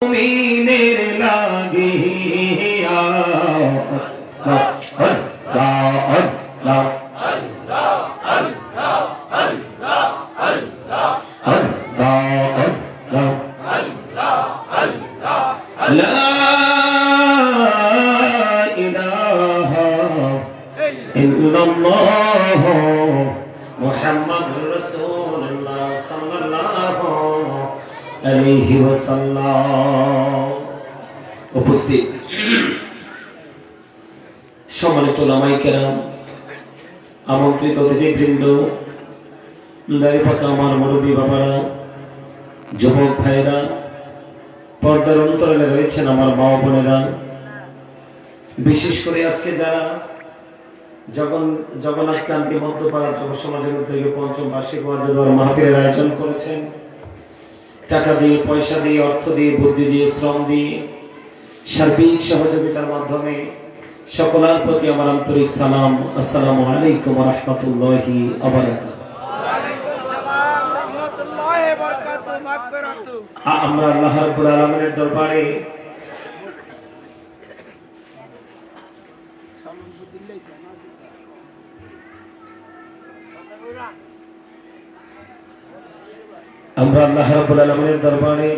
মুমিনের লাগিয়া আল্লাহ আল্লাহ লা ইলাহা ইল্লাল্লাহ মুহাম্মাদুর রাসূলুল্লাহ সাল্লাল্লাহু আলাইহি ওয়াসাল্লাম। উপস্থিত সম্মানিত উলামায়ে কেরাম, আমন্ত্রিত অতিথিবৃন্দ, দাড়ি পাকা আমার মুরব্বী বাবারা, যুবক ভাইরা, পর্দার অন্তরালে রয়েছেন আমার মা বোনেরা, বিশেষ করে আজকে যারা জগন্নাথ ক্রান্তি মধ্যপাড়া যুব সমাজের উদ্যোগে পঞ্চম বার্ষিক ওয়াজ মাহফিলের আয়োজন করেছেন, টাকা দিয়ে, পয়সা দিয়ে, অর্থ দিয়ে, বুদ্ধি দিয়ে, শ্রম দিয়ে, সার্বিক সহযোগিতার মাধ্যমে সকলের প্রতি আমার আন্তরিক সালাম। আসসালামু আলাইকুম ওয়া রাহমাতুল্লাহি ওয়া বারাকাতুহু। আমরা আল্লাহ রাব্বুল আলামিনের দরবারে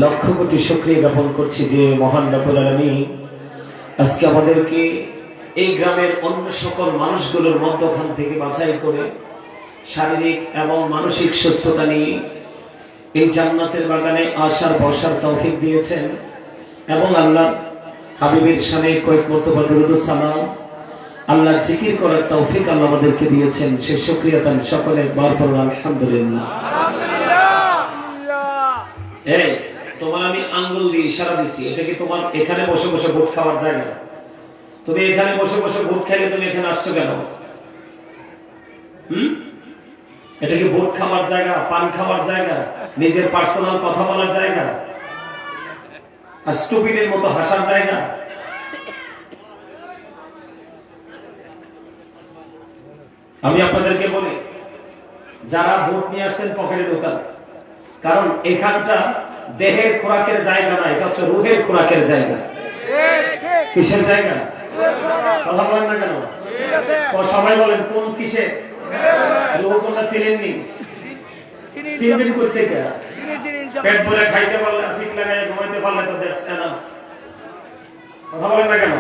লক্ষ কোটি শুকরিয়া জ্ঞাপন করছি যে মহান রব্বুল আলামিন আজকে আমাদেরকে এই গ্রামের অন্য সকল মানুষগুলোর মধ্যখান থেকে বাছাই করে শারীরিক এবং মানসিক সুস্থতা নিয়ে এই জান্নাতের বাগানে আসার বসার তৌফিক দিয়েছেন এবং আল্লাহ হাবিবের শানে কয়েক মর্তবা দুরূদ ও সালাম, আল্লাহ জিকির করার তৌফিক আল্লাহ আমাদেরকে দিয়েছেন। সে শুকরিয়া তান সকলে একবার পড়ুন আলহামদুলিল্লাহ। এই তোমার আমি আঙ্গুল দিয়ে ইশারা দিছি, এটা কি তোমার এখানে বসে বসে ভোট খাওয়ার জায়গা? তুমি এখানে বসে বসে ভোট খাইলে তুমি এখানে আসছো কেন? এটা কি ভোট খাওয়ার জায়গা, পান খাওয়ার জায়গা, নিজের পার্সোনাল কথা বলার জায়গা, আর স্টুপিডের মতো হাসার জায়গা? আমি আপনাদেরকে বলি, যারা ভোট নিয়ে আসছেন পকেটে ঢোকান, কারণ এখানটা দেহের খোরাকের জায়গা না, এটা হচ্ছে রুহের খোরাকের জায়গা। কিসের জায়গা? কথা বলেন না কেন? সবাই বলেন কোন কিসের? রুহ কোনটা চিনেননি? চিনবেন করতে কে? পেট ভরে খাইতে পারলে, ঠিক লাগায় ঘুমাইতে পারলে তো দ্যাটস এনাফ। কথা বলেন না কেন?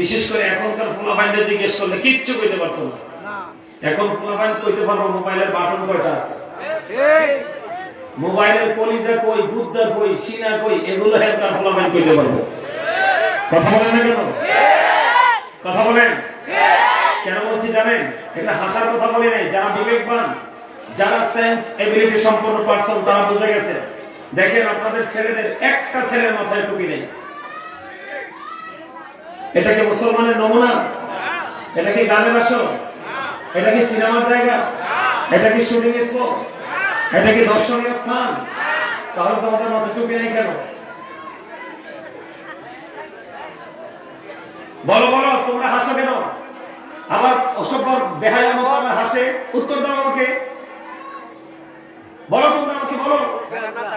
বিশেষ করে এখনকার ফুলাফাইনরা জিজ্ঞেস করলে কিচ্ছু কইতে পারতো না। এখন ফুলাফাইন কইতে পারবো মোবাইলের বাটন কয়টা আছে, মোবাইলের কলিজা কই, গুদ্দা কই, সিনা কই, এগুলো এখনকার ফুলাফাইন কইতে পারবো। কথা বলেন না কেন? কথা বলেন কেন বলছি জানেন? এটা হাসার কথা বলি নাই। যারা বিবেকবান, যারা সেন্স এবিলিটি সম্পন্ন পারসন, তারা বুঝে গেছে। দেখেন আপনাদের ছেলেদের একটা ছেলের মাথায় টুপি নেই। এটা কি মুসলমানের নমুনা? এটা কি গানের আসর? এটা কি সিনেমার জায়গা? এটা কি শুটিং স্পট? এটা কি দর্শনীয় স্থান? তাহলে তোমাদের মাথায় টুপি নেই কেন? বলো বলো, তোমরা হাসো কেন? আবার অসভ্য বেহায়া মতো আমার হাসে। উত্তর দাও আমাকে, বলো তোমরা আমাকে, বলো।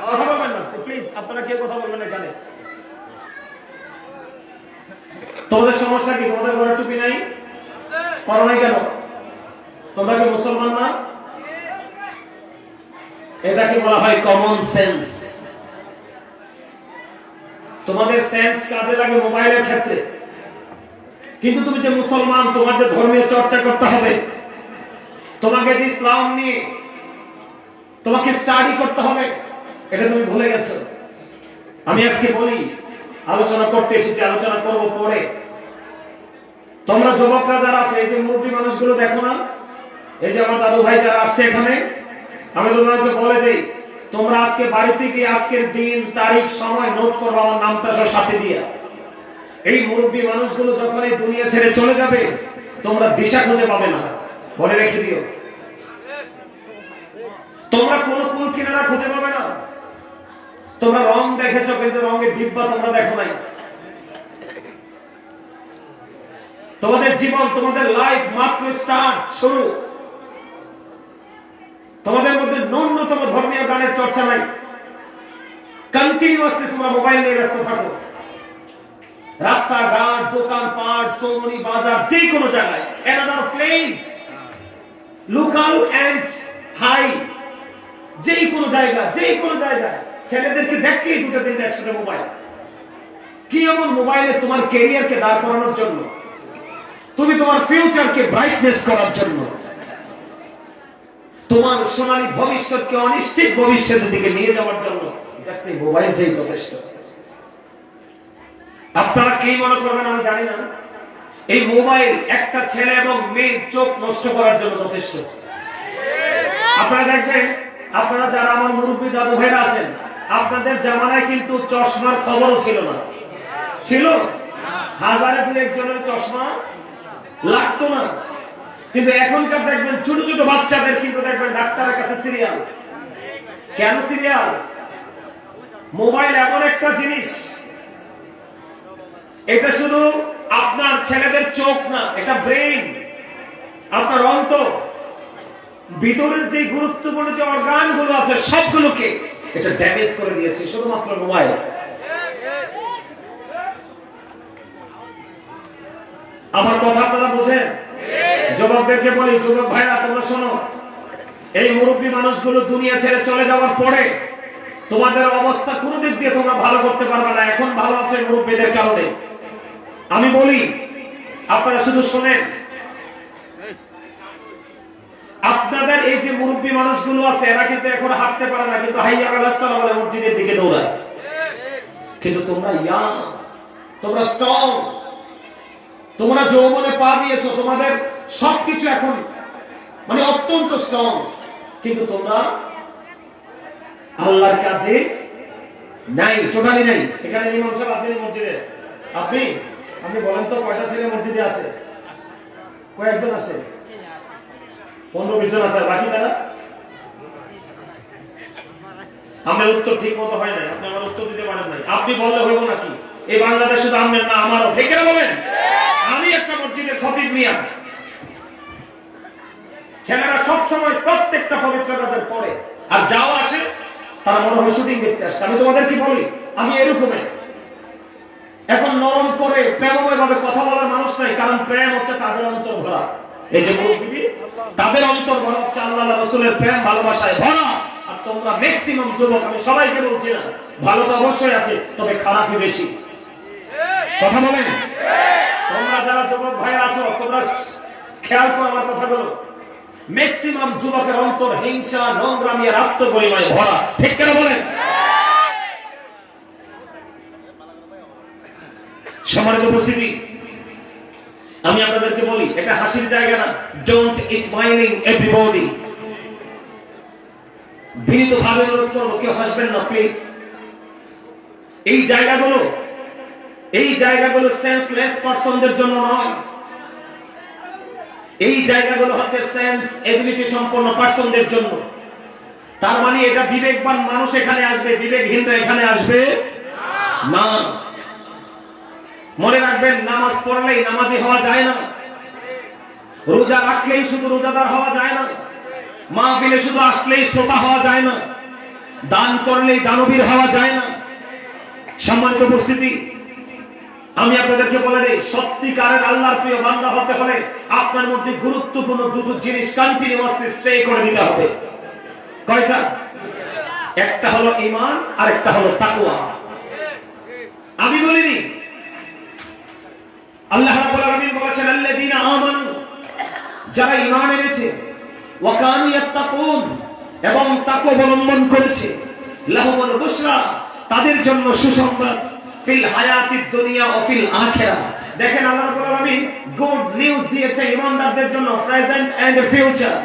কথা বলবেন না প্লিজ, আপনারা কেউ কথা বলবেন এখানে। তোমাদের সমস্যা কি? তোমাদের ঘরে টুপি নাই, পরো নাই কেন? তোমরা কি মুসলমান না? এটাকে বলা হয় কমন সেন্স। তোমাদের সেন্স কাজে লাগে মোবাইলের ক্ষেত্রে, কিন্তু তুমি যে মুসলমান, তোমার যে ধর্মীয় চর্চা করতে হবে, তোমাকে যে ইসলাম নিয়ে তোমাকে স্টাডি করতে হবে, এটা তুমি ভুলে গেছো। আমি আজকে বলি, আলোচনা করতে এসেছি, আলোচনা করব পরে। তোমরা যুবকরা যারা আছে, এই যে মুরব্বী মানুষগুলো দেখো না, এই যে আমার দাদু ভাই যারা আসছে এখানে, আমি তোমাদেরকে বলে দেই, তোমরা আজকে বাড়িতে গিয়ে আজকের দিন, তারিখ, সময় নোট করবো আমার নামটা সব সাথে দিয়া। এই মুরব্বী মানুষগুলো যখন এই দুনিয়া ছেড়ে চলে যাবে, তোমরা দিশা খুঁজে পাবে না, বলে রেখে দিও। তোমরা কোন কুল কিনারা খুঁজে পাবে না। তোমরা রং দেখেছো, কিন্তু রঙের ডিব্বা তোমরা দেখো নাই। তোমাদের জীবন, তোমাদের লাইফ মাত্র স্টার্ট, শুরু। তোমাদের মধ্যে ন্যূনতম ধর্মীয় গানের চর্চা নাই। কন্টিনিউয়াসলি তোমরা মোবাইল নিয়ে ব্যস্ত থাকো। রাস্তাঘাট, দোকানপাট, সৌমনি বাজার, যে কোনো জায়গায় another place, local and high, যে কোনো জায়গায় ছেলেদেরকে দেখলেই দুটো তিনটা একসাথে মোবাইল। কি এমন মোবাইলে তোমার ক্যারিয়ারকে দাঁড় করানোর জন্য, তুমি তোমার ফিউচারকে ব্রাইটনেস করার জন্য, তোমার সোনালী ভবিষ্যৎকে অনিশ্চিত ভবিষ্যতের দিকে নিয়ে যাওয়ার জন্য জাস্ট এই মোবাইলটাই যথেষ্ট। আপনারা কি মনে করবেন আমি জানি না, এই মোবাইল একটা ছেলে এবং মেয়ের চোখ নষ্ট করার জন্য যথেষ্ট। আপনারা দেখবেন, আপনারা যারা আমার মুরব্বী দাদু ভাইরা আছেন, আপনাদের জামানায় কিন্তু চশমার খবরও ছিল না। ছিল? হাজারে দু একজনের চশমা লাগতো না। কিন্তু এখনকার দেখবেন ছোট ছোট বাচ্চাদের কিন্তু দেখবেন ডাক্তারের কাছে সিরিয়াল। কেন সিরিয়াল? মোবাইল এমন একটা জিনিস, এটা শুধু আপনার ছেলেদের চোখ না, এটা ব্রেইন, আপনার অন্তর, ভিতরের যে গুরুত্বপূর্ণ যে অর্গান গুলো আছে সবগুলোকে এটা ড্যামেজ করে দিয়েছে শুধুমাত্র মোবাইল। আমার কথা আপনারা বোঝেন? যুবকদেরকে বলি, যুবক ভাইরা তোমরা শোনো, এই মুরব্বী মানুষগুলো দুনিয়া ছেড়ে চলে যাওয়ার পরে তোমাদের অবস্থা কোন দিক দিয়ে তোমরা ভালো করতে পারবে না। এখন ভালো আছে মুরব্বীদের কারণে। আমি বলি, আপনারা শুধু শোনেন, আপনাদের এই যে মুরব্বী মানুষগুলো আছে এরা কিন্তু এখন হাঁটতে পারে না, কিন্তু হাইয়া আলাইহিস সালাম বলে মসজিদের দিকে দৌড়ায়। কিন্তু তোমরা ইয়াং, তোমরা স্ট্রং, তোমরা যৌবনে পা দিয়েছো, তোমাদের সবকিছু এখন মানে অত্যন্ত স্ট্রং, কিন্তু তোমরা আল্লাহর কাছে নাই, টোটালি নাই। এখানে ইমাম সাহেব আছেন মসজিদে, আপনি বলেন তো কয়টা ছেলে মসজিদে আছে? কয়েকজন আছে? 15-20 জন আছে, বাকি তারা? আমার উত্তর ঠিক মতো হয় নাই, আপনি আমার উত্তর দিতে পারেন নাই। আপনি বললে হইব নাকি? এই বাংলাদেশ শুধু আপনার না, আমারও। ঠিক না বলেন? আমি একটা মসজিদের খতিব মিয়া, ছেলেরা সবসময় প্রত্যেকটা পবিত্র কাজের পরে আর যাও আসে, তারা মনে হয় শুটিং দেখতে আসছে। আমি তোমাদের কি বলি, আমি এরকমই। এখন নরম করে প্রেমময় ভাবে কথা বলার মানুষ নাই, কারণ প্রেম হচ্ছে তাদের অন্তর ভরা। এই যে মুরব্বি, তাদের অন্তর ভরা হচ্ছে আল্লাহ রাসূলের প্রেম ভালোবাসায় ভরা। আর তোমরা ম্যাক্সিমাম যুবক, আমি সবাইকে বলছি না, ভালো তো অবশ্যই আছে, তবে খারাপই বেশি। কথা বলেন? তোমরা যারা যুবক ভাইরা আছো, তোমরা খেয়াল করো আমার কথাগুলো। ম্যাক্সিমাম যুবকের অন্তর হিংসা, নোংরামি আর আত্মগরিমায় ভরা। ঠিক কেন বলেন? সম্মানিত উপস্থিতি, আমি আপনাদেরকে বলি, এটা হাসির জায়গা না। Don't smiling everybody. বিনীত ভাবে অনুরোধ করবো, কেউ হাসবেন না প্লিজ। এই জায়গাগুলো সেন্সলেস পারসনদের জন্য নয়, এই জায়গাগুলো হচ্ছে সেন্স এবিলিটি সম্পন্ন পারসনদের জন্য। তার মানে এটা বিবেকবান মানুষ এখানে আসবে, বিবেকহীনরা এখানে আসবে না। মনে রাখবেন, নামাজ পড়লেই নামাজি হওয়া যায় না, রোজা রাখলেই শুধু রোজাদার হওয়া যায় না, মাহফিলে শুধু আসলেই শ্রোতা হওয়া যায় না, দান করলেই দানবীর হওয়া যায় না। সম্মানিত উপস্থিতি, আমি আপনাদেরকে বলে দিই, সত্যিকারের আল্লাহর প্রিয় বান্দা হতে হলে আপনার মধ্যে গুরুত্বপূর্ণ দুটো জিনিস কন্টিনিউয়াসলি স্টে করে দিতে হবে। কয়টা? একটা হলো ঈমান আর একটা হলো তাকওয়া। আমি বলিনি, আল্লাহ রাব্বুল আলামিন বলেছেন আল্লাযীনা আমানু, যারা ঈমান এনেছে, ওয়া কানু ইয়াত্তাকুন, এবং তাকওয়া অবলম্বন করেছে, লাহুমুল বুশরা, তাদের জন্য সুসংবাদ, ফিল হায়াতিদ দুনিয়া ও ফিল আখিরাহ। দেখেন, আল্লাহ রাব্বুল আলামিন গুড নিউজ দিয়েছে ঈমানদারদের জন্য, প্রেজেন্ট এন্ড ফিউচার,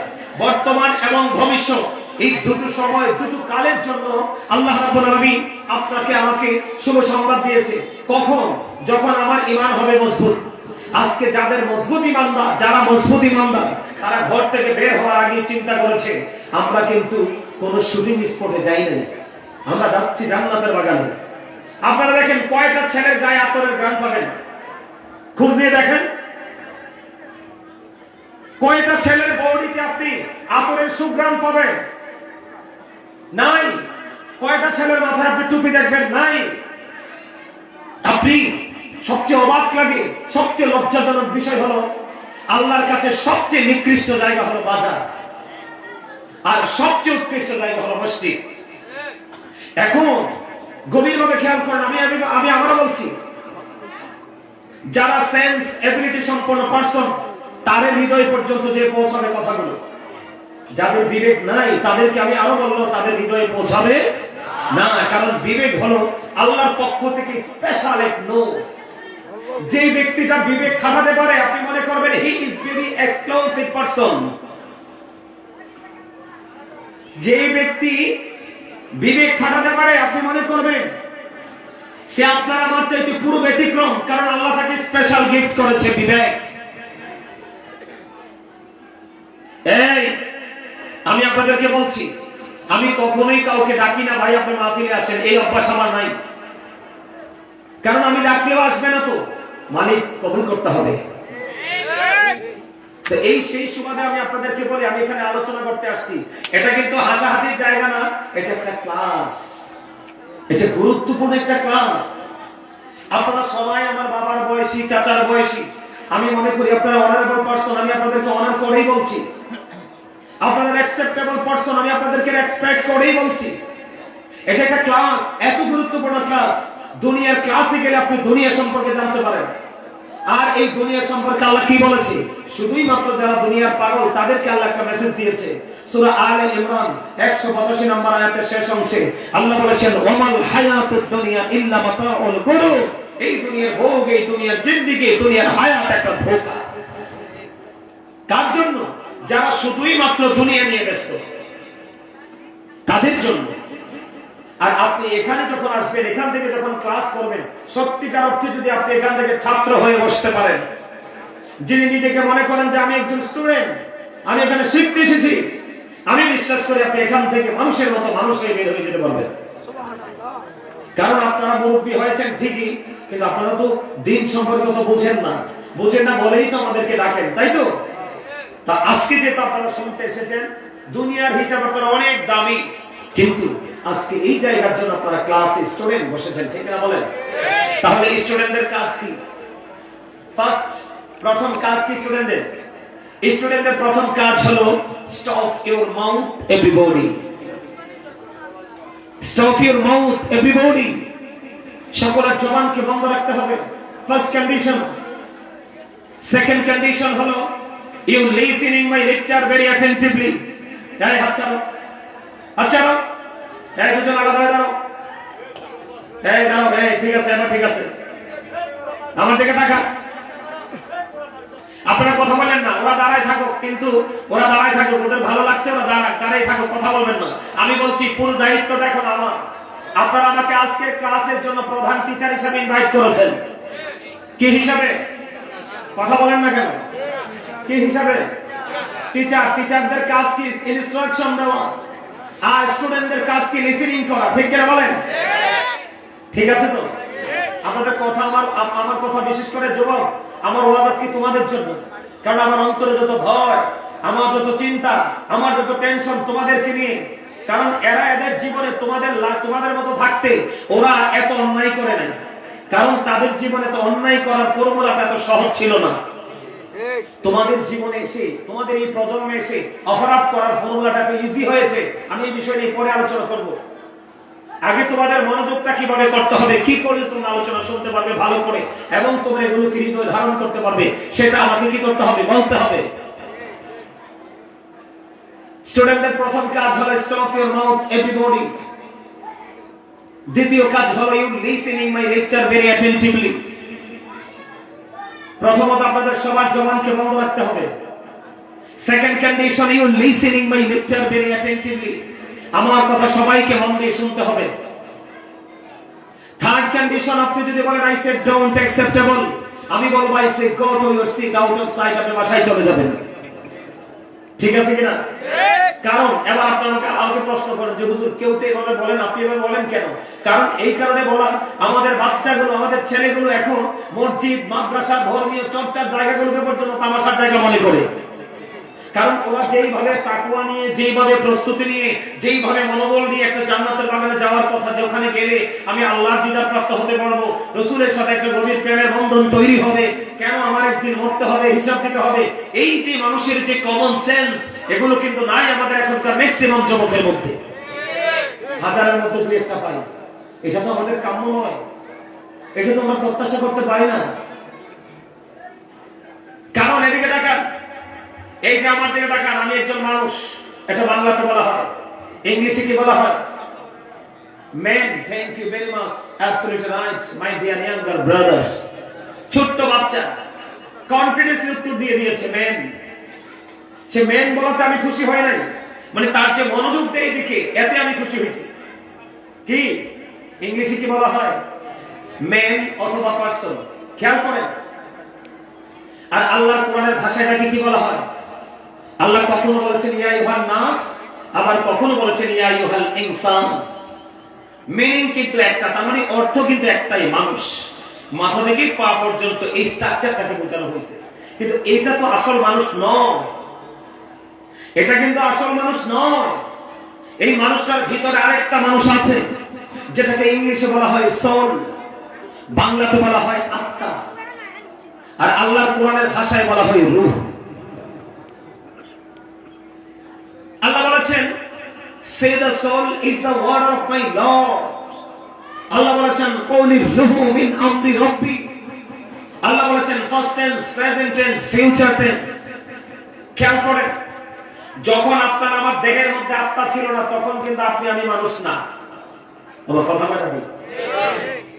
বর্তমান এবং ভবিষ্যৎ। এই দুটো সময়, দুটো কালের জন্য আল্লাহ রাব্বুল আলামিন আপনাকে আমাকে শুভ সংবাদ দিয়েছে। কখন? যখন আমার ঈমান হবে মজবুত। আজকে যাদের মজবুত ঈমানদার, যারা মজবুত ঈমানদার, তারা ঘর থেকে বের হওয়ার আগে চিন্তা করেছে, আমরা কিন্তু কোন শুটিং স্পটে যাই নাই, আমরা যাচ্ছি জান্নাতের বাগানে। আপনারা দেখেন, কয়টা ছেলের গায়ে আতরের ঘ্রাণ পাবেন? খোঁজ নিয়ে দেখেন, কয়টা ছেলের বডিতে আপনি আতরের সুঘ্রাণ পাবেন? নাই। কয়টা ছেলের মাথায় আপনি টুপি দেখবেন? নাই। আপনি সবচেয়ে অবাক লাগে, সবচেয়ে লজ্জাজনক বিষয় হলো আল্লাহর কাছে সবচেয়ে নিকৃষ্ট জায়গা হলো বাজার, আর সবচেয়ে উৎকৃষ্ট জায়গা হলো মসজিদ। এখন গভীরভাবে খেয়াল করেন, আমি আবারও বলছি, যারা সেন্স এবিলিটি সম্পন্ন পারসন তাদের হৃদয় পর্যন্ত যে পৌঁছাবে কথাগুলো, যাদের বিবেক নাই তাদেরকে আমি আরো বলবো তাদের হৃদয়ে পৌঁছাবে না। কারণ বিবেক হলো আল্লাহর পক্ষ থেকে স্পেশাল এক নূর। যে ব্যক্তিটা বিবেক খাটাতে পারে আপনি মনে করবেন he is very exclusive person. যে ব্যক্তি বিবেক খাটাতে পারে আপনি মনে করবেন সে আপনার আমার চাইতে পুরো ব্যতিক্রম, কারণ আল্লাহ তাকে স্পেশাল গিফট করেছে বিবেক। এই আমি আপনাদেরকে বলছি, আমি কখনোই কাউকে ডাকি না ভাই আপনি মাহফিলে আসেন, এই অভ্যাস আমার নাই। কারণ আমি ডাকলেও আসবে না, তো মালিক কবুল করতে হবে। তো এই সেই সুবাদে আমি আপনাদেরকে বলি, আমি এখানে আলোচনা করতে আসছি। এটা কিন্তু হাসাহাসির জায়গা না, এটা একটা ক্লাস, এটা গুরুত্বপূর্ণ একটা ক্লাস। আপনারা সবাই আমার বাবার বয়সী, চাচার বয়সী, আমি মনে করি আপনারা অনারেবল পারসন, আমি আপনাদেরকে অনার করেই বলছি। আপনারা অ্যাকসেপ্টেবল পারসন, আমি আপনাদেরকে রেসপেক্ট করেই বলছি। এটা একটা ক্লাস, এত গুরুত্বপূর্ণ ক্লাস। দুনিয়ার ক্লাসে গেলে আপনি দুনিয়া সম্পর্কে জানতে পারেন। আর এই দুনিয়া সম্পর্কে আল্লাহ কি বলেছে? শুধুই মাত্র যারা দুনিয়ার পাগল তাদেরকে আল্লাহ একটা মেসেজ দিয়েছে। সূরা আলে ইমরান 185 নম্বর আয়াতের শেষ অংশে আল্লাহ বলেছেন, ওয়ামাল হায়াতুদ দুনিয়া ইল্লা মাতাউল গুরুর। এই দুনিয়ার ভোগ, এই দুনিয়ার জিন্দেগি, দুনিয়ার হায়াত একটা ধোঁকা। কার জন্য? যারা শুধুই মাত্র দুনিয়া নিয়ে ব্যস্ত, তাদের জন্য। আর আপনি এখানে যখন আসবেন, এখান থেকে যখন ক্লাস করবেন, সত্যিকার অর্থে যদি আপনি এখান থেকে ছাত্র হয়ে বসতে পারেন, যিনি নিজেকে মনে করেন যে আমি একজন স্টুডেন্ট, আমি এখানে শিখতে এসেছি, আমি বিশ্বাস করি আপনি এখান থেকে মানুষের মতো মানুষ হয়ে বের হয়ে যেতে পারবেন। কারণ আপনারা মুরব্বী হয়েছেন ঠিকই, কিন্তু আপনারা তো দিন সম্পর্কে তো বুঝেন না বলেই তো আমাদেরকে ডাকেন, তাই তো? তা আজকে যেটা আপনারা শুনতে এসেছেন, দুনিয়ার হিসাবে আপনারা অনেক দামি, কিন্তু আজকে এই জায়গার জন্য আপনারা ক্লাস স্টুডেন্ট বসেছেন, ঠিক না বলেন? তাহলে স্টুডেন্টদের কাজ কি? প্রথম কাজ কি স্টুডেন্টদের? স্টুডেন্টদের প্রথম কাজ হলো stop your mouth everybody. Stop your mouth everybody. সকলের জবানকে বন্ধ রাখতে হবে, ফার্স্ট কন্ডিশন। সেকেন্ড কন্ডিশন হলো you listening my lecture very attentively. এই আচ্ছা এই দুজন আলাদা হয়ে দাঁড়াও। এই দাঁড়াও, এই ঠিক আছে, এবার ঠিক আছে, আমার দিকে তাকা। আপনারা কথা বলেন না, ওরা দাঁড়ায় থাকুক, কিন্তু ওরা দাঁড়ায় থাকুক, ওদের ভালো লাগছে ওরা দাঁড়ায় থাকুক, কথা বলবেন না। আমি বলছি পুরো দায়িত্বটা এখন আমার। আপনারা আমাকে আজকে ক্লাসের জন্য প্রধান টিচার হিসেবে ইনভাইট করেছেন। কি হিসাবে? কথা বলেন না কেন? কি হিসাবে? টিচার। টিচারদের কাজ কি? ইনস্ট্রাকশন দেওয়া। আর স্টুডেন্টদের কাজ কি? লিসেনিং করা। ঠিক কিনা বলেন? ঠিক আছে তো? আপনাদের কথা, আমার কথা, বিশেষ করে যুবক, আমার ওয়াজ আজকে তোমাদের জন্য। কারণ আমার অন্তরে যত ভয়, আমার যত চিন্তা, আমার যত টেনশন তোমাদেরকে নিয়ে। কারণ এরা এদের জীবনে তোমাদের মতো থাকতে ওরা এত অন্যায় করে নাই। কারণ তাদের জীবনে তো অন্যায় করার ফর্মুলাটা এত সহজ ছিল না। তোমাদের জীবনে এসে, তোমাদের এই প্রজন্মে এসে অপরাধ করার ফর্মুলাটা এত ইজি হয়েছে। আমি এই বিষয় নিয়ে পরে আলোচনা করব। আগে তোমাদের মনোযোগটা কিভাবে করতে হবে, কি করলে তোমরা আলোচনা শুনতে পারবে ভালো করে, এবং তোমরা এগুলোকে হৃদয়ে ধারণ করতে পারবে, সেটা আমাকে কি করতে হবে? বলতে হবে। স্টুডেন্টদের প্রথম কাজ হলো স্টপ ইউর মাউথ এভরিবডি। দ্বিতীয় কাজ হলো you listening my lecture very attentively. প্রথমত আপনাদের সবার জবানকে বন্ধ রাখতে হবে। Second condition, you listening my lecture very attentively. আমার কথা সবাইকে মন দিয়ে শুনতে হবে। থার্ড কন্ডিশন, আপনি যদি বলেন আই সেড ডোন্ট অ্যাকসেপ্টেবল, আমি বলবো I say go to your seat out of sight, আপনি বাসায় চলে যাবেন। ঠিক আছে কিনা? কারণ এবার আপনারা আমাকে প্রশ্ন করেন যে হুজুর কেউ তো এভাবে বলেন, আপনি এভাবে বলেন কেন? কারণ এই কারণে বলা, আমাদের বাচ্চাগুলো, আমাদের ছেলেগুলো এখন মসজিদ, মাদ্রাসা, ধর্মীয় চর্চার জায়গাগুলোকে পর্যন্ত তামাশার জায়গা মনে করে। কারণ ওরা যেইভাবে তাকওয়া নিয়ে, যেইভাবে প্রস্তুতি নিয়ে, যেইভাবে মনোবল নিয়ে একটা জান্নাতের বাগানে যাওয়ার কথা, যে ওখানে গেলে আমি আল্লাহর দিদার প্রাপ্ত হতে পারবো, রাসূলের সাথে একটা গভীর প্রেমের বন্ধন তৈরি হবে, কেন আমার একদিন মরতে হবে, হিসাব দিতে হবে, এই যে মানুষের যে কমন সেন্স, এগুলো কিন্তু নাই আমাদের এখনকার ম্যাক্সিমাম যুবকের মধ্যে। হাজারের মধ্যে দুই একটা পাই, এটা তো আমাদের কাম্য নয়, এটা তো আমরা প্রত্যাশা করতে পারি না। কারণ এদিকে দেখান, এই যে আমার দিকে দেখান, আমি একজন মানুষ, এটা বাংলাতে বলা হয়, ইংলিশে কি বলা হয়? Men. Thank you very much, absolutely right my dear younger brother. ছোট্ট বাচ্চা কনফিডেন্স উত্তর দিয়ে দিয়েছে মেন। সে মেন বলাতে আমি খুশি হই নাই, মানে তার যে মনোযোগ দেয় এদিকে, এতে আমি খুশি হয়েছি। কি ইংলিশে কি বলা হয়? মেন অথবা পারসন। খেয়াল করেন। আর আল্লাহর কোরআনের ভাষাটাকে কি বলা হয়? আল্লাহ কখনো বলেছেন ইয়া আইয়ুহান নাস, আবার কখনো বলেছেন ইয়া আইয়ুহাল ইনসান। মিনিং কিন্তু একটা, তার মানে অর্থ কিন্তু একটাই, মানুষ। মাথা থেকে পা পর্যন্ত এই স্ট্রাকচারটাকে বোঝানো হয়েছে। কিন্তু এটা তো আসল মানুষ নয়, এটা কিন্তু আসল মানুষ নয়। এই মানুষটার ভিতরে আরেকটা মানুষ আছে, যেটাকে ইংলিশে বলা হয় সোল, বাংলাতে বলা হয় আত্মা, আর আল্লাহর কোরআনের ভাষায় বলা হয় রূহ। আল্লাহ বলেছেন say the soul is the word of my Lord। আল্লাহ বলেছেন কওলির রূহু মিন আমরি রাব্বি। আল্লাহ বলেছেন first tense, present tense, future tense. খেয়াল করেন, যখন আপনার আমার দেহের মধ্যে আত্মা ছিল না, তখন কিন্তু আপনি আমি মানুষ না। আমার কথা বলা ঠিক?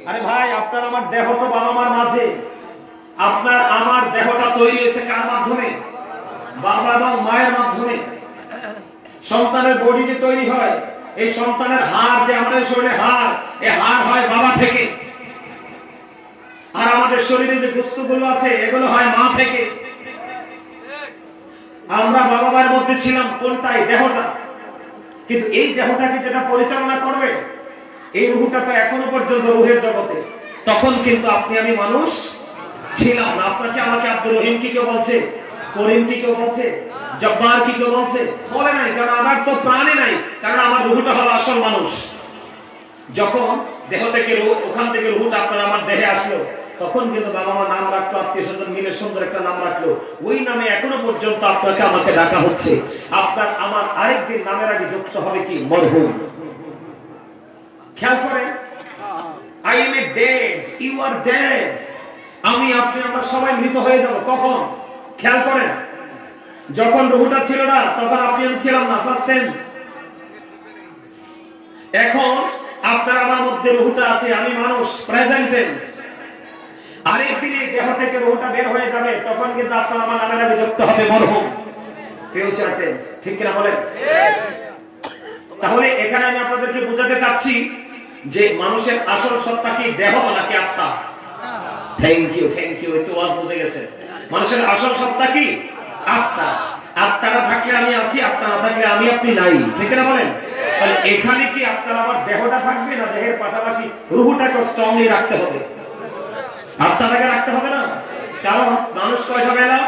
আরে ভাই, আপনার আমার দেহ তো বাবা মার মাঝে। আপনার আমার দেহটা তৈরি হয়েছে কার মাধ্যমে? বাবা এবং মায়ের মাধ্যমে। সন্তানের বডি যে তৈরি হয়, এই সন্তানের হাড় যে আমাদের শরীরে হাড়, এই হাড় হয় বাবা থেকে। আর আমাদের শরীরে যে গোস্তগুলো আছে, এগুলো হয় মা থেকে। আমরা বাবা মায়ের মধ্যে ছিলাম কোনটাই? দেহটা। কিন্তু এই দেহটাকে যেটা পরিচালনা করবে, এই রূহটা তো এখনো পর্যন্ত রূহের জগতে। তখন কিন্তু আপনি আমি মানুষ ছিলাম না। আপনাকে আমাকে আব্দুর রহিম কি কেউ বলছে? করিম কি কেউ বলছে? জব্বার কি কেউ বলছে? বলে নাই, কারণ আমার তো প্রাণে নাই, কারণ আমার রূহটা হলো আসল মানুষ। যখন দেহ থেকে রূহ, ওখান থেকে রূহটা আপনার আমার দেহে আসলো, তখন কিন্তু বাবা মা নাম রাখলো, আত্মীয় স্বজন মিলে সুন্দর একটা নাম রাখলো। ওই নামে এখনো পর্যন্ত আপনাকে আমাকে ডাকা হচ্ছে। আপনার আমার আরেকদিন নামের আগে যুক্ত হবে কি? মরহুম। খেয়াল করেন, I am dead, you are dead। আমি, আপনি, আমরা সবাই মৃত হয়ে যাব। কখন? খেয়াল করেন, যখন রূহটা ছিল না, তখন আপনি আমি ছিলাম না, ফার্স্ট টেন্স। এখন আপনার আমার মধ্যে রূহটা আছে, আমি মানুষ, প্রেজেন্ট টেন্স। আরেকদিন এই দেহ থেকে রূহটা বের হয়ে যাবে, তখন কিন্তু আপনার আমার নামের আগে যুক্ত হবে মরহুম, ফিউচার টেন্স। ঠিক কিনা বলেন? তাহলে এখানে আমি আপনাদেরকে বোঝাতে চাচ্ছি যে মানুষের আসল সত্তা কি, দেহ নাকি আত্মা? থ্যাংক ইউ, থ্যাংক ইউ, একটু ওয়াজ বুঝে গেছে। মানুষের আসল সত্তা কি? আত্মা। আত্মাটা থাকলে আমি আছি, আত্মা না থাকলে আমি আপনি নাই। ঠিক না বলেন? তাহলে এখানে কি আপনার আমার দেহটা থাকবে, না দেহের পাশাপাশি রূহটাকে স্ট্রংলি রাখতে হবে? আত্মাটাকে রাখতে হবে না? কারণ মানুষ কয়টা পেলাম?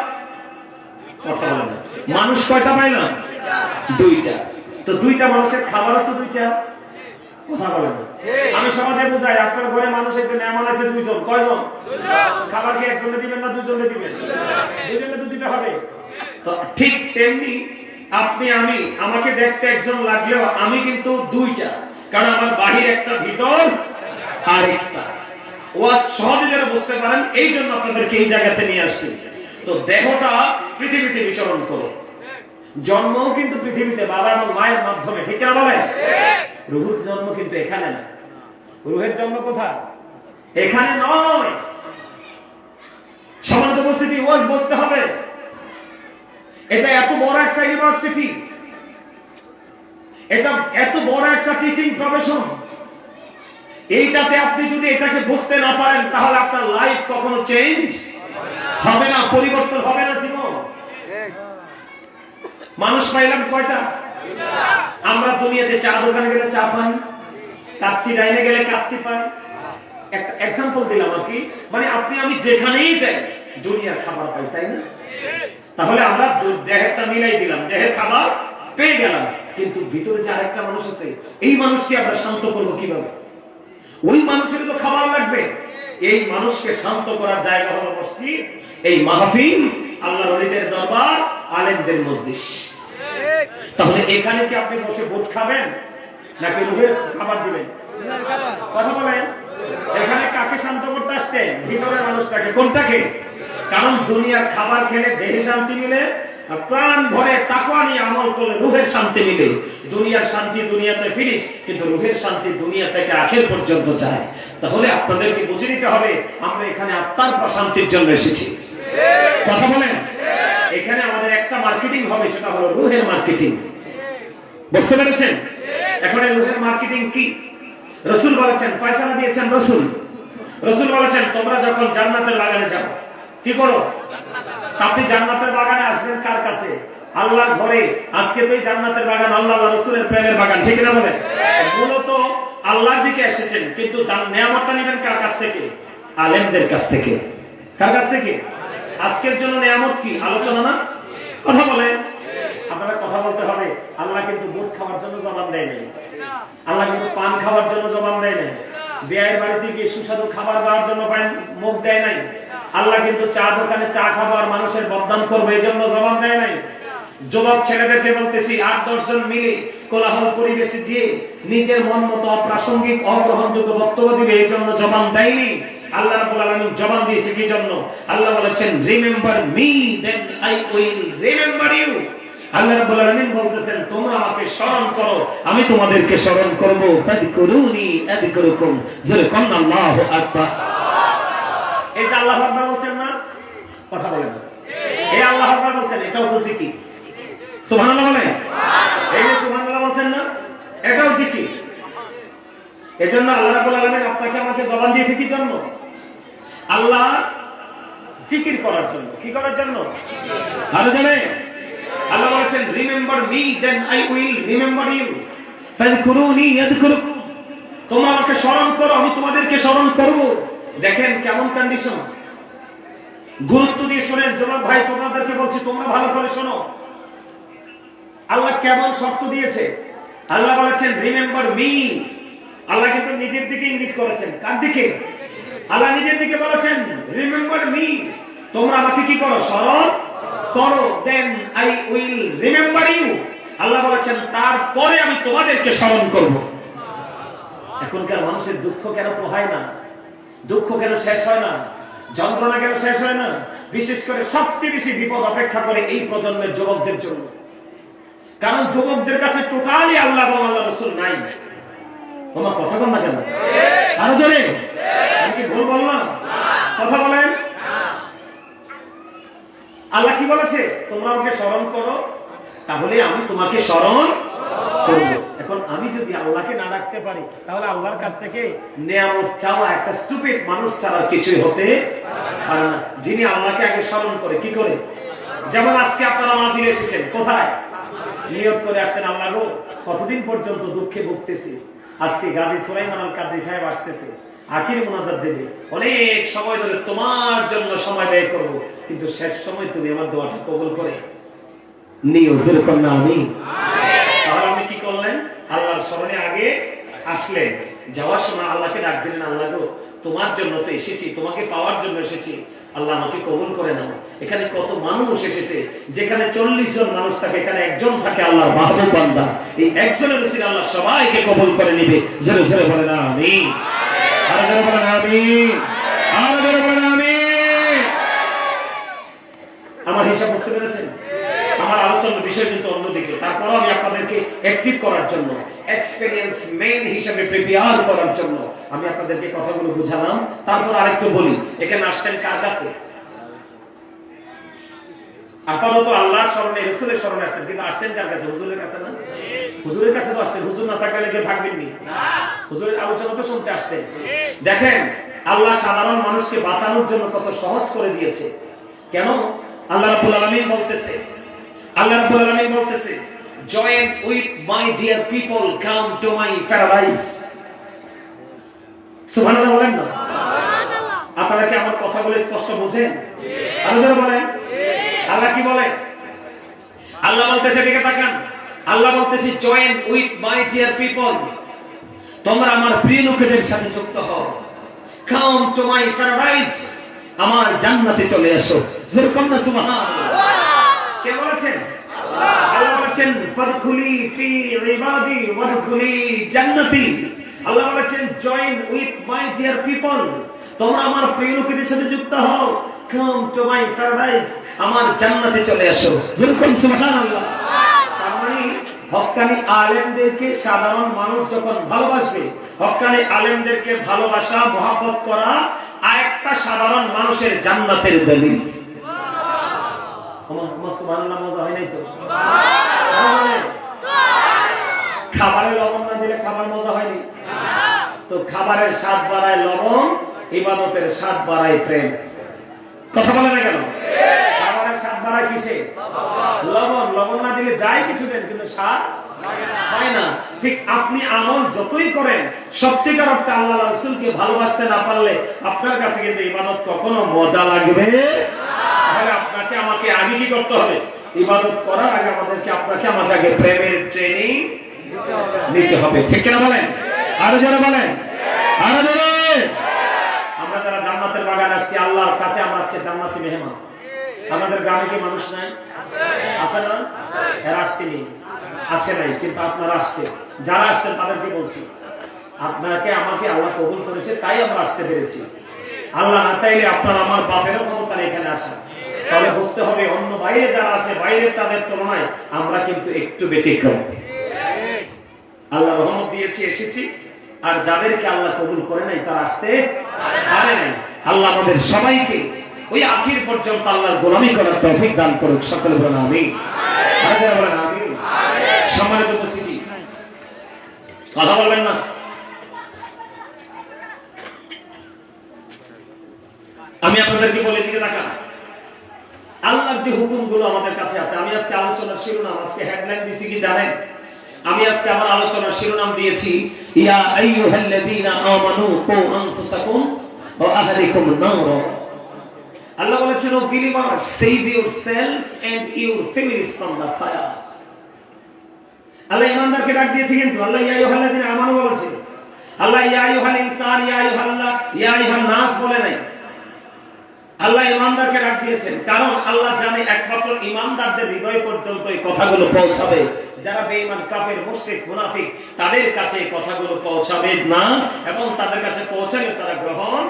কথা বলেন না। মানুষ কয়টা পাইলাম? দুইটা। তো দুইটা মানুষের খাবারও তো দুইটা। কথা বলেন না। আমি সমাজে বুঝাই, আপনার ঘরে মানুষ আছে, মেহমান আছে দুইজন। কয়জন? খাবার কি একজনে দিবেন না দুজনে দিবেন? দুজনে তো দিতে হবে। তো ঠিক তেমনি আপনি আমি, আমাকে দেখতে একজন লাগলেও আমি কিন্তু দুইটা, কারণ আমার বাহির একটা, ভিতর আরেকটা। ওয়াজ সহজে যারা বুঝতে পারেন, এই জন্য আপনাদেরকে এই জায়গাতে নিয়ে আসছি। তো দেহটা পৃথিবীতে বিচরণ করে, জন্মও কিন্তু পৃথিবীতে বাবা এবং মায়ের মাধ্যমে। ঠিক না বলেন? রূহের জন্ম কিন্তু এখানে না। রূহের জন্ম কোথায়? এখানে নয়। সমাজ উপস্থিতি, ওয়াজ বুঝতে হবে। এটা এত বড় একটা ইউনিভার্সিটি, এটা এত বড় একটা টিচিং প্রফেশন। এইটাতে আপনি যদি এটাকে বুঝতে না পারেন, তাহলে আপনার লাইফ কখনো চেঞ্জ হবে না, পরিবর্তন হবে না জীবন। মানুষ পাইলাম কয়টা? আমরা দুনিয়াতে চা দোকানে গেলে চা পাই, কাচ্চি ডাইনে গেলে কাচ্চি পাই। একটা এক্সাম্পল দিলাম আর কি, মানে আপনি আমি যেখানেই যাই দুনিয়ার খাবার পাই, তাই না? তাহলে আমরা দেহেরটা মিলাই দিলাম, দেহের খাবার পেয়ে গেলাম, কিন্তু ভিতরে যে আরেকটা মানুষ আছে, এই মানুষকে আমরা শান্ত করবো কিভাবে? ওই মানুষের তো খাবার লাগবে। এই মানুষকে শান্ত করার জায়গা হলো মসজিদ, এই মাহফিল, আল্লাহর ওলিদের দরবার, আলেমদের মজলিস। তাহলে এখানে কি আপনি বসে বুট খাবেন নাকি রুহের খাবার দিবেন? কথা বলেন। এখানে কাকে শান্ত করতে আসছেন? ভিতরের মানুষটাকে। কোনটাকে? কারণ দুনিয়ার খাবার খেলে দেহে শান্তি মিলে, প্রাণ ভরে তাকওয়া নিয়ে আমল করলে রুহের শান্তি মিলে। দুনিয়ার শান্তি দুনিয়াতে ফিনিশ, কিন্তু রুহের শান্তি দুনিয়া থেকে আখের পর্যন্ত যায়। তাহলে আপনাদেরকে বুঝে নিতে হবে আমরা এখানে আত্মার প্রশান্তির জন্য এসেছি। কথা বলেন। এখানে আমাদের একটা মার্কেটিং হবে, সেটা হলো রুহের মার্কেটিং। বুঝতে পেরেছেন? এখন এই রুহের মার্কেটিং কি? রাসূল বলেছেন, ফয়সালা দিয়েছেন রাসূল। রাসূল বলেছেন তোমরা যখন জান্নাতের বাগানে যাও, কি করো? আপনি জান্নাতের বাগানে আসবেন কার কাছে? আল্লাহর ঘরে। আজকে তো এই জান্নাতের বাগান আল্লাহ ওয়া রাসূলের প্রেমের বাগান, ঠিক না বলেন? মূলত আল্লাহর দিকে এসেছেন, কিন্তু নিয়ামতটা নেবেন কার কাছ থেকে? আলেমদের কাছ থেকে। কার কাছ থেকে? আজকের জন্য নিয়ামত কি? আলোচনা না? কথা বলেন। আপনারা কথা বলতে হবে। আল্লাহ কিন্তু বুট খাওয়ার জন্য জবান দেয় নাই, আল্লাহ কিন্তু পান খাওয়ার জন্য জবান দেয় নাই, বিয়ের বাড়িতে গিয়ে সুস্বাদু খাবার দেওয়ার জন্য মুখ দেয় নাই, আল্লাহ কিন্তু চা দোকানে চা খাবার মানুষের বদনাম করবে এই জন্য জবান দেয় নাই। যুবক ছেলেদেরকে বলতেছি, 8-10 জন মিলে কোলাহল পরিবেশে গিয়ে নিজের মন মতো অপ্রাসঙ্গিক অগ্রহণযোগ্য বক্তব্য দিবে এই জন্য জবান দেয়নি। আল্লাহ রাব্বুল আলামিন জবান দিয়েছে কি জন্য? আল্লাহ বলেছেন remember me then I will remember you. Allah রাব্বুল আলামিন বলতেছেন তোমরা আমাকে স্মরণ করো, আমি তোমাদেরকে স্মরণ করব। ফাযকুরুনি আযকুরুকুম। জোরে কোন আল্লাহু আকবার। এই যে আল্লাহু আকবার বলছেন না? কথা বলেন। এই আল্লাহু আকবার বলছেন, এটাও তো জিকির। সুবহানাল্লাহ বলেন। এই যে সুবহানাল্লাহ বলছেন না, এটাও জিকির। এজন্য আল্লাহ রাব্বুল আলামিন আপনাকে আমাকে জবান দিয়েছে কি জন্য? আল্লাহ জিকির করার জন্য। কি করার জন্য? আরো জানে আল্লাহ বলেছেন remember me then I will remember you. ফাযকুরুনি আযকুরুকুম। তোমরা আমাকে স্মরণ করো, আমি তোমাদেরকে স্মরণ করব। দেখেন কেমন কন্ডিশন। গুরুত্ব দিয়ে শুনেন যুবক ভাই, তোমাদেরকে বলছি তোমরা ভালো করে শোনো। আল্লাহ কেমন শর্ত দিয়েছে? আল্লাহ বলেছেন রিমেম্বার মি। আল্লাহ কিন্তু নিজের দিকে ইঙ্গিত করেছেন। কার দিকে? আল্লাহ নিজের দিকে বলেছেন রিমেম্বার মি। তোমরা আমাকে কি করো? স্মরণ করো। Then I will remember you. Allah বলেছেন তারপরে আমি তোমাদেরকে স্মরণ করব। এখনকার মানুষের দুঃখ কেন পোহায় না? দুঃখ কেন শেষ হয় না? যন্ত্রণা কেন শেষ হয় না? বিশেষ করে সবচেয়ে বেশি বিপদ অপেক্ষা করে এই প্রজন্মের যুবকদের জন্য। কারণ যুবকদের কাছে টোটালি আল্লাহ এবং আল্লাহ রাসূল নাই। তোমার কথা বল না কেন? আরো জোরে। আমি কি ভুল বললাম? কথা বলেন। আল্লাহ কি বলেছে? তোমরা আমাকে স্মরণ করো, তাহলে আমি তোমাকে স্মরণ করব। এখন আমি যদি আল্লাহকে না ডাকতে পারি, তাহলে আল্লাহর কাছ থেকে নিয়ামত চাওয়া একটা স্টুপিড মানুষ ছাড়া কিছুই হতে পারে না। যিনি আল্লাহকে আগে স্মরণ করে, কি করে? যেমন আজকে আপনারা মাহফিলে এসেছেন, কোথায় নিয়ত করে আসছেন? আল্লাহ গো, কতদিন পর্যন্ত দুঃখে ভুগতেছি, আজকে গাজী সুলাইমান আল কাদরী সাহেব আসতেছে, আখির মুনাজাত দেবে, অনেক সময় ধরে তোমার জন্য সময় ব্যয় করব, কিন্তু শেষ সময় তুমি আমার দোয়াটা কবুল করে নিও। জোরে বলেন আমিন। তাহলে আপনি কি করলেন? আল্লাহর স্মরণে আগে আসলেন, যাওয়ার সময় আল্লাহকে ডাক দিলেন, আল্লাহ গো তোমার জন্য তো এসেছি, তোমাকে পাওয়ার জন্য এসেছি, আল্লাহ আমাকে কবুল করে নাও। এখানে কত মানুষ এসেছে, যেখানে 40 জন মানুষ থাকে, এখানে একজন থাকে আল্লাহর মাহবুব বান্দা। এই একজনের উসিলায় আল্লাহ সবাইকে কবুল করে নিবে। জোরে জোরে বলেন আমিন। আর জোরে বলেন আমিন। আর জোরে বলেন আমিন। আমার হিসাব বুঝতে পেরেছেন? আমার আলোচনার বিষয় কিন্তু অন্যদিকে, তারপর আমি আপনাদেরকে অ্যাক্টিভ করার জন্য, এক্সপেরিয়েন্স মেইন হিসেবে প্রিপেয়ার করার জন্য আমি আপনাদেরকে কথাগুলো বুঝালাম। তারপর আরেকটু বলি, এখানে আসছেন কার কাছে? আপাতত আল্লাহর স্মরণে, রাসূলের স্মরণে আসছেন, কিন্তু আসছেন কার কাছে? হুজুরের কাছে না? হুজুরের কাছে তো আসছেন। হুজুর না থাকলে গিয়ে থাকবেন নি? হুজুরের আলোচনা তো শুনতে আসছেন। দেখেন আল্লাহ সাধারণ মানুষকে বাঁচানোর জন্য কত সহজ করে দিয়েছে। কেন? আল্লাহ রাব্বুল আলামিন বলতেছে, আল্লাহ রাব্বুল আলামিন বলতেছে, join with my dear people, come to my paradise. সুবহানাল্লাহ বলেন না? সুবহানাল্লাহ। আপনারা কি আমার কথাগুলো স্পষ্ট বুঝেন? আরো জোরে বলেন। আল্লাহ কি বলে? আল্লাহ বলতেছে, দিকে তাকান, আল্লাহ বলতেছে join with my dear people, তোমরা আমার প্রিয় লোকেদের সাথে যুক্ত হও। কাম টু মাই প্যারাডাইস, আমার জান্নাতে চলে আসো। যেরকম না সুবহানাল্লাহ। কে বলেছেন? আল্লাহ বলেছেন ফাদখুলি ফি ইবাদি ওয়াদখুলি জান্নাতি। আল্লাহ বলেছেন join with my dear people, তোমরা আমার প্রিয় লোকেদের সাথে যুক্ত হও। কাম টু মাই প্যারাডাইস, আমার জান্নাতে চলে আসো। যেরকম সুবহানাল্লাহ। তার মানে হক্কানি আলেমদেরকে সাধারণ মানুষ যখন ভালোবাসবে, হক্কানি আলেমদেরকে ভালোবাসা মহব্বত করা আরেকটা সাধারণ মানুষের জান্নাতের দলিল। সুবহানাল্লাহ। মজা হয় নাই তো? খাবারে লবণ না দিলে খাবার মজা হয়নি তো। খাবারের স্বাদ বাড়ায় লবণ, ইবাদতের স্বাদ বাড়ায় প্রেম। কথা বলে না কেন? খাবারের স্বাদ বাড়ায় কিসে? লবণ। লবণ না দিলে যায় কিছু দেন, কিন্তু স্বাদ হয় না। ঠিক আপনি আমল যতই করেন, সত্যিকার অর্থে আল্লাহ রাসূলকে ভালোবাসতে না পারলে আপনার কাছে কিন্তু ইবাদত কখনো মজা লাগবে। তাহলে আপনাকে আমাকে আগে কি করতে হবে? ইবাদত করার আগে আমাদেরকে আপনাকে আমাকে আগে প্রেমের ট্রেনিং নিতে হবে। ঠিক কিনা বলেন? আরো জোরে বলেন, আরো জোরে। আমরা যারা জান্নাতের বাগান আসছি আল্লাহর কাছে, আমরা আজকে জান্নাতি মেহমান। আমাদের গ্রামে কি মানুষ নাই? আছে না? এরা আসছেনি? আসে নাই, কিন্তু আপনারা আসছেন। যারা আসছেন তাদেরকে বলছি, আপনাকে আমাকে আল্লাহ কবুল করেছে, তাই আমরা আসতে পেরেছি। আল্লাহ না চাইলে আপনার আমার বাপেরও ক্ষমতা নেই এখানে আসা। তাহলে বুঝতে হবে অন্য বাইরে যারা আছে, বাইরের তাদের তুলনায় আমরা কিন্তু একটু ব্যতিক্রম। আল্লাহ রহমত দিয়েছি, এসেছি। আর যাদেরকে আল্লাহ কবুল করে নাই তারা আসতে পারে নাই। আল্লাহ আমাদের সবাইকে ওই আখির পর্যন্ত আল্লাহর গোলামি করার তৌফিক দান করুক। সকলে বলেন আমিন। বলেন আমিন। সম্মানিত উপস্থিতি, কথা বলবেন না। আমি আপনাদেরকে বলে দিকে তাকান, আল্লাহর যে হুকুমগুলো আমাদের কাছে আছে। আমি আজকে আলোচনার শিরোনাম, আজকে হেডলাইন দিয়েছি কি জানেন? আমি আজকে আমার আলোচনার শিরোনাম দিয়েছি ইয়া আইয়ুহাল্লাযীনা আমানু কু আনফুসাকুম ওয়া আহলিকুম নার। আল্লাহ বলেছেন, O believers, save yourself and your families from the fire. Allah ঈমানদারকে ডাক দিয়েছে, কিন্তু আল্লাহ ইয়া আইয়ুহাল্লাযীনা আমানু বলেছে। আল্লাহ ইয়া আইয়ুহাল ইনসান, ইয়া আইয়ুহান নাস বলে নাই। আল্লাহ ঈমানদারকে ডাক দিয়েছেন, কারণ আল্লাহ জানে একমাত্র ঈমানদারদের হৃদয় পর্যন্ত এই কথাগুলো পৌঁছাবে। যারা বেঈমান, কাফের, মুশরিক, মুনাফিক, তাদের কাছে এই কথাগুলো পৌঁছাবে না, এবং তাদের কাছে পৌঁছালে তারা গ্রহণ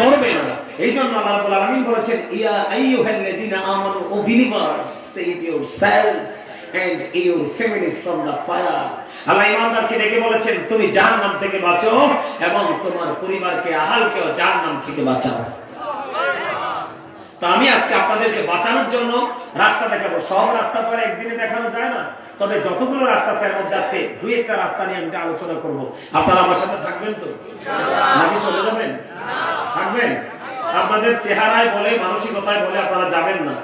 করবে না। এইজন্য আল্লাহ রাব্বুল আলামিন বলেছেন, ইয়া আইয়ুহাল্লাযীনা আমানু, O believers, save yourself and your families from the fire. Allah ঈমানদারকে ডেকে বলেছেন, তুমি জাহান্নাম থেকে বাঁচো এবং তোমার পরিবারকে, আহালকেও জাহান্নাম থেকে বাঁচাও। তো আমি আজকে আপনাদেরকে বাঁচানোর জন্য রাস্তা দেখাবো। সব রাস্তা তো আর একদিনে দেখানো যায় না, তবে যতগুলো রাস্তা আছে এর মধ্যে আজকে দুই একটা রাস্তা নিয়ে আমি আলোচনা করব। আপনারা আমার সাথে থাকবেন তো? নাকি চলে যাবেন? থাকবেন? আপনাদের চেহারায় বলে, মানসিকতায় বলে আপনারা যাবেন না।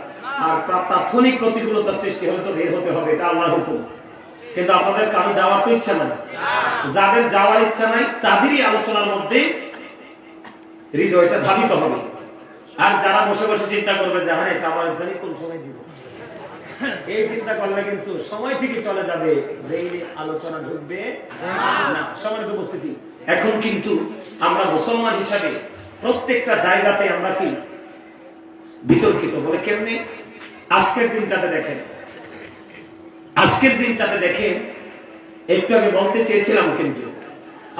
আর তাৎক্ষণিক প্রতিকূলতা সৃষ্টি হলে তো বের হতে হবে, এটা আল্লাহর হুকুম। কিন্তু আপনাদের কারো যাওয়ার তো ইচ্ছা নাই। যাদের যাওয়ার ইচ্ছা নাই তাদেরই আলোচনার মধ্যে হৃদয়টা ধাবিত হবে। আর যারা বসে বসে চিন্তা করবে যে হ্যাঁ এটা আমার জানি কোন সময় দিব, এই চিন্তা করলে কিন্তু সময় ঠিকই চলে যাবে, ডেইলি আলোচনা ঢুকবে না। সম্মানিত উপস্থিতি, এখন কিন্তু আমরা মুসলমান হিসাবে প্রত্যেকটা জায়গাতে আমরা কি বিতর্কিত। বলে কেমনে? আজকের দিনটাতে দেখেন, আজকের দিনটাতে দেখেন, একটু আগে বলতে চেয়েছিলাম, কিন্তু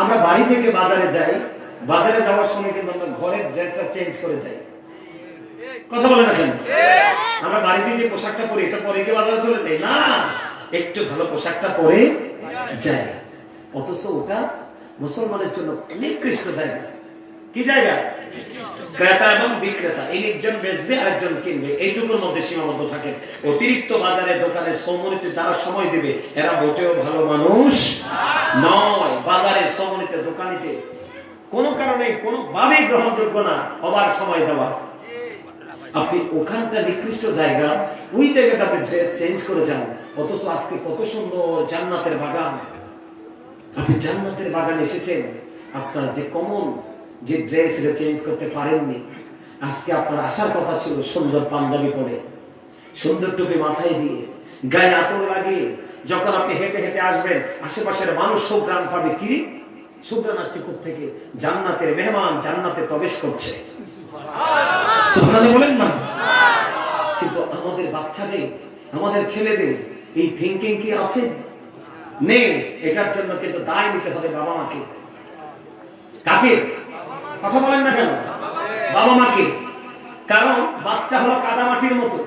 আমরা বাড়ি থেকে বাজারে যাই, বাজারে যাওয়ার সময় কিন্তু আমরা ঘরের ড্রেসটা চেঞ্জ করে যাই। কথা বলে না কেন? আমরা বাড়িতে যে পোশাকটা পরি, এটা পরে কি বাজারে চলে যাই না, একটু ভালো পোশাকটা পরে যাই। অথচ ওটা মুসলমানের জন্য নিকৃষ্ট জায়গা। কি জায়গা? ক্রেতা এবং বিক্রেতা, এই একজন বেচবে আর একজন কিনবে, এইটুকুর মধ্যে সীমাবদ্ধ থাকে। অতিরিক্ত বাজারে, দোকানে, সমনিতে যারা সময় দিবে এরা মোটেও ভালো মানুষ নয়। বাজারে, সমনিতে, দোকানিতে কোনো কারণে কোনোভাবেই গ্রহণযোগ্য না ওভার সময় দেওয়া। আপনি ওখানটা নিকৃষ্ট জায়গা, ওই জায়গাটা আপনি ড্রেস চেঞ্জ করে যান। অথচ আজকে কত সুন্দর জান্নাতের বাগান, আপনি জান্নাতের বাগানে এসেছেন, আপনার যে কমন যে ড্রেস চেঞ্জ করতে পারেননি। আজকে আপনার আসার কথা ছিল সুন্দর পাঞ্জাবি পরে, সুন্দর টুপি মাথায় দিয়ে, গায়ে আতর লাগিয়ে যখন আপনি হেঁটে হেঁটে আসবেন, আশেপাশের মানুষ সুঘ্রাণ পাবে। কি সুঘ্রাণ আসছে থেকে? জান্নাতের মেহমান জান্নাতে প্রবেশ করছে। সুবহানাল্লাহ বলেন না? কিন্তু আমাদের বাচ্চাদের, আমাদের ছেলেদের এই থিঙ্কিং কি আছে? নেই। এটার জন্য কিন্তু দায় নিতে হবে বাবা মাকে। কাকে? কথা বলেন না কেন? বাবা মাকে। কারণ বাচ্চা হলো কাদামাটির মতো।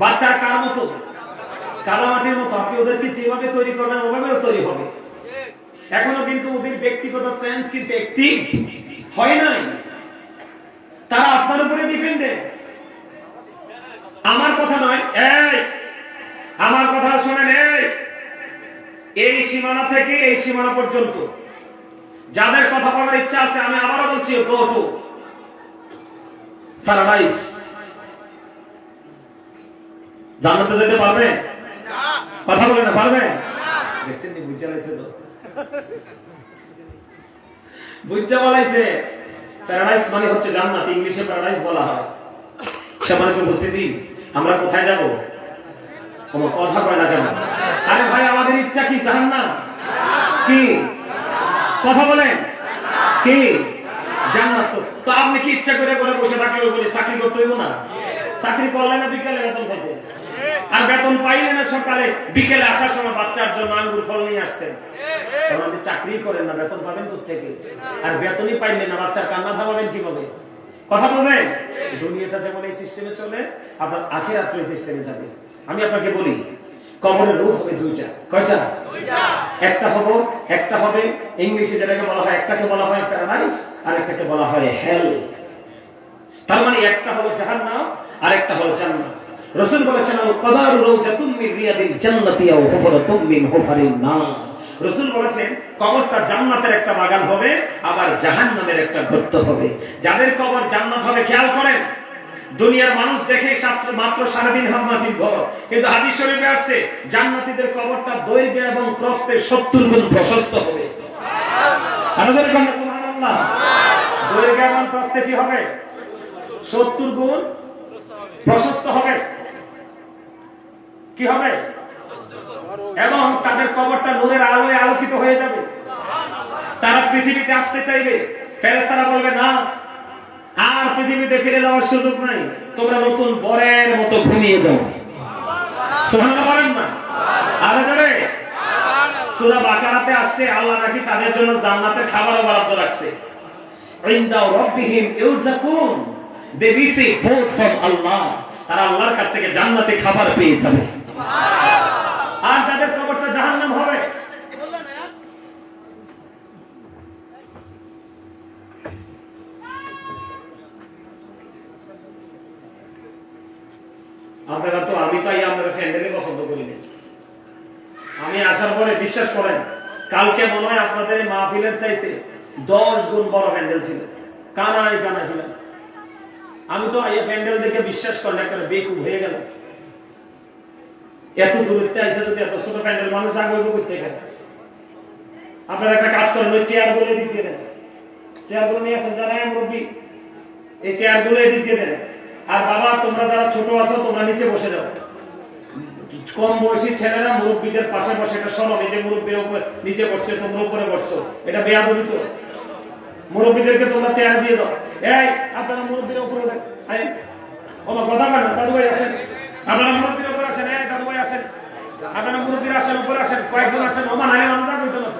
বাচ্চা কার মতো? কাদামাটির মতো। আপনি ওদেরকে যেভাবে তৈরি করবেন ওভাবেও তৈরি হবে। এখনো কিন্তু ওদের ব্যক্তিগত চেঞ্জ কিন্তু একটি হয় নাই। তারা আপনার উপরে ডিপেন্ডেন্ট। আমার কথা নয়, আমার কথা শোনেন। এই সীমানা থেকে এই সীমানা পর্যন্ত যাদের কথা বলার ইচ্ছা আছে, আমি আবারও বলছি, গো টু প্যারাডাইস। জান্নাতে যেতে পারবে? কথা বলে না, পারবে? দেখছেন নি? বুঝা লাইছে তো, বুঝা বলাইছে। প্যারাডাইস মানে হচ্ছে জান্নাত, ইংলিশে প্যারাডাইস বলা হয়। সম্মানিত উপস্থিতি, আমরা কোথায় যাব? কোনো কথা কয় না কেন? আরে ভাই, আমাদের ইচ্ছা কি জান্নাত? কি কথা বলেন? কি জান্নাত? তো আপনি কি ইচ্ছা করে করে বসে থাকলে বলে চাকরি করতে হইব না? চাকরি করলে না বিকেলে বেতন পাইতে, আর বেতন পাইলে না সকালে বিকেলে আসার সময় বাচ্চার জন্য আঙ্গুর ফল নিয়ে আসছেন। কারণ আপনি চাকরি করেন না, বেতন পাবেন কোথেকে? আর বেতনই পাইলেন না, বাচ্চার কান্না থামাবেন কিভাবে? কথা বলেন? দুনিয়াটা যেমন এই সিস্টেমে চলে, আপনার আখিরাত এই সিস্টেমে যাবে। আমি আপনাকে বলি, কবরের রূপ হবে দুইটা। কয়টা? একটা হবে ইংলিশে যেটাকে বলা হয়, একটাকে বলা হয় প্যারাডাইস, আর একটাকে বলা হয় হেল। তার মানে একটা হলো জাহান্নাম আর একটা হলো জান্নাত। রাসূল বলেছেন, আল-কবরু রাউজাতুম মিন রিয়াদিল জান্নাতি আও হুফরাতুম মিন হুফারিন নার। রাসূল বলেছেন, কবরটা জান্নাতের একটা বাগান হবে, আবার জাহান্নামের একটা গর্ত হবে। যাদের কবর জান্নাত হবে, খেয়াল করেন, দুনিয়ার মানুষ দেখে মাত্র 3.5 হাত ঘর, কিন্তু হাদিস শরীফে আসছে জান্নাতীদের কবরটা দৈর্ঘ্য এবং প্রস্থে 70 গুণ প্রশস্ত হবে। আপনাদের কাছে সুবহানাল্লাহ। দৈর্ঘ্য এবং প্রস্থে কি হবে? 70 গুণ প্রশস্ত হবে। কি হবে? এবং তাদের কবরটা নূরের আলোয় আলোকিত হয়ে যাবে। তারা পৃথিবীতে আসতে চাইবে, ফেরেশতারা বলবে না, আর পৃথিবীতে ফিরে যাওয়ার সুযোগ নাই, তোমরা নতুন বরের মতো ঘুমিয়ে যাও। সুবহানাল্লাহ বলেন না? আরে ধরে সূরা বাকারাতে আসছে, আল্লাহ নাকি তাদের জন্য জান্নাতের খাবার বরাদ্দ রাখছে। ইনদা রাব্বিহিম ইউরযাকুন, দে রিসিভ ফুড ফ্রম আল্লাহ। তারা আল্লাহর কাছ থেকে জান্নাতে খাবার পেয়ে যাবে। আর যাদের কবরটা জাহান্নাম হবে, আপনারা তো, আমি তো আপনাদের ফ্যান্ডেলে পছন্দ করি না। আমি আসার পরে বিশ্বাস করেন, কালকে মনে হয় আপনাদের মাহফিলের চাইতে 10 গুণ বড় প্যান্ডেল ছিল। কানায় কানায় ছিলেন। আমি তো এই প্যান্ডেল দেখে বিশ্বাস করেন একটা বেকুব হয়ে গেল। এত দূরত্বে এসে যদি এত ছোট প্যান্ডেল, মানুষ আগে করতে গেলে। আপনারা একটা কাজ করেন, ওই চেয়ারগুলো এদিক দিয়ে দেন। চেয়ারগুলো নিয়ে আসেন, যারা মুরব্বী, এই চেয়ারগুলো এদিক দিয়ে দেন। আর বাবা, তোমরা যারা ছোট আছো, তোমরা নিচে বসে যাও। কম বয়সী ছেলেরা মুরব্বীদের পাশে বসে, এটা সরব। এই যে মুরব্বীর উপরে নিচে বসছে, তোমরা উপরে বসছো, এটা বেয়াদবি তো। মুরব্বীদেরকে তোমরা চেয়ার দিয়ে দাও। এই আপনারা মুরব্বীর উপরে কথা বলেন। দাদু ভাই আসেন, আপনারা মুরব্বীর উপরে আসেন। এই দাদু ভাই আসেন, আপনারা মুরব্বীরা আসেন, উপরে আসেন, কয়েকজন আসেন। ওমান হালে মানুষ যাবে তো না,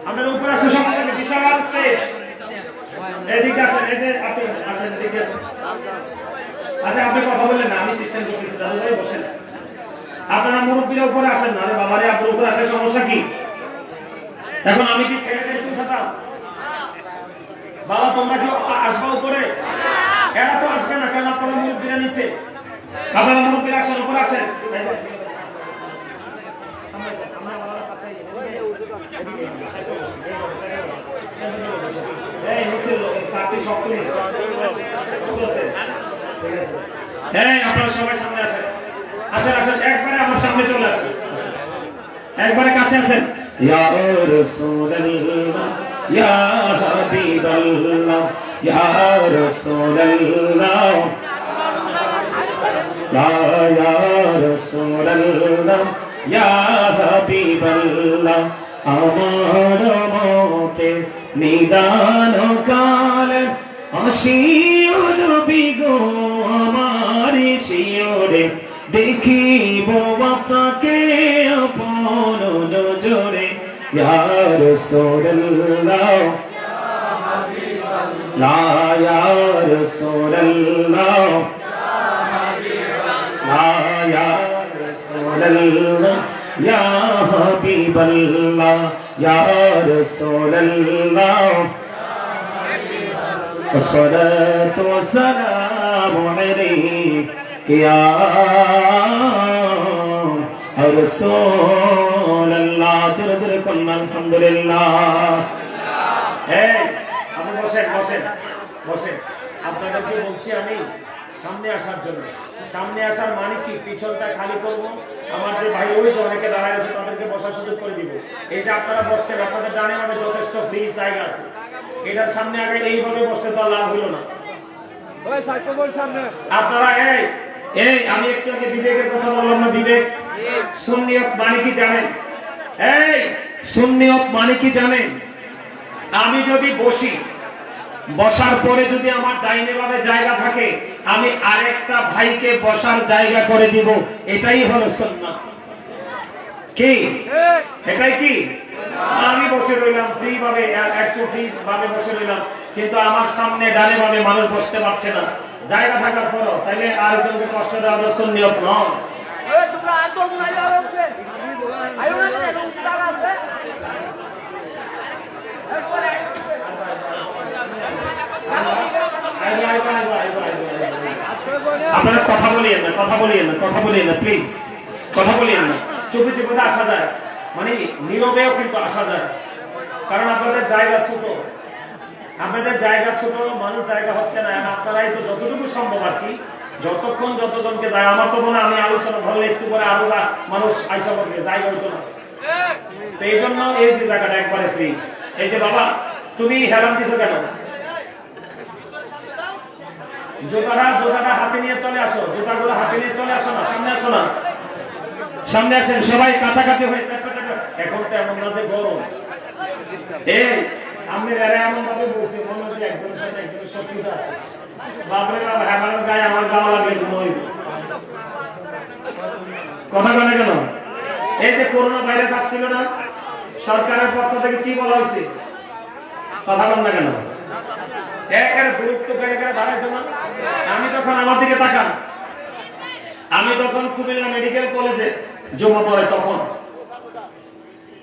আপনারা উপরে আসেন। সব থেকে বিশাল স্পেস। এদিকে আসেন, এই যে আপনি আসেন, এদিকে আসেন। আচ্ছা, আপনি কথা বললেন না, আমি সিস্টেম করতেছি। দাদু ভাই বসেন। আপনারা মুরব্বীরা উপরে আসেন না। আরে বাবারে, আপনার উপরে আসার সমস্যা কি? এখন আমি কি ছেলেদের কি কথা? বাবা, তোমরা কি আসবা উপরে? এরা তো আসবে না, কেন? আপনারা মুরব্বীরা নিচে। আপনারা মুরব্বীরা আসেন, উপরে আসেন। আপনারা সবাই সামনে আসেন। আসেন আসেন, একবারে আমার সামনে চলে আসেন, একবারে কাছে আসেন। ইয়া রাসূলুল্লাহ, ইয়া হাবিবাল্লাহ, ইয়া রাসূলুল্লাহ, লা ইয়া রাসূলুল্লাহ ইয়া হাবিবাল্লাহ আমার মতে নিদান কালে আসিও নবী গো আমার শিয়রে দেখিব আপনাকে আপন নজরে ইয়া রাসূলুল্লাহ লা ইয়া রাসূলুল্লাহ লা ইয়া রাসূলুল্লাহ ইয়া হাবিবাল্লাহ ইয়া রাসূলুল্লাহ الصلاة والسلام عليك يا رسول الله ترجلكم الحمد لله এই আপনি বসেন বসেন বসেন আপনাদেরকে বলছি আমি সামনে আসার জন্য সামনে আসার মানে কি পিছনটা খালি করব আমার যে ভাই ওই যে অনেকে দাঁড়ায় আছে তাদেরকে বসার সুযোগ করে দিব এই যে আপনারা বসছেন আপনাদের ডানে বামে যথেষ্ট ফ্রি জায়গা আছে এটার সামনে আগে এইভাবে বসতে তো লাভ হলো না ওই সাইকেল সামনে আপনারা এই আমি একটু আগে বিবেকের কথা বললাম না বিবেক সুন্নিয়ত মানে কি জানেন এই সুন্নিয়ত মানে কি জানেন আমি যদি বসি বসার পরে যদি আমার ডাইনে বামে জায়গা থাকে আমি আরেকটা ভাইকে বসার জায়গা করে দিব এটাই হলো সুন্নাত কি এটাই কি আমি বসে রইলাম ফ্রি ভাবে একটু ফ্রি ভাবে বসে রইলাম কিন্তু আমার সামনে ডানে বামে মানুষ বসতে পারছে না জায়গা থাকার পরও তাইলে আরেকজনকে কষ্ট দেওয়া হলো সুন্নিয়ত নয় আপনারা কথা বলিয়েন না কথা বলিয়েন না কথা বলিয়েন না প্লিজ কথা বলিয়েন না চুপি চুপি আসা যায় মানে নীরবেও কিন্তু আসা যায় কারণ আপনাদের জায়গা ছোট আপনাদের জায়গা ছোট মানুষ জায়গা হচ্ছে না আপনারাই তো যতটুকু সম্ভব আর কি যতক্ষণ যতজনকে যায় আমার তো মনে আমি আলোচনা ধরলে একটু করে আরো মানুষ আইসা করবে জায়গা হইতো না তো এই জন্য এই যে জায়গাটা একবারে ফ্রি এই যে বাবা তুমি হেরাম দিছো কেন জোতাটা হাতে নিয়ে চলে আসো জুতাগুলো হাতে নিয়ে চলে আসো না সামনে আসেন সবাই কাছাকাছি হয়ে এখন তো এমন না যে গরম এই আমি এমন ভাবে বলছি মনে হচ্ছে একজনের সাথে একজনের শত্রুতা আছে বাপরে বাবা হ্যাঁ গায়ে আমার গাওয়া লাগবে ঘুমোই কথা বলে কেন এই যে করোনা ভাইরাস আসছিল না সরকারের পক্ষ থেকে কি বলা হয়েছে কথা বল না কেন একের গুরুত্ব করে দাঁড়াইতো না আমি তখন আমার দিকে তাকান আমি তখন কুমিল্লা মেডিকেল কলেজে জমা পড়ে তখন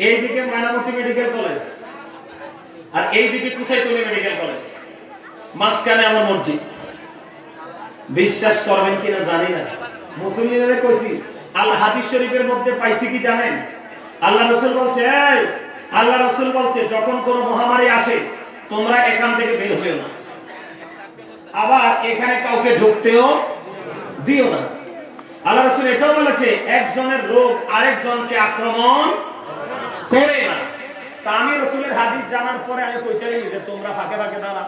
এইদিকে ময়নামতি মেডিকেল কলেজ আর এইদিকে কুচাইতলী মেডিকেল কলেজ মাঝখানে আমার মসজিদ বিশ্বাস করবেন কিনা জানি না মুসলিমদের কইছি আল্লাহ হাদিস শরীফের মধ্যে পাইছি কি জানেন আল্লাহ রাসূল বলছে আল্লাহ রাসূল বলছে যখন কোন মহামারী আসে তোমরা এখান থেকে বের হইও না আবার এখানে কাউকে ঢুকতেও দিও না আল্লাহ রাসূল এটাও বলেছে একজনের রোগ আরেকজনকে আক্রমণ করে না তা আমি রাসূলের হাদিস জানার পরে আমি কইতাই যে তোমরা ফাঁকে ফাঁকে দাঁড়া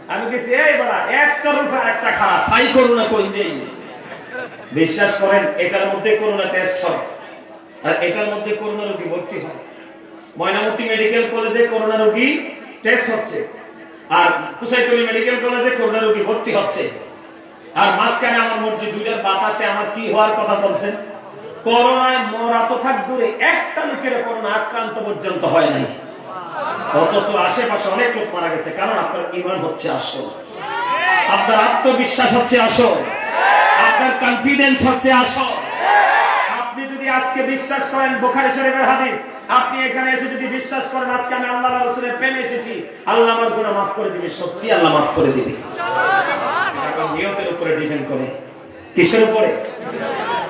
আমি কইছি এই বড়া একটা রূপে একটা খাড়া সাই করো না কই দেই বিশ্বাস করেন এটার মধ্যে করোনা টেস্ট হয় আর এটার মধ্যে করোনা রোগী ভর্তি হয় ময়নামতি মেডিকেল কলেজে করোনা রোগী টেস্ট হচ্ছে আর কুচাইতলী মেডিকেল কলেজে করোনা রোগী ভর্তি হচ্ছে আর মাঝখানে আমার মসজিদ দুইটার বাতাসে আমার কি হওয়ার কথা বলছেন করোনায় মরা তো থাক দূরে একটা লোকের করোনা আক্রান্ত পর্যন্ত হয় নাই অথচ আশেপাশে অনেক লোক মারা গেছে কারণ আপনার ঈমান হচ্ছে আসল আপনার আত্মবিশ্বাস হচ্ছে আসল আপনার কনফিডেন্স হচ্ছে আসল আপনি যদি আজকে বিশ্বাস করেন বুখারী শরীফের হাদিস আপনি এখানে এসে যদি বিশ্বাস করেন আজকে আমি আল্লাহ রাসূলের প্রেমে এসেছি আল্লাহ আমার গুনাহ মাফ করে দিবে সত্যি আল্লাহ মাফ করে দিবে ইনশাআল্লাহ নিয়তের উপরে ডিপেন্ড করে কিসের উপরে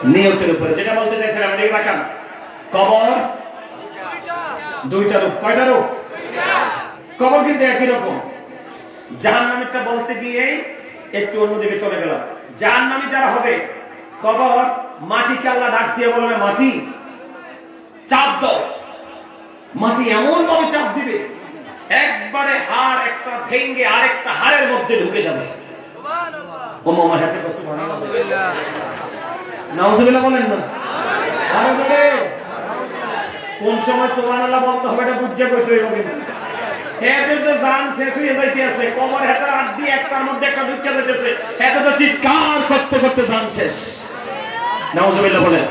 নিয়তের উপরে যেটা বলতে চাইছিলাম এদিকে তাকান কবর দুইটা রূপ কয়টা রূপ কবর কিন্তু একই রকম জাহান্নামীটা বলতে গিয়ে একটু অন্যদিকে চলে গেলাম জাহান্নামী যারা হবে কবর মাটিকে আল্লাহ ডাক দিয়ে বলবে মাটি চাপ দাও মাটি এমন ভাবে চাপ দিবে একবারে হাড় একটা ভেঙে আরেকটা হাড়ের মধ্যে ঢুকে যাবে সুবহানাল্লাহ ও মামা হাতে সুবহানাল্লাহ নাউজুবিল্লাহ বলেন না। আরে বলে কোন সময় সুবহানাল্লাহ বলতে হবে এটা বুঝে কইতে হইব কিন্তু এদের তো জান শেষ হয়ে যাইতে আছে কবর হাতের আড্ডি একটার মধ্যে একটা ঢুকে যাইতেছে এত তো চিৎকার করতে করতে জান শেষ। নাউজুবিল্লাহ বলেন।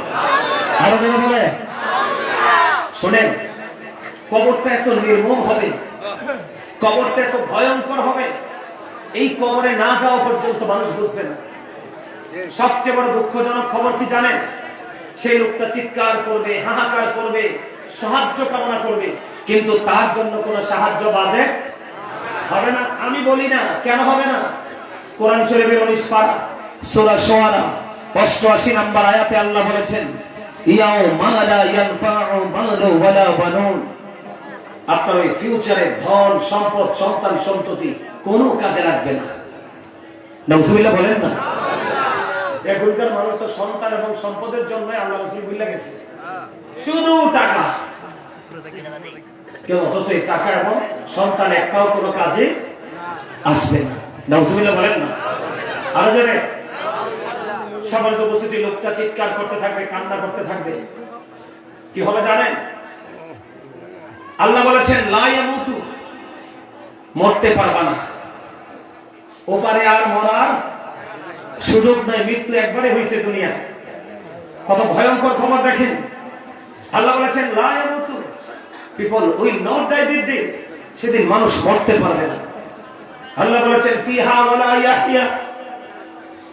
আরো যারা বলে শুনেন, কবরটা এত নির্মম হবে, কবরটা এত ভয়ঙ্কর হবে, এই কবরে না যাওয়া পর্যন্ত মানুষ বুঝবে না। সবচেয়ে বড় দুঃখজনক খবর কি জানেন? সেই লোকটা চিৎকার করবে, হাহাকার করবে, সাহায্য কামনা করবে, কিন্তু তার জন্য কোনো সাহায্য বাজেট হবে না। আমি বলি না কেন হবে না। কোরআন শরীফের 19 পারা সূরা শুআরা 88 নম্বর আয়াতে আল্লাহ বলেছেন, ইয়াউমা লা ইয়ানফাউ মালু ওয়ালা বানুন। আপনার ওই ফিউচারে ধন সম্পদ সন্তান সন্ততি কোনো কাজে লাগবে না। নাউজুবিল্লাহ বলেন না। এখনকার মানুষ তো সন্তান এবং সম্পদের জন্য আল্লাহ রাসূল বলে গেছে শুধু টাকা, কেন অথচ এই টাকা এবং সন্তান একটাও কোনো কাজে আসবে না। নাউজুবিল্লাহ বলেন না। আরো জোরে। সবার উপস্থিতি লোকটা চিৎকার করতে থাকবে, কান্না করতে থাকবে, কি হবে জানেন? আল্লাহ বলেছেন লা ইয়ামুতু, মরতে পারবা না, ওপারে আর মরার সুযোগ নাই, মৃত্যু একবারে হয়েছে দুনিয়া। কত ভয়ঙ্কর খবর দেখেন। আল্লাহ বলেছেন লা ইয়ামুতু, people will not die this day, সেদিন মানুষ মরতে পারবে না। আল্লাহ বলেছেন ফিহা ওয়ালা ইয়াহইয়া,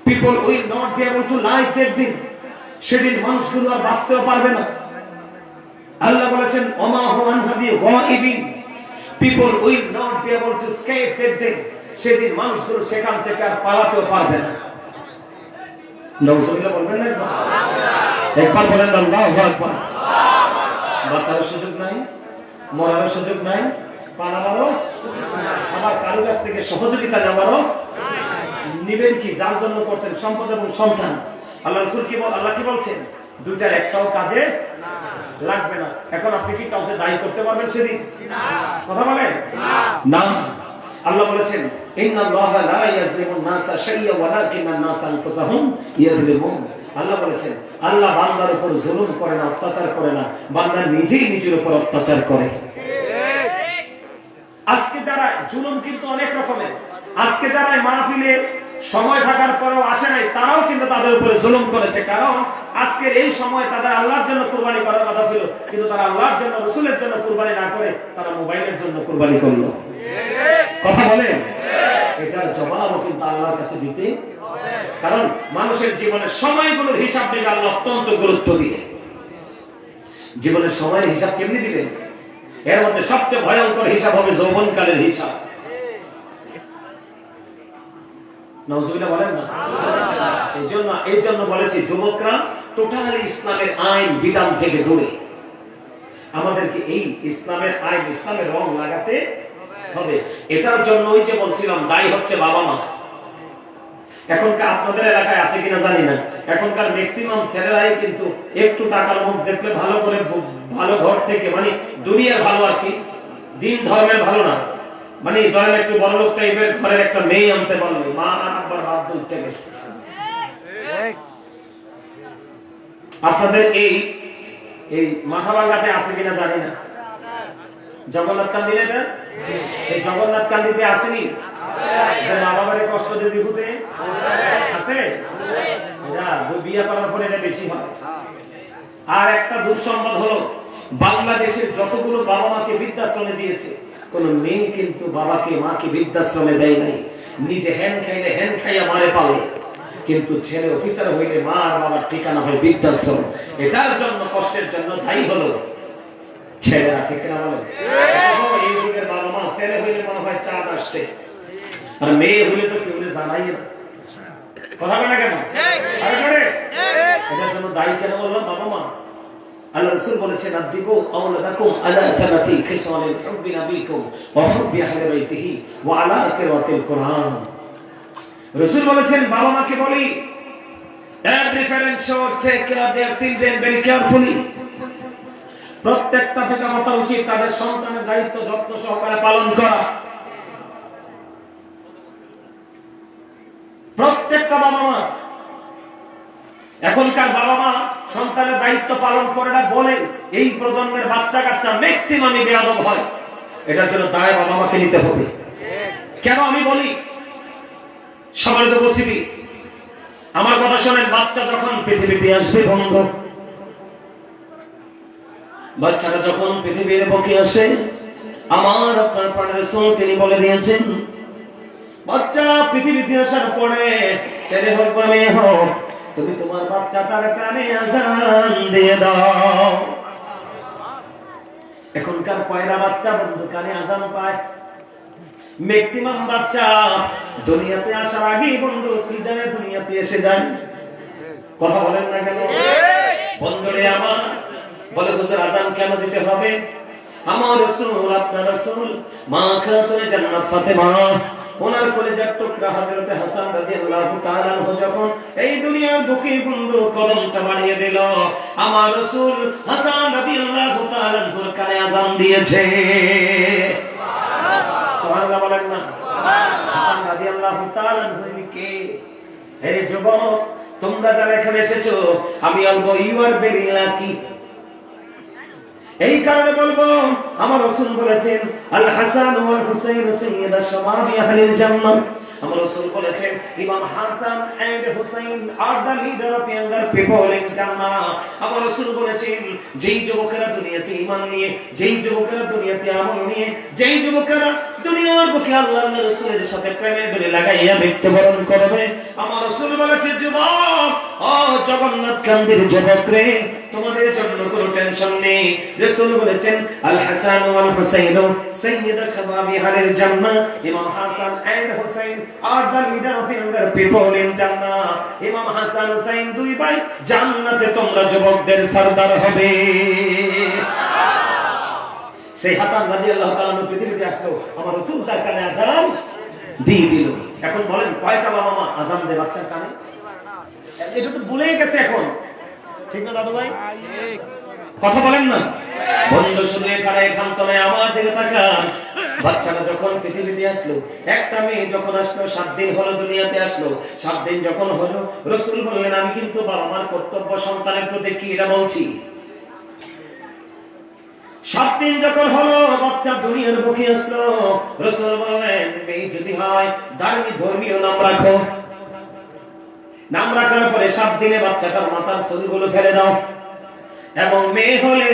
people will not be able to live that day, সেদিন মানুষগুলো আর বাঁচতেও পারবে না। আল্লাহ বলেছেন ওমা হুম আনহা বিগাইবিন, people will not be able to escape that day, সেদিন মানুষগুলো সেখান থেকে আর পালাতেও পারবে না। নাউজুবিল্লাহ বলবেন না একবার বলেন আল্লাহু আকবার। বাঁচার সুযোগ নাই, মরার সুযোগ নাই, পালাবারও আবার কারো কাছ থেকে সহযোগিতা নেওয়ারও নিবেন কি? যার জন্য করছেন সম্পদ এবং সন্তান। আল্লাহ রাসূল কি আল্লাহ কি বলছেন? দুইটার একটাও কাজে লাগবে না। এখন আপনি কি কাউকে দায়ী করতে পারবেন সেদিন? কথা বলেন না। আল্লাহ বলেছেন ইন্নাল্লাহা লা ইয়াজলিমুন নাসা শাইয়্যান ওয়ালাকিন্নান নাসা আনফুসাহুম ইয়াজলিমুন। আল্লাহ বলেছেন আল্লাহ বান্দার উপর জুলুম করে না, অত্যাচার করে না, বান্দা নিজেই নিজের উপর অত্যাচার করে। আজকে যারা জুলুম কিন্তু অনেক রকমের, আজকে যারা মাহফিলে সময় থাকার পরেও আসে নাই, তারাও কিন্তু তাদের উপরে জুলুম করেছে। কারণ আজকের এই সময় তাদের আল্লাহর জন্য কুরবানি করার কথা ছিল, কিন্তু তারা আল্লাহর জন্য, রাসূলের জন্য কুরবানি না করে তারা মোবাইলের জন্য কুরবানি করলো। কথা বলেন, এটার জবাবও কিন্তু আল্লাহর কাছে দিতে হবে। কারণ মানুষের জীবনের সময়গুলোর হিসাব দিবে আল্লাহ অত্যন্ত গুরুত্ব দিয়ে। জীবনের সময়ের হিসাব কেমনি দিবে? এর মধ্যে সবচেয়ে ভয়ঙ্কর হিসাব হবে যৌবনকালের হিসাব। নাউজুবিল্লাহ বলেন না। এই জন্য বলেছি যুবকরা টোটালি ইসলামের আইন বিধান থেকে দূরে। আমাদেরকে এই ইসলামের আইন, ইসলামের রং লাগাতে হবে। এটার জন্য ওই যে বলছিলাম দায়ী হচ্ছে বাবা মা। এখনকার আপনাদের এলাকায় আছে কিনা জানি না, এখনকার ম্যাক্সিমাম ছেলেরাই কিন্তু একটু টাকার মুখ দেখলে ভালো করে, ভালো ঘর থেকে, মানে দুনিয়ার ভালো আর কি, দিন ধর্মের ভালো না, মানে ধরেন একটু বড় লোক টাইপের ঘরের একটা মেয়ে আনতে পারলে মা আব্বার বাধ্য উঠতে গেছে। আপনাদের এই এই মাথাভাঙ্গাতে আছে কিনা জানি না, জগন্নাথ কান্দি এটা, এই জগন্নাথ কান্দিতে আসেনি মা বাবার কষ্ট দিয়ে জীবুতে আছে, বিয়ে করার পরে এটা বেশি হয়। আর একটা দুঃসংবাদ হলো বাংলাদেশের যতগুলো বাবা মাকে বৃদ্ধাশ্রমে দিয়েছে, কোন মেয়ে কিন্তু বাবাকে মাকে বৃদ্ধাশ্রমে দেয় নাই। নিজে হ্যান খাইলে হ্যান খাইয়া মারে পালে, কিন্তু ছেলে অফিসার হইলে মা আর বাবার ঠিকানা হয় বৃদ্ধাশ্রম। এটার জন্য কষ্টের জন্য দায়ী হলো ছেলেরা, ঠিক না বলে? এই যুগের বাবা মা ছেলে হইলে মনে হয় চাঁদ আসছে, আর মেয়ে হইলে তো কেউ জানাই না। কথা বলে না কেন? এটার জন্য দায়ী কেন বললাম? বাবা মা। আল্লাহ রাসূল বলেছেন আদিবু আওলাদাকুম আলা তামাতি খিসালিল হুব্বি নাবিকুম ওয়া হুব্বি আহলি বাইতিহি ওয়া আলা কিরাতিল কুরআন। রাসূল বলেছেন বাবা মাকে বলি, every parent should take care of their children very carefully. প্রত্যেকটা পিতামাতা উচিত তাদের সন্তানের দায়িত্ব যত্ন সহকারে পালন করা। প্রত্যেকটা বাবা মা এখনকার বাবা মা সন্তানের দায়িত্ব পালন করে না বলে এই প্রজন্মের বাচ্চা কাচ্চা ম্যাক্সিমামই বেয়াদব হয়। এটার জন্য দায় বাবা মাকে নিতে হবে। কেন আমি বলি, সম্মানিত উপস্থিতি, আমার কথা শোনেন। বাচ্চা যখন পৃথিবীতে আসবে বন্ধু, বাচ্চারা যখন পৃথিবীর বুকে আসে, আমার আপনার প্রাণের রাসূল তিনি বলে দিয়েছেন, বাচ্চা পৃথিবীতে আসার পরে ছেলে হোক বা মেয়ে হোক, তুমি তোমার বাচ্চাটার কানে আযান দিয়ে দাও। এখনকার কয়টা বাচ্চা বন্ধু কানে আযান পায়? ম্যাক্সিমাম বাচ্চা দুনিয়াতে আসার আগেই বন্ধু সিজারে দুনিয়াতে এসে যায়। কথা বলেন না কেন বন্ধুরে আমার? বলে হুজুর আযান কেন দিতে হবে? আমার রাসূল, আপনার রাসূল, মা খাতুনে জান্নাত ফাতেমা, ওনার কলিজার টুকরা হযরত হাসান রাদিয়াল্লাহু তাআলা আনহু যখন এই দুনিয়ার বুকে বন্ধু কদমটা বাড়িয়ে দিল, আমার রাসূল হাসান রাদিয়াল্লাহু তাআলা আনহুর কানে আযান দিয়েছে। সুবহানাল্লাহ বলেন না? হাসান রাদিয়াল্লাহু তাআলা আনহু কে? হে যুবক, তোমরা যারা এখানে এসেছো, আমি বলবো ইউ আর ভেরি লাকি। এই কারণে বলবো, আমার রাসূল বলেছেন আল হাসান ওয়াল হুসাইন সাইয়্যিদা শাবাবি আহলিল জান্নাহ। আমার রাসূল বলেছেন Imam Hasan and Husain are the leader of younger people in জান্নাহ। আমার রাসূল বলেছেন, যেই যুবকেরা দুনিয়াতে ঈমান নিয়ে, যেই যুবকেরা দুনিয়াতে আমল নিয়ে, যেই যুবকেরা দুনিয়ার বুকে আল্লাহর রাসূলের সাথে প্রেমের ডোরে লাগাইয়া মৃত্যুবরণ করবে, আমার রাসূল বলেছেন, যুবক, ও জগন্নাথ কান্দির যুবক রে, তোমাদের জন্য কোনো টেনশন নেই। রাসূল বলেছেন আল হাসান ওয়াল হুসাইন সাইয়্যিদা শাবাবি আহলিল জান্নাহ। Imam Hasan and Husain are the leader of younger people in জান্নাহ। ইমাম হাসান হুসাইন দুই ভাই, জান্নাতে তোমরা যুবকদের সরদার হবে। সেই হাসান রাদিয়াল্লাহু তাআলা পৃথিবীতে আসলো, আমার রাসূল তার কানে আযান দিয়ে দিল। এখন বলেন কয়টা বাবা মা আযান দেয় বাচ্চার কানে? এটা তো ভুলে গেছে এখন, ঠিক না দাদু ভাই? কথা বলেন না বন্ধু? শুধু এখানে একান্ত নয়, আমার দিকে তাকান। বাচ্চারা যখন পৃথিবীতে আসলো, একটা মেয়ে যখন আসলো, 7 দিন হলো দুনিয়াতে আসলো, 7 দিন যখন হলো, রাসূল বললেন, আমি কিন্তু বাবা মার কর্তব্য সন্তানের প্রতি কি এটা বলছি। 7 দিন যখন হলো বাচ্চা দুনিয়ার বুকে আসলো, রাসূল বললেন, মেয়ে যদি হয় ধর্মীয় নাম রাখো। নাম রাখার পরে 7 দিনে বাচ্চাটার মাথার চুলগুলো ফেলে দাও, এবং মেয়ে হলে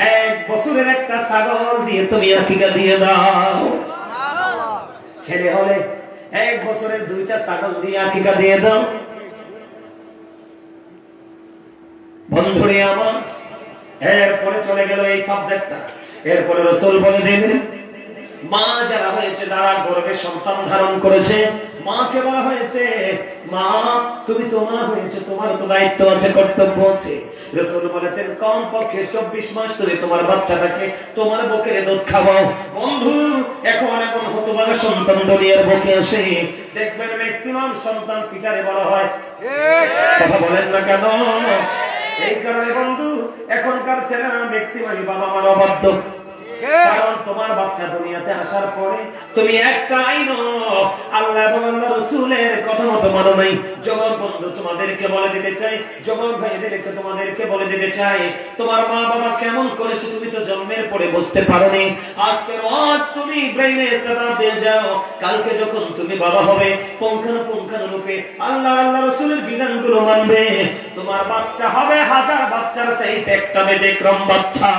1 বছরের একটা ছাগল দিয়ে তুমি আকিকা দিয়ে দাও। ছেলে হলে 1 বছরের 2টা ছাগল দিয়ে আকিকা দিয়ে দাও। বন্ধুরে আমার, এরপরে চলে গেল এই সাবজেক্টটা। এরপরে রাসূল বলে দিলেন, মা যারা হয়েছে, যারা গর্ভে সন্তান ধারণ করেছে, মাকে বলা হয়েছে, মা তুমি তো মা হয়েছে, তোমার তো দায়িত্ব আছে, কর্তব্য আছে। রাসূল বলেছেন, কমপক্ষে 24 মাস ধরে তোমার বাচ্চাটাকে তোমার বুকের দুধ খাওয়াও। বন্ধু, এখন এমন হতভাগা সন্তান দুনিয়ার বুকে আসে, দেখবেন ম্যাক্সিমাম সন্তান ফিটারে বড় হয়। কথা বলেন না কেন? এই কারণে বন্ধু, এখনকার ছেলেরা ম্যাক্সিমামই বাবা মার অবাধ্য। কারণ তোমার বাচ্চা দুনিয়াতে আসার পরে তুমি একটা আইন আল্লাহ এবং আল্লাহর রাসূলের কথা মতো মানো নাই। যুবক বন্ধু, তোমাদেরকে বলে দিতে চাই, যুবক ভাইদেরকে তোমাদেরকে বলে দিতে চাই, তোমার মা বাবা কেমন করেছে তুমি তো জন্মের পরে বুঝতে পারোনি। আজকে আজ তুমি ব্রেইনে সাবাব দিয়ে যাও, কালকে যখন তুমি বাবা হবে, পুঙ্খানুপুঙ্খানুরূপে আল্লাহ আল্লাহর রাসূলের বিধানগুলো মানবে। তোমার বাচ্চা হবে 1000 বাচ্চার চাইতে একটা ব্যতিক্রম বাচ্চা।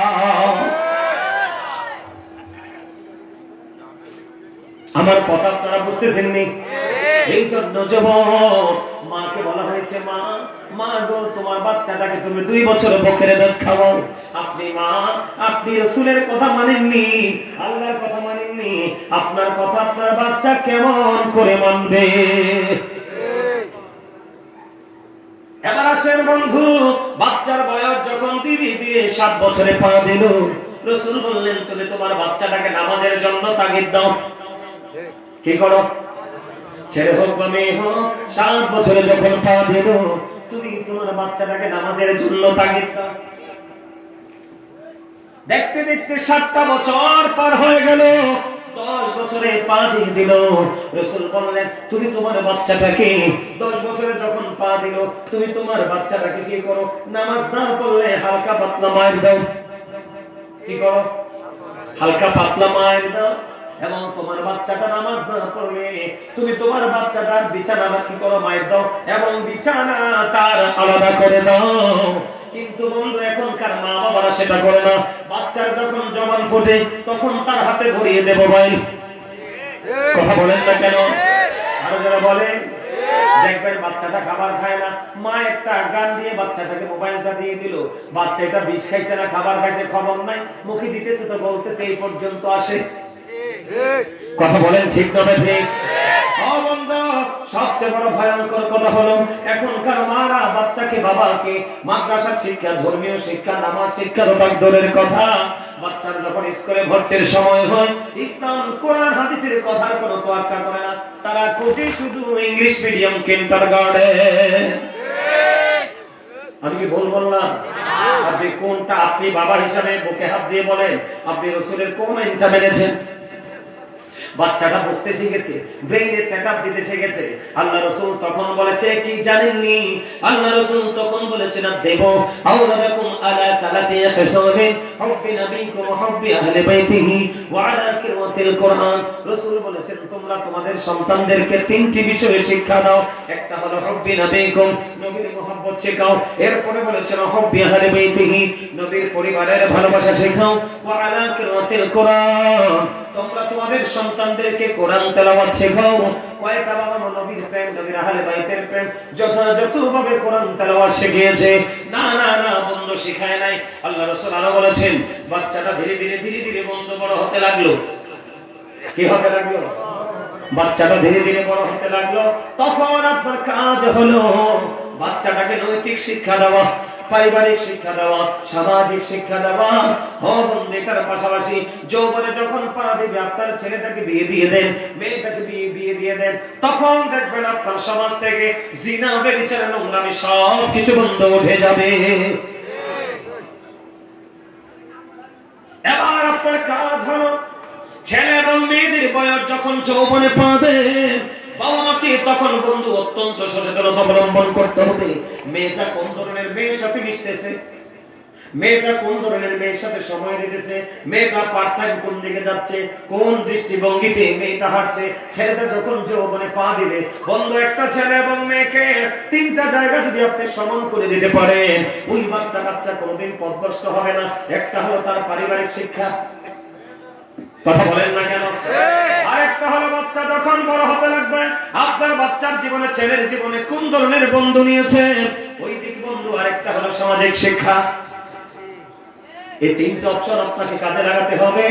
আমার কথা আপনারা বুঝতেছেন নি? এই জন্য যুবক, মাকে বলা হয়েছে, মা মা গো, তোমার বাচ্চাটাকে তুমি 2 বছর বুকের দুধ খাওয়াও। আপনি মা, আপনি রাসূলের কথা মানেননি, আল্লাহর কথা মানেননি, আপনার কথা আপনার বাচ্চা কেমন করে মানবে? এবার আসেন বন্ধু, বাচ্চার বয়স যখন ধীরে ধীরে 7 বছরে পা দিল, রাসূল বললেন, তুমি তোমার বাচ্চাটাকে নামাজের জন্য তাগিদ দাও। কি করো? ছেলে হোক বা মেয়ে হোক, 7 বছরে যখন পা দিল, তুমি তোমার বাচ্চাটাকে নামাজের জন্য তাগিদ দাও। দেখতে দেখতে 7টা বছর পার হয়ে গেল, 10 বছরে পা দিয়ে দিল। রাসূল বললেন তুমি তোমার বাচ্চাটাকে 10 বছরে যখন পা দিল, তুমি তোমার বাচ্চাটাকে কি করো? নামাজ না পড়লে হালকা পাতলা মায়ের দাও। কি করো? হালকা পাতলা মায়ের দাও। এবং তোমার বাচ্চাটা নামাজ না পড়লে তুমি তোমার বাচ্চাটার বিছানা কি করো? মায়ের দাও, এবং বিছানা তার আলাদা করে দাও। কিন্তু বন্ধু এখনকার মা বাবারা সেটা করে না। বাচ্চার যখন জবান ফোটে তখন তার হাতে ধরিয়ে দেব মোবাইল। কথা বলেন না কেন? আরো যারা বলেন, দেখবেন বাচ্চাটা খাবার খায় না, মা একটা গান দিয়ে বাচ্চাটাকে মোবাইলটা দিয়ে দিল। বাচ্চাটা বিষ খাইছে না খাবার খাইছে খবর নাই, মুখে দিতেছে তো বলতেছে এই পর্যন্ত আসে। কথা বলেন ঠিক না ঠিক? সবচেয়ে বড় ভয়ঙ্কর কথা হলো এখনকার মারা বাচ্চাকে বাবাকে মাদ্রাসার শিক্ষা, ধর্মীয় শিক্ষা, নামাজ শিক্ষা দূরের কথা, বাচ্চার যখন স্কুলে ভর্তির সময় হয় ইসলাম কোরআন হাদিসের কথার কোনো তোয়াক্কা করে না। তারা খোঁজে শুধু ইংলিশ মিডিয়াম কিন্ডারগার্টেন। আমি কি ভুল বললাম? আপনি কোনটা, আপনি বাবা হিসাবে বুকে হাত দিয়ে বলেন আপনি রাসূলের কোন আইনটা মেনেছেন? বাচ্চাটা বুঝতে শিখেছে, ব্রেইনে সেটআপ দিতে শিখেছে। আল্লাহ রাসূল তখন বলেছে কি জানেননি? আল্লাহ রাসূল তখন বলেছেন দেব আওলাদাকুম আলা তালাতি খাসাবিন হুব্বি নবীকুম হুব্বি আহলি বাইতিহি ওয়া আলা কিরাতিল কোরআন। রাসূল বলেছেন তোমরা তোমাদের সন্তানদেরকে তিনটি বিষয়ে শিক্ষা দাও। একটা হলো হুব্বি নবীকুম, নবীর মহব্বত শেখাও। এরপরে বলেছেন হুব্বি আহলি বাইতিহি, নবীর পরিবারের ভালোবাসা শেখাও। ওয়া আলা কিরাতিল কোরআন, তোমরা তোমাদের সন্তানদেরকে কোরআন তেলাওয়াত শেখাও। কয়টা বাবা নবীর প্রেম, নবীর আহলে বাইতের প্রেম যথাযথভাবে কোরআন তেলাওয়াত শিখিয়েছে? না না না, বন্ধু শিখায় নাই। আল্লাহ রাসূল আরো বলেছেন বাচ্চাটা ধীরে ধীরে বন্ধু বড় হতে লাগলো। কি হতে লাগলো? বাচ্চাটা ধীরে ধীরে বড় হতে লাগলো। তখন আপনার কাজ হলো বাচ্চাটাকে নৈতিক শিক্ষা দেওয়া, পারিবারিক শিক্ষা দেওয়া, সামাজিক শিক্ষা দেওয়া। এটার পাশাপাশি যৌবনে যখন পা দিবে আপনার ছেলেটাকে বিয়ে দিয়ে দেন, মেয়েটাকে বিয়ে দিয়ে দেন, তখন দেখবেন আপনার সমাজ থেকে জিনা, ব্যভিচার, নোংরামি সব কিছু বন্ধ উঠে যাবে। এবার আপনার কাজ হলো ছেলে এবং মেয়েদের বয়স যখন যৌবনে পাবে, বাবা মাকে তখন বন্ধু অত্যন্ত সচেতনতা অবলম্বন করতে হবে। মেয়েটা কোন ধরনের মেয়ের সাথে মিশতেছে, মেয়েটা কোন ধরনের মেয়ের সাথে সময় দিতেছে, মেয়েটা পার্ট টাইম কোন দিকে যাচ্ছে, কোন দৃষ্টিভঙ্গিতে মেয়েটা হাঁটছে। ছেলেটা যখন যৌবনে পা দিবে, বন্ধু একটা ছেলে এবং মেয়েকে তিনটা জায়গা যদি আপনি সমান করে দিতে পারেন, ওই বাচ্চা কোনোদিন পথভ্রষ্ট হবে না। একটা হলো তার পারিবারিক শিক্ষা, কথা বলেন না কেন? আরেকটা হলো বাচ্চা যখন বড় হতে লাগবে, আপনার বাচ্চার জীবনে, ছেলের জীবনে কোন ধরনের বন্ধু নিয়েছে ওই দিক বন্ধু। আরেকটা হলো সামাজিক শিক্ষা। এই তিনটা অপশন আপনাকে কাজে লাগাতে হবে।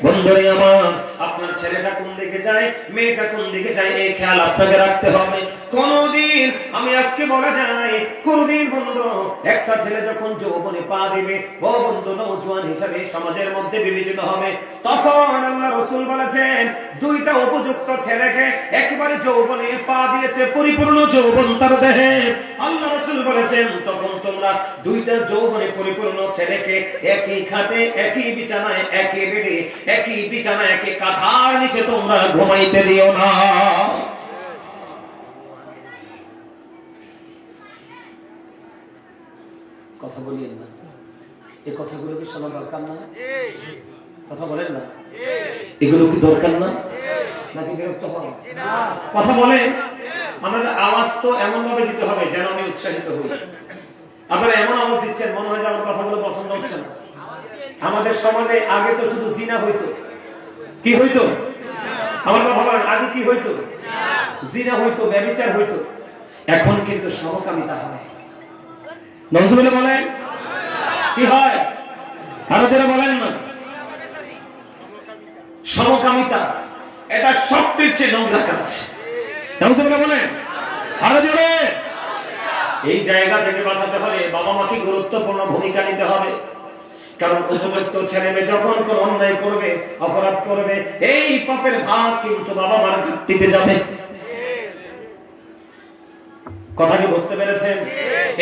বন্ধুরে আমার, আপনার ছেলেটা কোন দিকে যায়, মেয়েটা কোন দিকে যায়, এই খেয়াল আপনাকে রাখতে হবে। কোনদিন, আমি আজকে বলা যায়, কোনদিন বন্ধু একটা ছেলে যখন যৌবনে পা দিবে, ও বন্ধু নওজোয়ান হিসেবে সমাজের মধ্যে বিবেচিত হবে, তখন আল্লাহ রাসূল বলেছেন দুইটা উপযুক্ত ছেলেকে একবারে যৌবনে পা দিয়েছে, পরিপূর্ণ যৌবন তার দেহে। আল্লাহ রাসূল বলেছেন তখন তোমরা দুইটা যৌবনে পরিপূর্ণ ছেলেকে একই খাটে, একই বিছানায়, একই বেডে, একই বিছানায়, একই কাঁথার নিচে তোমরা ঘুমাইতে দিও না। কথা বলিয়েন না, এই কথাগুলো কি শোনা দরকার না? কথা বলেন না, এগুলো কি দরকার না? নাকি বিরক্ত হন? কথা বলেন। আমাদের আওয়াজ তো এমন ভাবে দিতে হবে যেন আমি উৎসাহিত হই। আপনারা এমন আওয়াজ দিচ্ছেন মনে হয় যে আমার কথাগুলো পছন্দ হচ্ছে না। আমাদের সমাজে আগে তো শুধু জিনা হইতো। কি হইতো? আমার কথা বলেন, আগে কি হইতো? জিনা হইতো, ব্যভিচার হইতো। এখন কিন্তু সমকামিতা হয়। নজরুল বলেন কি হয়? আরো যারা বলেন না, সমকামিতা এটা সবচেয়ে চেয়ে নোংরা কাজ। নজরুল বলেন আরো জোরে। এই জায়গা থেকে বাঁচাতে হলে বাবা মাকে গুরুত্বপূর্ণ ভূমিকা নিতে হবে। কারণ উপযুক্ত ছেলে মেয়ে যখন কোন অন্যায় করবে, অপরাধ করবে, এই পাপের ভাগ কিন্তু বাবা মার ঘাটতিতে যাবে। কথা কি বুঝতে পেরেছেন?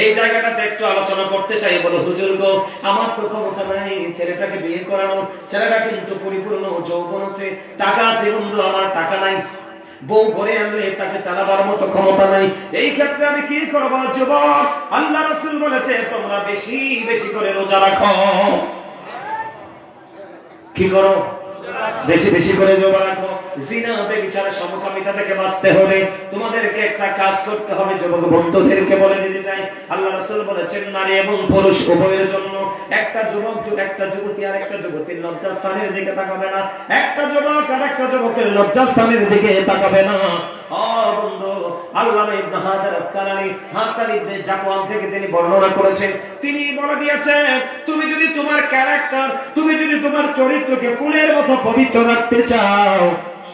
এই জায়গাটাতে একটু আলোচনা করতে চাই। বলো হুজুর গো, আমার তো ক্ষমতা নাই ছেলেটাকে বিয়ে করানো, ছেলেটা কিন্তু পরিপূর্ণ যৌবন আছে, টাকা আছে, বন্ধু আমার টাকা নাই, বউ ঘরে আনলে তাকে চালাবার মতো ক্ষমতা নাই, এই ক্ষেত্রে আমি কি করব? যুবক, আল্লাহ রাসূল বলেছে তোমরা বেশি বেশি করে রোজা রাখো। কি করো? বেশি বেশি করে রোজা রাখো। জিনা ব্যভিচারের সমকামিতা থেকে বাঁচতে হলে তোমাদেরকে একটা কাজ করতে হবে। যুবক বন্ধুদেরকে বলে দিতে চাই, আল্লাহ রাসূল বলেছেন নারী এবং পুরুষ উভয়ের জন্য একটা যুবক একটা যুবতী আর একটা যুবতীর লজ্জাস্থানের দিকে তাকাবে না, একটা যুবক আর একটা যুবকের লজ্জাস্থানের দিকে তাকাবে না। ও বন্ধু, আল্লামা ইবনে হাজার আসকালানী হাসান ইবনে জাকওয়ান থেকে তিনি বর্ণনা করেছেন, তিনি বলে দিয়েছেন তুমি যদি তোমার ক্যারেক্টার, তুমি যদি তোমার চরিত্রকে ফুলের মতো পবিত্র রাখতে চাও,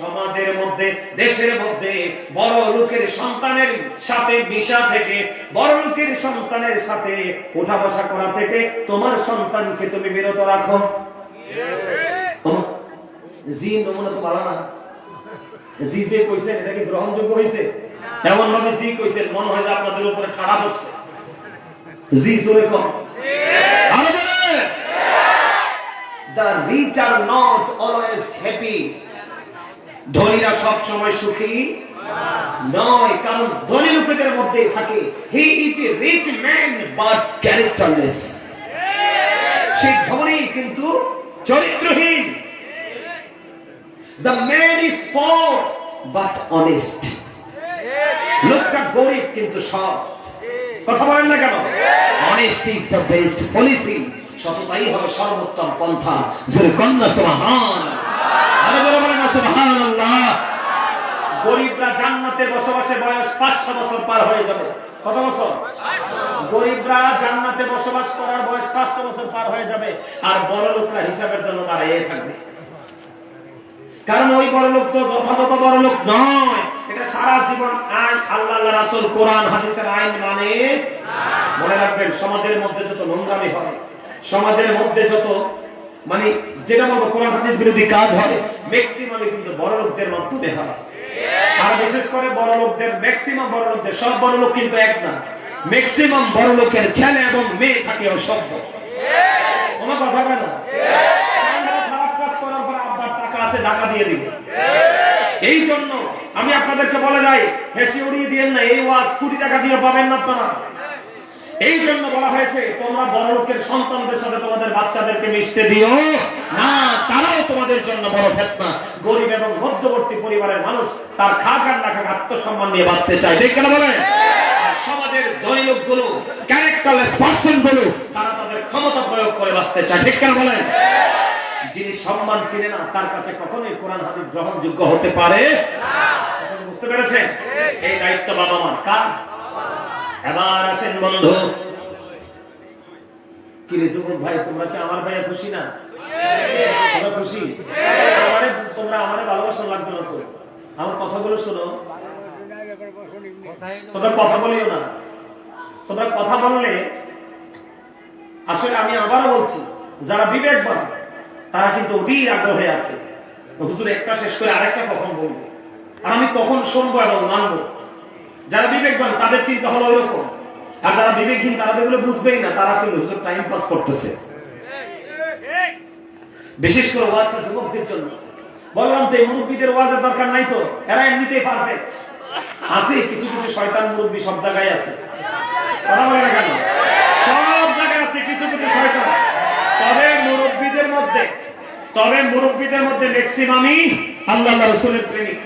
সমাজের মধ্যে, দেশের মধ্যে বড় লোকের সন্তানের সাথে মিশা থেকে, বড় লোকের সন্তানের সাথে উঠা বসা করা থেকে তোমার সন্তানকে তুমি বিরত রাখো। জি নমুনা তো ভালো না, জি যে কইছেন এটা কি গ্রহণযোগ্য হয়েছে? এমন ভাবে জি কইছেন মনে হয় যে আপনাদের উপরে ঠাড়া পড়ছে। জি জোরে কম। The rich are not always happy. ধনীরা সব সময় সুখী নয়, কারণ ধনী লোকেদের মধ্যে থাকে he is a rich man but characterless. সে ধনী কিন্তু চরিত্রহীন। The man is poor but honest. লোকটা গরিব কিন্তু সৎ। কথা বলেন না কেন? Honesty is the best policy. সততাই হবে সর্বোত্তম পন্থা। জোরে কন্না সুবহানাল্লাহ। আরে বলেন না সুবহানাল্লাহ। গরিবরা জান্নাতে বসবাসের বয়স 500 বছর পার হয়ে যাবে। কত বছর? গরিবরা জান্নাতে বসবাস করার বয়স 500 বছর পার হয়ে যাবে, আর বড় লোকরা হিসাবের জন্য দাঁড়িয়ে থাকবে। কারণ ওই বড় লোক তো যথাযথ বড় লোক নয়, এটা সারা জীবন আইন, আল্লাহ রাসূল কোরআন হাদিসের আইন মানে মনে রাখবেন। সমাজের মধ্যে যত নোংরামি হয়, সমাজের মধ্যে যত মানে যেটা বলবো কোরআন হাদিস বিরোধী কাজ হয়, ম্যাক্সিমামই কিন্তু বড় লোকদের মাধ্যমে হয়। আর বিশেষ করে বড় লোকদের, ম্যাক্সিমাম বড় লোকদের, সব বড় লোক কিন্তু এক না, ম্যাক্সিমাম বড় লোকের ছেলে এবং মেয়ে থাকে অসভ্য। কোনো কথা বলে না, খারাপ কাজ করার পর আব্বার টাকা আছে ঢাকা দিয়ে দিবে। এই জন্য আমি আপনাদেরকে বলে যাই, হেসে উড়িয়ে দিয়েন না, এই ওয়াজ কোটি টাকা দিয়ে পাবেন না আপনারা। এই জন্য বলা হয়েছে তোমরা বড় লোকের সন্তানদের সাথে তোমাদের বাচ্চাদেরকে মিশতে দিও না, তারাও তোমাদের জন্য বড় ফিতনা। গরিব এবং মধ্যবর্তী পরিবারের মানুষ তার খাক আর না খাক আত্মসম্মান নিয়ে বাঁচতে চায়, ঠিক কেন বলেন? সমাজের ধনী লোকগুলো, ক্যারেক্টারলেস পারসন গুলো, তারা তাদের ক্ষমতা প্রয়োগ করে বাঁচতে চায়, ঠিক কেন বলেন? যিনি সম্মান চিনে না তার কাছে কখনোই কোরআন হাদিস গ্রহণযোগ্য হতে পারে না। বুঝতে পেরেছেন? এই দায়িত্ব বাবা মার। কার? এবার আসেন বন্ধু, কি রে যুবক ভাই, তোমরা কি আমার ভাইয়া খুশি না? তোমরা খুশি? তোমরা আমারে ভালোবাসা লাগবে না তো? আমার কথাগুলো শোনো, তোমরা কথা বলিও না। তোমরা কথা বললে আসলে আমি আবারও বলছি, যারা বিবেকবান তারা কিন্তু অধীর আগ্রহে আছে হুজুর একটা শেষ করে আরেকটা কখন বলবো, আর আমি কখন শুনবো এবং মানবো। যারা বিবেকবান তাদের চিন্তা হলো ওইরকম, আর যারা বিবেকহীন তারা যেগুলো বুঝবেই না, তারা ছিল হুজুর টাইম পাস করতেছে। বিশেষ করে ওয়াজটা যুবকদের জন্য বললাম তো, এই মুরব্বীদের ওয়াজের দরকার নাই তো, এরা এমনিতেই পারফেক্ট আছে। কিছু কিছু শয়তান মুরব্বী সব জায়গায় আছে, কথা বলে না কেন? সব জায়গায় আছে কিছু কিছু শয়তান। তবে মুরব্বীদের মধ্যে ম্যাক্সিমামই আল্লাহ রাসূলের প্রেমিক।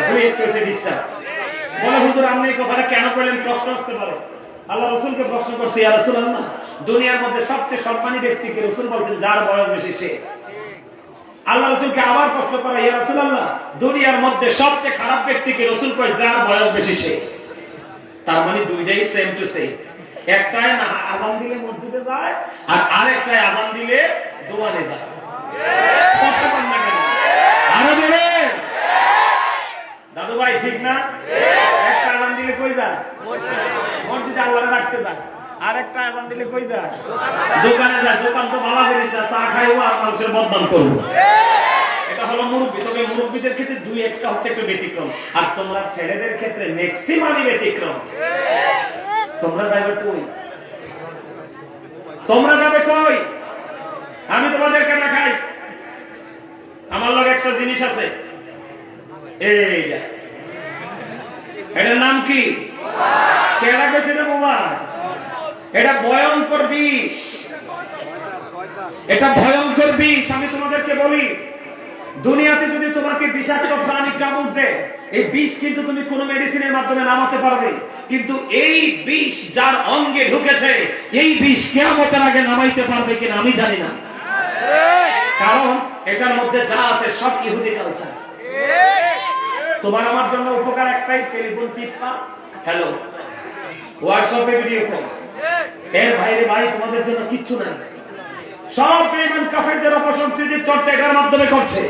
দুই একটু এসে ডিস্টার্ব বলে, হুজুর আপনি এই কথাটা কেন কইলেন? প্রশ্ন আসতে পারে। আল্লাহ রাসূলকে প্রশ্ন করছে, ইয়া রাসূলুল্লাহ, দুনিয়ার মধ্যে সবচেয়ে সম্মানী ব্যক্তিকে? রাসূল বলছেন যার বয়স বেশি সে। আল্লাহ রাসূলকে আবার প্রশ্ন করা, ইয়া রাসূলুল্লাহ, দুনিয়ার মধ্যে সবচেয়ে খারাপ ব্যক্তিকে? রাসূল কয় যার বয়স বেশি সে। তার মানে দুইটাই সেম টু সেম। একটাই না আযান দিলে মসজিদে যায়, আর আরেকটাই আযান দিলে দোকানে যায়। কষ্ট পান না কেন? আরো বলে দাদু ভাই, ঠিক না? একটা আযান দিলে কই যায়? মসজিদে আল্লাহরে রাখতে যায়। আর একটা আযান দিলে কই যায়? দোকানে যায়। দোকান তো ভালো জিনিস, চা খাইবো আর মানুষের বদনাম করবো। এটা হলো মুরব্বী। তবে মুরব্বীদের ক্ষেত্রে দুই একটা হচ্ছে একটু ব্যতিক্রম, আর তোমরা ছেলেদের ক্ষেত্রে ম্যাক্সিমামই ব্যতিক্রম। তোমরা যাবে কই? তোমরা যাবে কই? আমি তোমাদেরকে দেখাই। আমার লগে একটা জিনিস আছে, এইটা, এটার নাম কি? কেডা কইছে এটা মোবাইল? এটা ভয়ঙ্কর বিষ, এটা ভয়ঙ্কর বিষ। আমি তোমাদেরকে বলি, দুনিয়াতে যদি তোমাকে বিষাক্ত প্রাণী কামড় দেয়, এই বিষ কিন্তু তুমি কোনো মেডিসিনের মাধ্যমে নামাতে পারবে, কিন্তু এই বিষ যার অঙ্গে ঢুকেছে, এই বিষ কিয়ামতের আগে নামাইতে পারবে কিনা আমি জানি না। কারণ এটার মধ্যে যা আছে সব ইহুদি কালচার। তোমার আমার জন্য উপকার একটাই, টেলিফোন টিপা, হ্যালো, হোয়াটসঅ্যাপে ভিডিও কল, এর বাইরে ভাই তোমাদের জন্য কিচ্ছু নাই। সব বেঈমান কাফেরদের অপসংস্কৃতির চর্চা এটার মাধ্যমে করছে।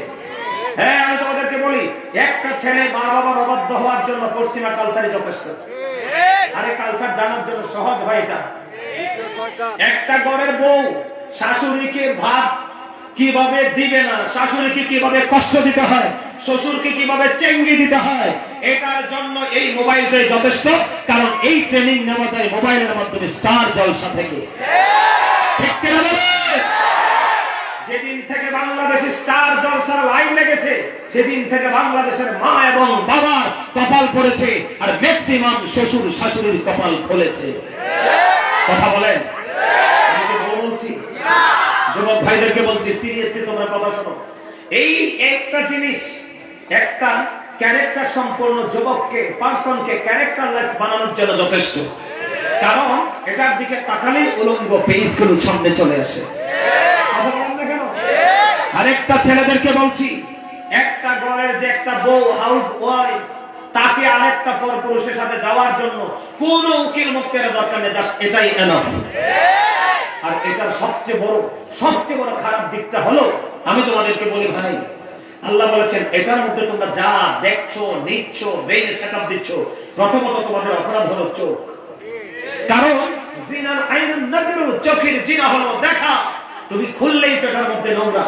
হ্যাঁ, আমি তোমাদেরকে বলি, একটা ছেলে মা বাবার অবাধ্য হওয়ার জন্য পশ্চিমা কালচারই যথেষ্ট। আরে কালচার জানার জন্য সহজ হয় এটা। একটা ঘরের বউ শাশুড়িকে ভাত কিভাবে দিবে না, শাশুড়িকে কিভাবে কষ্ট দিতে হয়, শ্বশুরকে কিভাবে চেঙ্গি দিতে হয়, এটার জন্য এই মোবাইলটাই যথেষ্ট। কারণ এই ট্রেনিং নেওয়া যায় মোবাইলের মাধ্যমে, স্টার জলসা থেকে। যেদিন থেকে বাংলাদেশে স্টার জলসার লাইন লেগেছে, সেদিন থেকে বাংলাদেশের মা এবং বাবার কপাল পড়েছে, আর ম্যাক্সিমাম শ্বশুর শাশুড়ির কপাল খুলেছে। কথা বলেন? বলছি যুবক ভাইদেরকে বলছি, সিরিয়াসলি তোমরা কথা শোনো। এই একটা জিনিস, একটা ক্যারেক্টার সম্পন্ন যুবককে, পার্সনকে ক্যারেক্টারলেস বানানোর জন্য যথেষ্ট। কারণ এটার দিকে তাকালেই উলঙ্গ পেজগুলো সামনে চলে আসে। আরেকটা ছেলেদেরকে বলছি, একটা ঘরের যে একটা বউ, হাউস ওয়াইফ, তাকে আরেকটা পরপুরুষের সাথে যাওয়ার জন্য কোন উকিল মুক্তের দরকার নেই, জাস্ট এটাই এনাফ। আর এটার সবচেয়ে বড় খারাপ দিকটা হলো, আমি তোমাদেরকে বলি ভাই, আল্লাহ বলেছেন এটার মধ্যে তোমরা যা দেখছো, নিচ্ছ, ব্রেইনে সেটআপ দিচ্ছ, প্রথমত তোমাদের অপরাধ হলো চোখ। কারণ জিনার আইনুন নাজরু, চোখের জিনা হলো দেখা। তুমি খুললেই তো এটার মধ্যে নোংরা।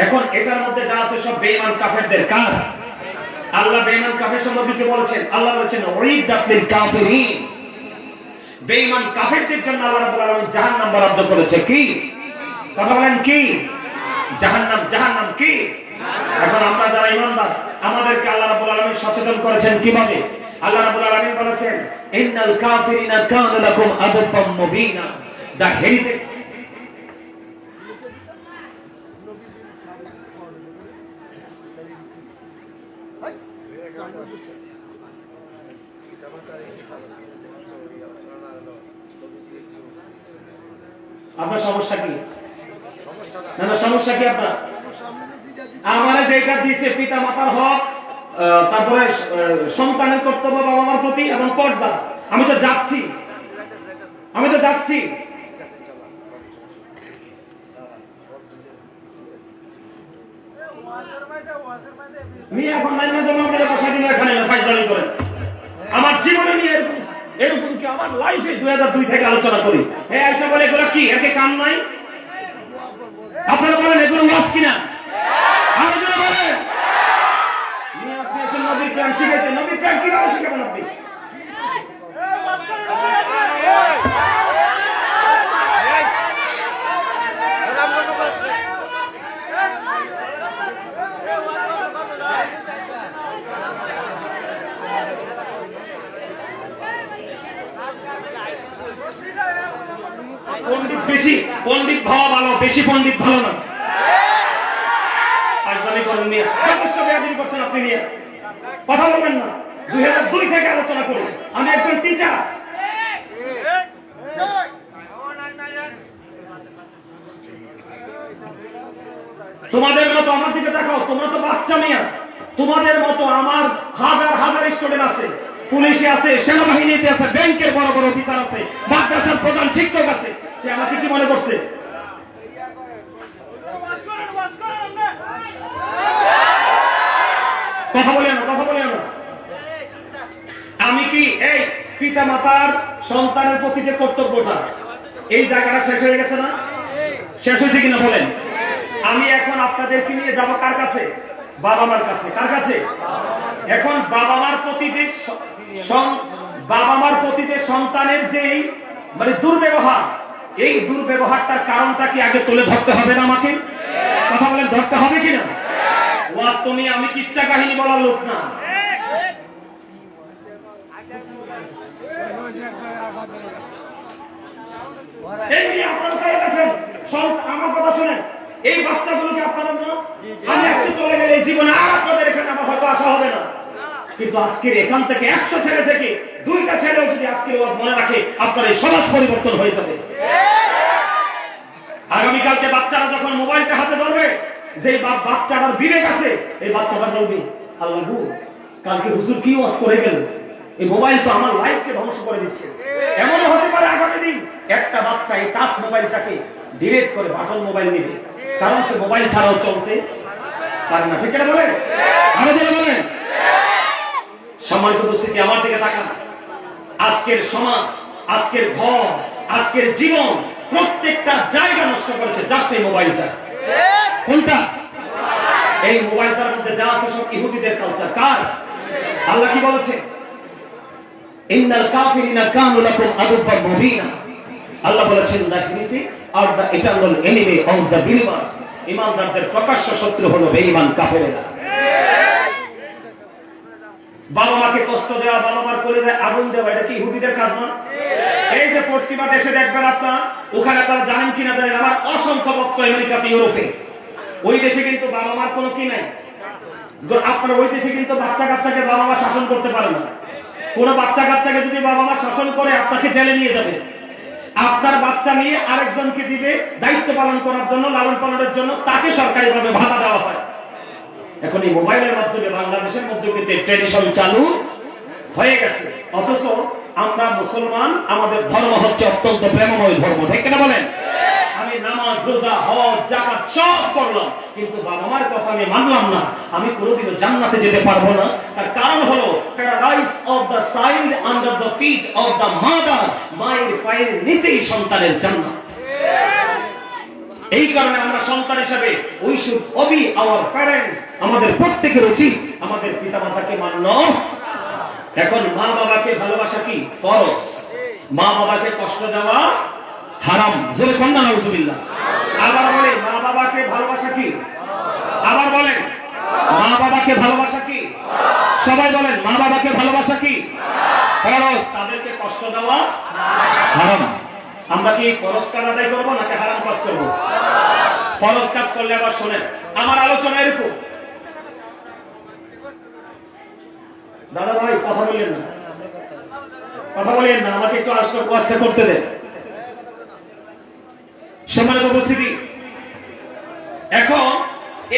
এখন এটার মধ্যে যা আছে সব বেঈমান কাফেরদের। কার? আল্লাহ বেঈমান কাফের সম্পর্কে বলেছেন, আল্লাহ বলেছেন উইদাত লিল কাফিরিন, বেঈমান কাফেরদের জন্য আল্লাহ রাব্বুল আলামিন জাহান্নাম বরাদ্দ করেছে। কি কথা বলেন? কি জাহান্নাম? জাহান্নাম কি? এখন আমরা যারা ঈমানদার, আমাদেরকে আল্লাহ রাব্বুল আলামিন সচেতন করেছেন কিভাবে? আল্লাহ রাব্বুল আলামিন বলেছেন ইন্নাল কাফিরিনা কানা লাকুম আদাবুম মুবিনা, দা হেরিটেজ। আপনার সমস্যা কি? না সমস্যা কি আপনার? আমারে যেটা দিয়েছে পিতা মাতার হক, তারপরে সন্তানের কর্তব্য বাবা মার প্রতি এবং পর্দা, আমি তো যাচ্ছি। এখন আমার জীবনে নিয়ে এরকম কি আমার লাইফে 2002 থেকে আলোচনা করি। এসে বলে এগুলো কি, একে কাম নাই? আপনারা বলেন এগুলো ওয়াজ কিনা? আলোচনা বলেন। আপনি এখন নবীর প্রেম শিখাইতে, নবীর প্রেম কিভাবে শিখাবেন আপনি? পণ্ডিত ভাবা ভালো, বেশি পণ্ডিত ভালো না। আপনি নিয়ে কথা বলবেন না। 2002 থেকে আলোচনা করি, আমি একজন টিচার। তোমাদের মতো আমার দিকে দেখাও, তোমরা তো বাচ্চা মেয়ে। তোমাদের মতো আমার হাজার হাজার স্টুডেন্ট আছে, পুলিশে আছে, সেনাবাহিনীতে আছে, ব্যাংকের বড় বড় অফিসার আছে, মাদ্রাসার প্রধান শিক্ষক আছে। সে আমাকে কি মনে করছে? কথা বলে না। আমি কি এই পিতা মাতার সন্তানের প্রতি যে কর্তব্যটা, এই জায়গাটা শেষ হয়ে গেছে না? শেষ হয়েছে কিনা বলেন? আমি এখন আপনাদেরকে নিয়ে যাব কার কাছে? বাবা মার কাছে। কার কাছে? এখন বাবা মার প্রতি যে বাবা মার প্রতি যে সন্তানের যে মানে দুর্ব্যবহার, এই দুর্ব্যবহারটার কারণটা কি আগে তুলে ধরতে হবে না আমাকে? কথা বলেন, ধরতে হবে কিনা? ওয়াজ তো নিয়ে আমি কিচ্ছা কাহিনী বলার লোক না। আমার কথা শুনেন, এই বাচ্চাগুলোকে আপনারা আমি আজকে চলে গেলে এই জীবনে আর আপনাদের এখানে আমার হয়তো আসা হবে না, কিন্তু আজকের এখান থেকে 100 ছেলে থেকে 2টা ছেলেও যদি আজকের ওয়াজ মনে রাখে, আপনার এই সমাজ পরিবর্তন হয়ে যাবে। আগামীকালকে বাচ্চারা যখন মোবাইলটা হাতে ধরবে, যে বাচ্চাটার বিবেক আছে, এই বাচ্চাটা বলবে, আল্লাহ গো, কালকে হুজুর কি ওয়াজ করে গেল, এই মোবাইল তো আমার লাইফকে ধ্বংস করে দিচ্ছে। এমন হতে পারে আগামী দিন একটা বাচ্চা এই টাচ মোবাইলটাকে ডিলিট করে বাটন মোবাইল নিবে, কারণ সে মোবাইল ছাড়াও চলতে পারে না। ঠিক না বলেন? আমাদের বলেন। সম্মানিত উপস্থিতি, আমার দিকে তাকান। আজকের সমাজ, আজকের ঘর, আজকের জীবন, প্রত্যেকটা জায়গা নষ্ট করেছে জাস্ট এই মোবাইলটা। কোনটা? এই মোবাইলটার মধ্যে যা আছে সব ইহুদিদের কালচার। কার? আল্লাহ কি বলেছে? ইন্নাল কাফিরিনা কানু লাকুম আদুব্বান মুবিনা। আল্লাহ বলেছেন, the critics are the eternal enemy of the believers. ঈমানদারদের প্রকাশ্য শত্রু হলো বেঈমান কাফেরেরা। বাবা মাকে কষ্ট দেওয়া, বাবা মার কলিজায় আগুন দেওয়া, এটা কি ইহুদিদের কাজ না? এই যে পশ্চিমা দেশে দেখবেন আপনারা, ওখানে আপনারা জানেন কিনা জানেন, আমার অসংখ্য ভক্ত আমেরিকাতে, ইউরোপে, ওই দেশে কিন্তু বাবা মার কোনো কি নাই। আপনার ওই দেশে কিন্তু বাচ্চা কাচ্চাকে বাবা মা শাসন করতে পারে না। কোন বাচ্চা কাচ্চাকে যদি বাবা মা শাসন করে, আপনাকে জেলে নিয়ে যাবে। আপনার বাচ্চা নিয়ে আরেকজনকে দিবে দায়িত্ব পালন করার জন্য, লালন পালনের জন্য, তাকে সরকারিভাবে ভাতা দেওয়া হয়। এখন এই মোবাইলের মাধ্যমে বাংলাদেশের মধ্যে কিন্তু ট্রেডিশন চালু হয়ে গেছে। অথচ আমরা মুসলমান, আমাদের ধর্ম হচ্ছে অত্যন্ত প্রেমময় ধর্ম। ঠিক কিনা বলেন? আমি নামাজ, রোজা, হজ, যাকাত সব করলাম, কিন্তু বাবা মার কথা আমি মানলাম না, আমি কোনোদিনও জান্নাতে যেতে পারবো না। তার কারণ হলো paradise of the child under the feet of the mother. মায়ের পায়ের নিচেই সন্তানের জান্নাত। এই কারণে আমরা সন্তান হিসেবে we should Obi our parents. আমাদের প্রত্যেকের উচিত আমাদের পিতামাতাকে মান্য। এখন মা বাবাকে ভালোবাসা কি? ফরজ। মা বাবাকে কষ্ট দেওয়া হারাম। জোরে কন্যা নাউজুবিল্লাহ। আবার বলেন, মা বাবাকে ভালোবাসা কি? আবার বলেন, মা বাবাকে ভালোবাসা কি? সবাই বলেন, মা বাবাকে ভালোবাসা কি? ফরজ। তাদেরকে কষ্ট দেওয়া হারাম। আমরা কি ফরজ কাজ আদায় করবো নাকি হারাম কাজ করবো? ফরজ কাজ করলে আবার শোনেন, আমার আলোচনা এরকম। দাদা ভাই কথা বললেন না, কথা বলেন না, আমাকে একটু আস্তে করতে দেন। সম্মানিত উপস্থিতি, এখন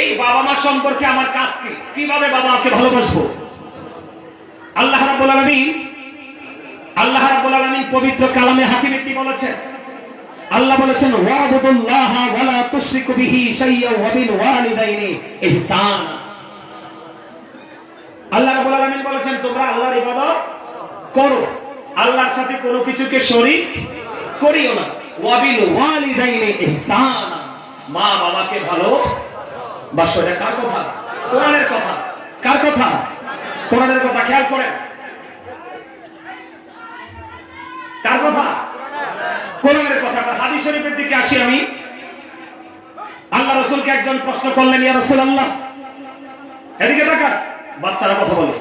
এই বাবা মা সম্পর্কে আমার কাজ কি? কিভাবে বাবা মাকে ভালোবাসবো? আল্লাহ রাব্বুল আলামিন পবিত্র কালামে হাকিমে কি বলেছেন? আল্লাহ বলেছেন, ওয়াবুদুল্লাহা ওয়া লা তুশরিকু বিহি শাইয়্যান ওয়া বিল ওয়ালিদাইনি ইহসানা। আল্লাহ রাব্বুল আলামিন বলেছেন, তোমরা আল্লাহর ইবাদত করো, আল্লাহর সাথে কোনো কিছুকে শরীক করিও না। ওয়া বিল ওয়ালিদাইনি ইহসানা। মা বাবাকে ভালোবাসো। এটা কার কথা? কোরআনের কথা। কার কথা? কোরআনের কথা। খেয়াল করেন, কার কথা? কোরআনের কথা। হাদিস শরীফের দিকে আসি আমি। আল্লাহ রাসূলকে একজন প্রশ্ন করলেন, ইয়া রাসূলুল্লাহ, এদিকে তাকান, বাচ্চারা কথা বলে।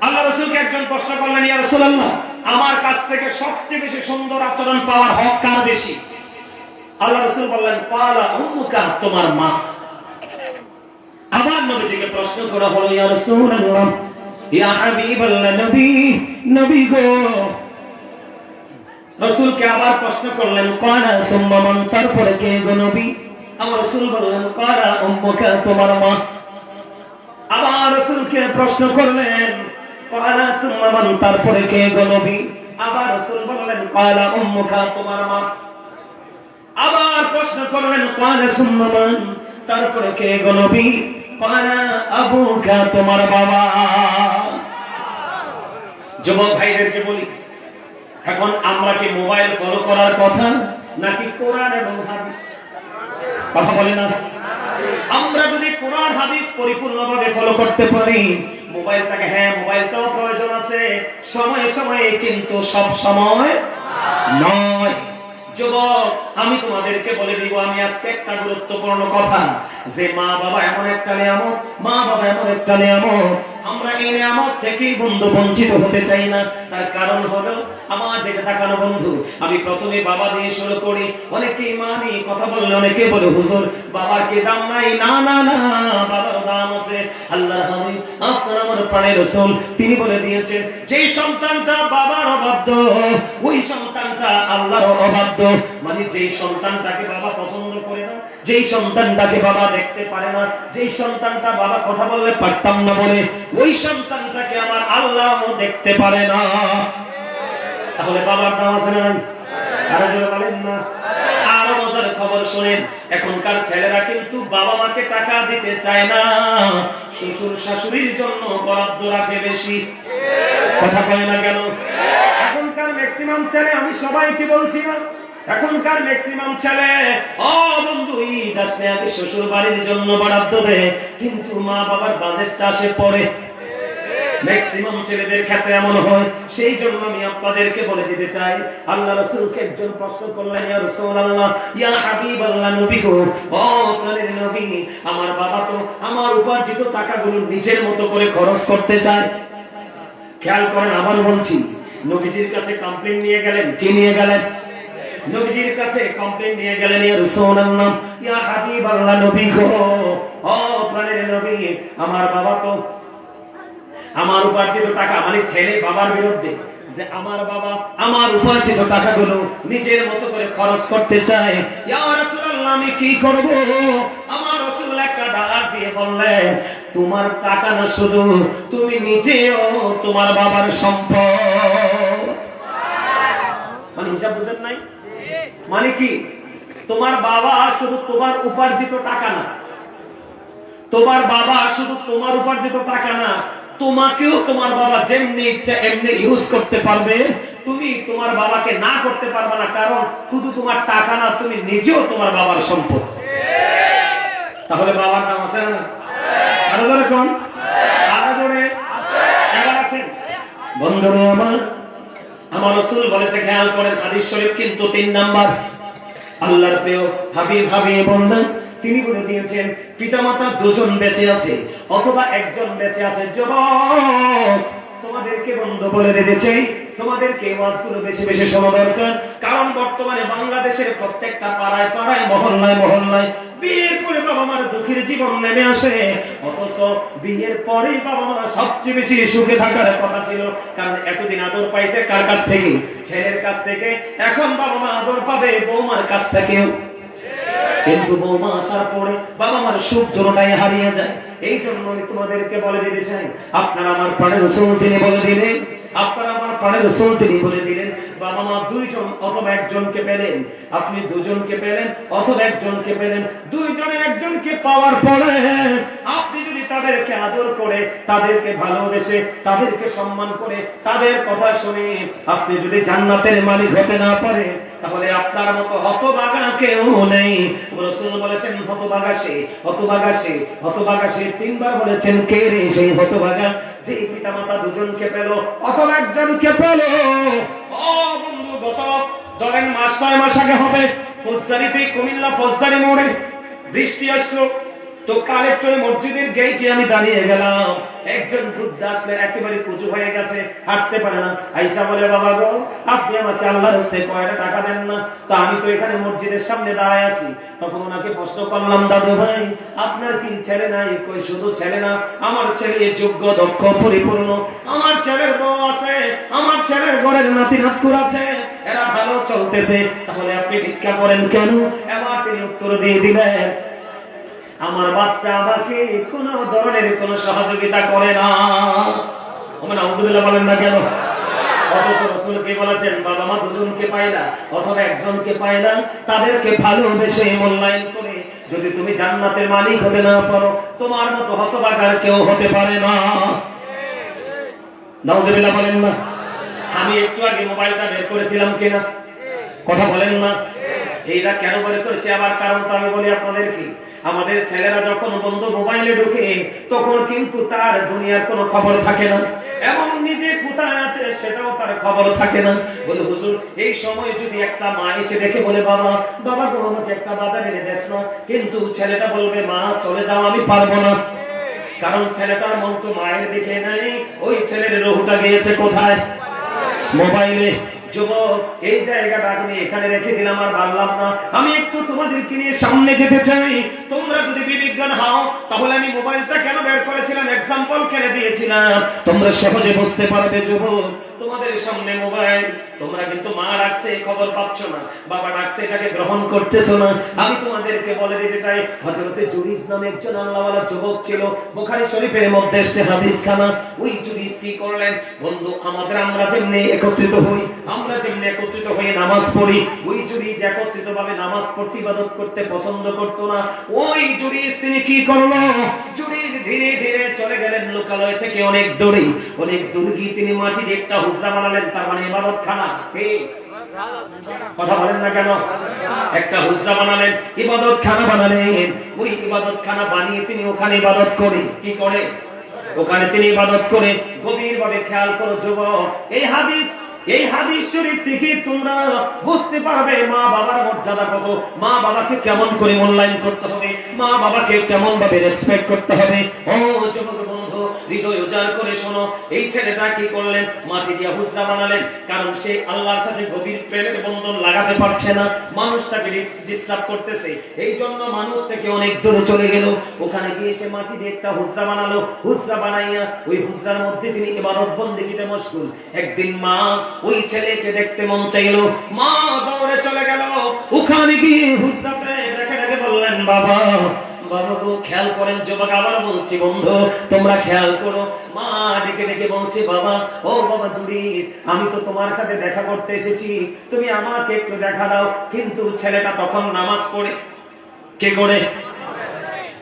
আল্লাহ রাসূলকে একজন প্রশ্ন করলেন, ইয়া রাসূলুল্লাহ, আমার কাছ থেকে সবচেয়ে বেশি সুন্দর আচরণ পাওয়ার হক কার বেশি? আল্লাহ রাসূল বললেন, ক্বালা উম্মুকা, তোমার মা। আবার নবীজিকে প্রশ্ন করা হলো, ইয়া রাসূলুল্লাহ, ইয়া হাবিবাল্লাহ, নবী গো। রাসূলকে আবার প্রশ্ন করলেন, ক্বালা সুম্মা মান, তারপরে কে গো নবী? আমার রাসূল বললেন, ক্বালা উম্মুকা, তোমার মা। আবার রাসূলকে প্রশ্ন করলেন, ক্বালা সুম্মা মান, তারপরে কে গো নবী? আবার রাসূল বললেন, ক্বালা উম্মুকা, তোমার মা। আবার প্রশ্ন করলেন, ক্বালা সুম্মা মান, তারপরে কে গো নবী? ক্বালা আবুকা, তোমার বাবা। যুবক ভাইদেরকে বলি, এখন আমরা কি মোবাইল ফলো করার কথা নাকি কোরআন এবং হাদিস? কথা বলে না? আমরা যদি কোরআন হাদিস পরিপূর্ণভাবে ফলো করতে পারি, মোবাইলটাকে, হ্যাঁ মোবাইলটাও প্রয়োজন আছে সময়ে সময়ে, কিন্তু সব সময় নয়। যুবক, আমি তোমাদেরকে বলে দিব আমি আজকে একটা গুরুত্বপূর্ণ কথা, যে মা বাবা এমন একটা নিয়ামত, মা বাবা এমন একটা নিয়ামত, আমরা এই নিয়ামত থেকে বন্ধু বঞ্চিত হতে চাই না। তার কারণ হলো, আমার দিকে তাকানো বন্ধু, আমি প্রথমে বাবা দিয়ে শুরু করি। অনেকে মানি কথা বললে অনেকে বলে হুজুর বাবার কি দাম নাই? না না না, বাবার দাম আছে। আল্লাহর হাবিব আপনার আমার প্রাণের রাসূল তিনি বলে দিয়েছেন, যেই সন্তানটা বাবার অবাধ্য ওই সন্তানটা আল্লাহর অবাধ্য। মানে যেই সন্তানটাকে বাবা পছন্দ করে না, যেই সন্তানটাকে বাবা দেখতে পারে না, যেই সন্তানটা বাবা কথা বললে পারতাম না বলে, ওই সন্তানটাকে আমার আল্লাহ দেখতে পারে না। তাহলে বাবার দাম আছে না? আরো জোরে বলেন না। আরো মজার খবর শুনেন, এখনকার ছেলেরা কিন্তু বাবা মাকে টাকা দিতে চায় না, শ্বশুর শাশুড়ির জন্য বরাদ্দ রাখে বেশি। কথা কয় না কেন? এখনকার ম্যাক্সিমাম ছেলে, আমি সবাইকে বলছি না, এখনকার ম্যাক্সিমাম ছেলে ও বন্ধু ঈদ আসলে আগে শ্বশুর বাড়ির জন্য বরাদ্দ দেয়, কিন্তু মা বাবার বাজেটটা আসে পরে। ম্যাক্সিমাম ছেলেদের ক্ষেত্রে এমন হয়। সেই জন্য আমি আপনাদেরকে বলে দিতে চাই, আল্লাহ রাসূলকে একজন প্রশ্ন করলেন, ইয়া রাসূলুল্লাহ, ইয়া হাবিবাল্লাহ, নবী গো, ও আপনাদের নবী, আমার বাবা তো আমার উপার্জিত টাকাগুলো নিজের মতো করে খরচ করতে চায়। খেয়াল করেন, আবার বলছি, নবীজির কাছে কমপ্লেইন নিয়ে গেলেন। কি নিয়ে গেলেন? নবীজির কাছে কমপ্লেইন নিয়ে গেলেন, ইয়া রাসূলুল্লাহ, ইয়া হাবিবাল্লাহ, নবী গো, ও আপনাদের নবী, আমার বাবা তো আমার উপার্জিত টাকা, মানে ছেলে বাবার বিরুদ্ধে, যে আমার বাবা আমার উপার্জিত টাকাগুলো নিজের মতো করে খরচ করতে চায়। ইয়া রাসূলুল্লাহ, আমি কি করব? আমার রাসূল একটা ডাক দিয়ে বললেন, তোমার টাকা না শুধু, তুমি নিজেও তোমার বাবার সম্পদ। মানে হিসাব বুঝেন নাই? মানে কি? তোমার বাবা শুধু তোমার উপার্জিত টাকা না, তোমার বাবা শুধু তোমার উপার্জিত টাকা না, তোমাকেও তোমার বাবা যেমনি ইচ্ছা এমনি ইউজ করতে পারবে। তুমি তোমার বাবাকে না করতে পারবে না, কারণ শুধু তোমার টাকা না, তুমি নিজেও তোমার বাবার সম্পদ। তাহলে বাবার নাম আছে না? আরো জোরে কোন? আরো জোরে। এবার আসেন বন্ধুরা আমার রাসূল বলেছে, খেয়াল করেন হাদিস শরীফ কিন্তু 3 নাম্বার। আল্লাহর প্রিয় হাবিব বন্ধু তিনি বলে দিয়েছেন, পিতামাতা দুজন বেঁচে আছে অথবা একজন বেঁচে আছে। যুবক, তোমাদেরকে বন্ধু বলে দিয়েছে, তোমাদেরকে ওয়াজগুলো বেশি বেশি শোনা দরকার, কারণ বর্তমানে বাংলাদেশের প্রত্যেকটা পাড়ায় পাড়ায়, মহল্লায় মহল্লায় বিয়ের পরে বাবা মার দুঃখের জীবন নেমে আসে। অথচ বিয়ের পরেই বাবা মা সবচেয়ে বেশি সুখে থাকার কথা ছিল, কারণ এতদিন আদর পাইছে কার কাছ থেকে? ছেলের কাছ থেকে। এখন বাবা মা আদর পাবে বৌমার কাছ থেকেও, কিন্তু বৌমা আসার পরে বাবা মার সুখ দুটোটাই হারিয়ে যায়। এই জন্য আমি তোমাদেরকে বলে দিতে চাই, আপনারা আমার প্রাণের রাসূল তিনি বলে দিলেন, আপনারা আমার প্রাণের রাসূল তিনি বলে দিলেন, বাবা মা দুইজন অথবা একজনকে পেলেন, আপনি দুজনকে পেলেন অথবা একজনকে পেলেন, দুইজনের একজনকে পাওয়ার পরে আপনি যদি তাদেরকে আদর করে, তাদেরকে ভালোবেসে, তাদেরকে সম্মান করে, তাদের কথা শুনে আপনি যদি জান্নাতের মালিক হতে না পারেন, তাহলে আপনার মতো হতভাগা কেউ নেই। রাসূল বলেছেন, হতভাগা সে, হতভাগা সে, হতভাগা সে। 3 বার বলেছেন, কে রে সেই হতভাগা, যে পিতামাতা দুজনকে পেল অথবা একজনকে পেল। ও বন্ধু, গত ধরেন মাস 6 মাস আগে হবে, ফৌজদারিতে, কুমিল্লা ফৌজদারি মোড়ে বৃষ্টি আসলো, তো কালেক্টরের মসজিদের গেটে আমি দাঁড়িয়ে গেলাম। একজন বৃদ্ধ আসলে, একেবারে কুচু হয়ে গেছে, হাঁটতে পারে না। আইসা বলে, বাবা গো, আপনি আমাকে আল্লাহর রাস্তায় কয়টা টাকা দেন না? তো আমি তো এখানে মসজিদের সামনে দাঁড়ায় আছি। তখন ওনাকে প্রশ্ন করলাম, দাদু ভাই আপনার কি ছেলে নাই? কই শুধু ছেলে না, আমার ছেলে যোগ্য, দক্ষ, পরিপূর্ণ, আমার ছেলের বউ আছে, আমার ছেলের ঘরের নাতি নাতকুর আছে, এরা ভালো চলতেছে, তাহলে আপনি ভিক্ষা করেন কেন? এবার তিনি উত্তর দিয়ে দিলেন, আমার বাচ্চা আমাকে কোন ধরনের কোন সহযোগিতা করে না। নাউযুবিল্লাহ বলেন না কেন? অথচ রাসূল কি বলেছেন, বাবা মা দুজনকে পাইলা অথবা একজনকে পাইলা, তাদেরকে ভালোবেসে মূল্যায়ন করে যদি তুমি জান্নাতের মালিক হতে না পারো, তোমার মতো হতভাগার কেউ হতে পারে না। নাউযুবিল্লাহ বলেন না? আমি একটু আগে মোবাইলটা বের করেছিলাম কিনা? কথা বলেন না? এইটা কেন বের করেছে আবার কারণটা আমি বলি আপনাদেরকে। আমাদের ছেলেরা যখন বন্ধু মোবাইলে ঢুকে তখন কিন্তু তার দুনিয়ার কোনো খবর থাকে না, এবং নিজে কোথায় আছে সেটাও তার খবর থাকে না। বলে হুজুর এই সময় যদি একটা মা এসে দেখে বলে বাবা বাবা গো আমাকে একটা বাজার এনে দেস না, কিন্তু ছেলেটা বলবে মা চলে যাও আমি পারবো না, কারণ ছেলেটার মন তো মায়ের দিকে নাই, ওই ছেলের রুহটা গিয়েছে কোথায়? মোবাইলে। যুবক এই জায়গাটা আমি এখানে রেখে দিলাম আর ভাবলাম না, আমি একটু তোমাদেরকে নিয়ে সামনে যেতে চাই। তোমরা যদি বিবেকজ্ঞান হও তাহলে আমি মোবাইলটা কেন বের করেছিলাম, এক্সাম্পল কেন দিয়েছিলাম, তোমরা সহজে বুঝতে পারবে। যুবক তোমাদের সামনে মোবাইল, তোমরা কিন্তু মা ডাকছে খবর পাচ্ছ না, বাবা ডাকছে এটাকে গ্রহণ করতেছো না। আমি তোমাদেরকে বলে দিতে চাই, হযরতে জুরিস নামে একজন আল্লাহওয়ালা যুবক ছিল, বুখারী শরীফের মধ্যে এসেছে হাদিসখানা। ওই জুরিস কি করলেন বন্ধু, আমরা যেমনি একত্রিত হই, আমরা যেমনি একত্রিত হয়ে নামাজ পড়ি, ওই জুরিস একত্রিত ভাবে নামাজ পড়তে ইবাদত করতে পছন্দ করতো না। ওই জুরিস তিনি কি করলো, জুরিস ধীরে ধীরে চলে গেলেন লোকালয় থেকে অনেক দূরে, অনেক দূর গিয়ে তিনি মাটির একটা হুজরা বানালেন, তার মানে ইবাদতখানা। কথা বলেন না কেন? একটা হুজরা বানালেন, ইবাদতখানা বানালেন। ওই ইবাদতখানা বানিয়ে তিনি ওখানে ইবাদত করে, কি করে ওখানে তিনি ইবাদত করে। গভীরভাবে খেয়াল করো যুবক, এই হাদিস শরীফ থেকে তোমরা বুঝতে পারবে মা বাবার মর্যাদা কত, মা বাবাকে কেমন করে মূল্যায়ন করতে হবে, মা বাবাকে কেমন ভাবে রেসপেক্ট করতে হবে। ও যুবক বন্ধু হৃদয় উজাড় করে শোনো, এই ছেলেটা কি করলেন, মাটি দিয়ে হুজরা বানালেন, কারণ সে আল্লাহর সাথে গভীর প্রেমের বন্ধন লাগাতে পারছে না, মানুষ তাকে ডিস্টার্ব করতেছে, এই জন্য মানুষ থেকে অনেক দূরে চলে গেল। ওখানে গিয়ে সে মাটি দিয়ে একটা হুজরা বানালো, হুজরা বানাইয়া ওই হুজরার মধ্যে তিনি ইবাদত বন্দেগীতে মশগুল। একদিন মা ওই ছেলেকে দেখতে মন চাইলো, মা দৌড়ে চলে গেল, ওখানে গিয়ে হুজরাতে দেখে দেখে বললেন বাবা বাবা গো খেয়াল করেন। যুবক আবার বলছি বন্ধু তোমরা খেয়াল করো, মা ডেকে ডেকে বলছে বাবা ও বাবা জুরিস আমি তো তোমার সাথে দেখা করতে এসেছি, তুমি আমাকে একটু দেখা দাও। কিন্তু ছেলেটা তখন নামাজ পড়ে, কে করে?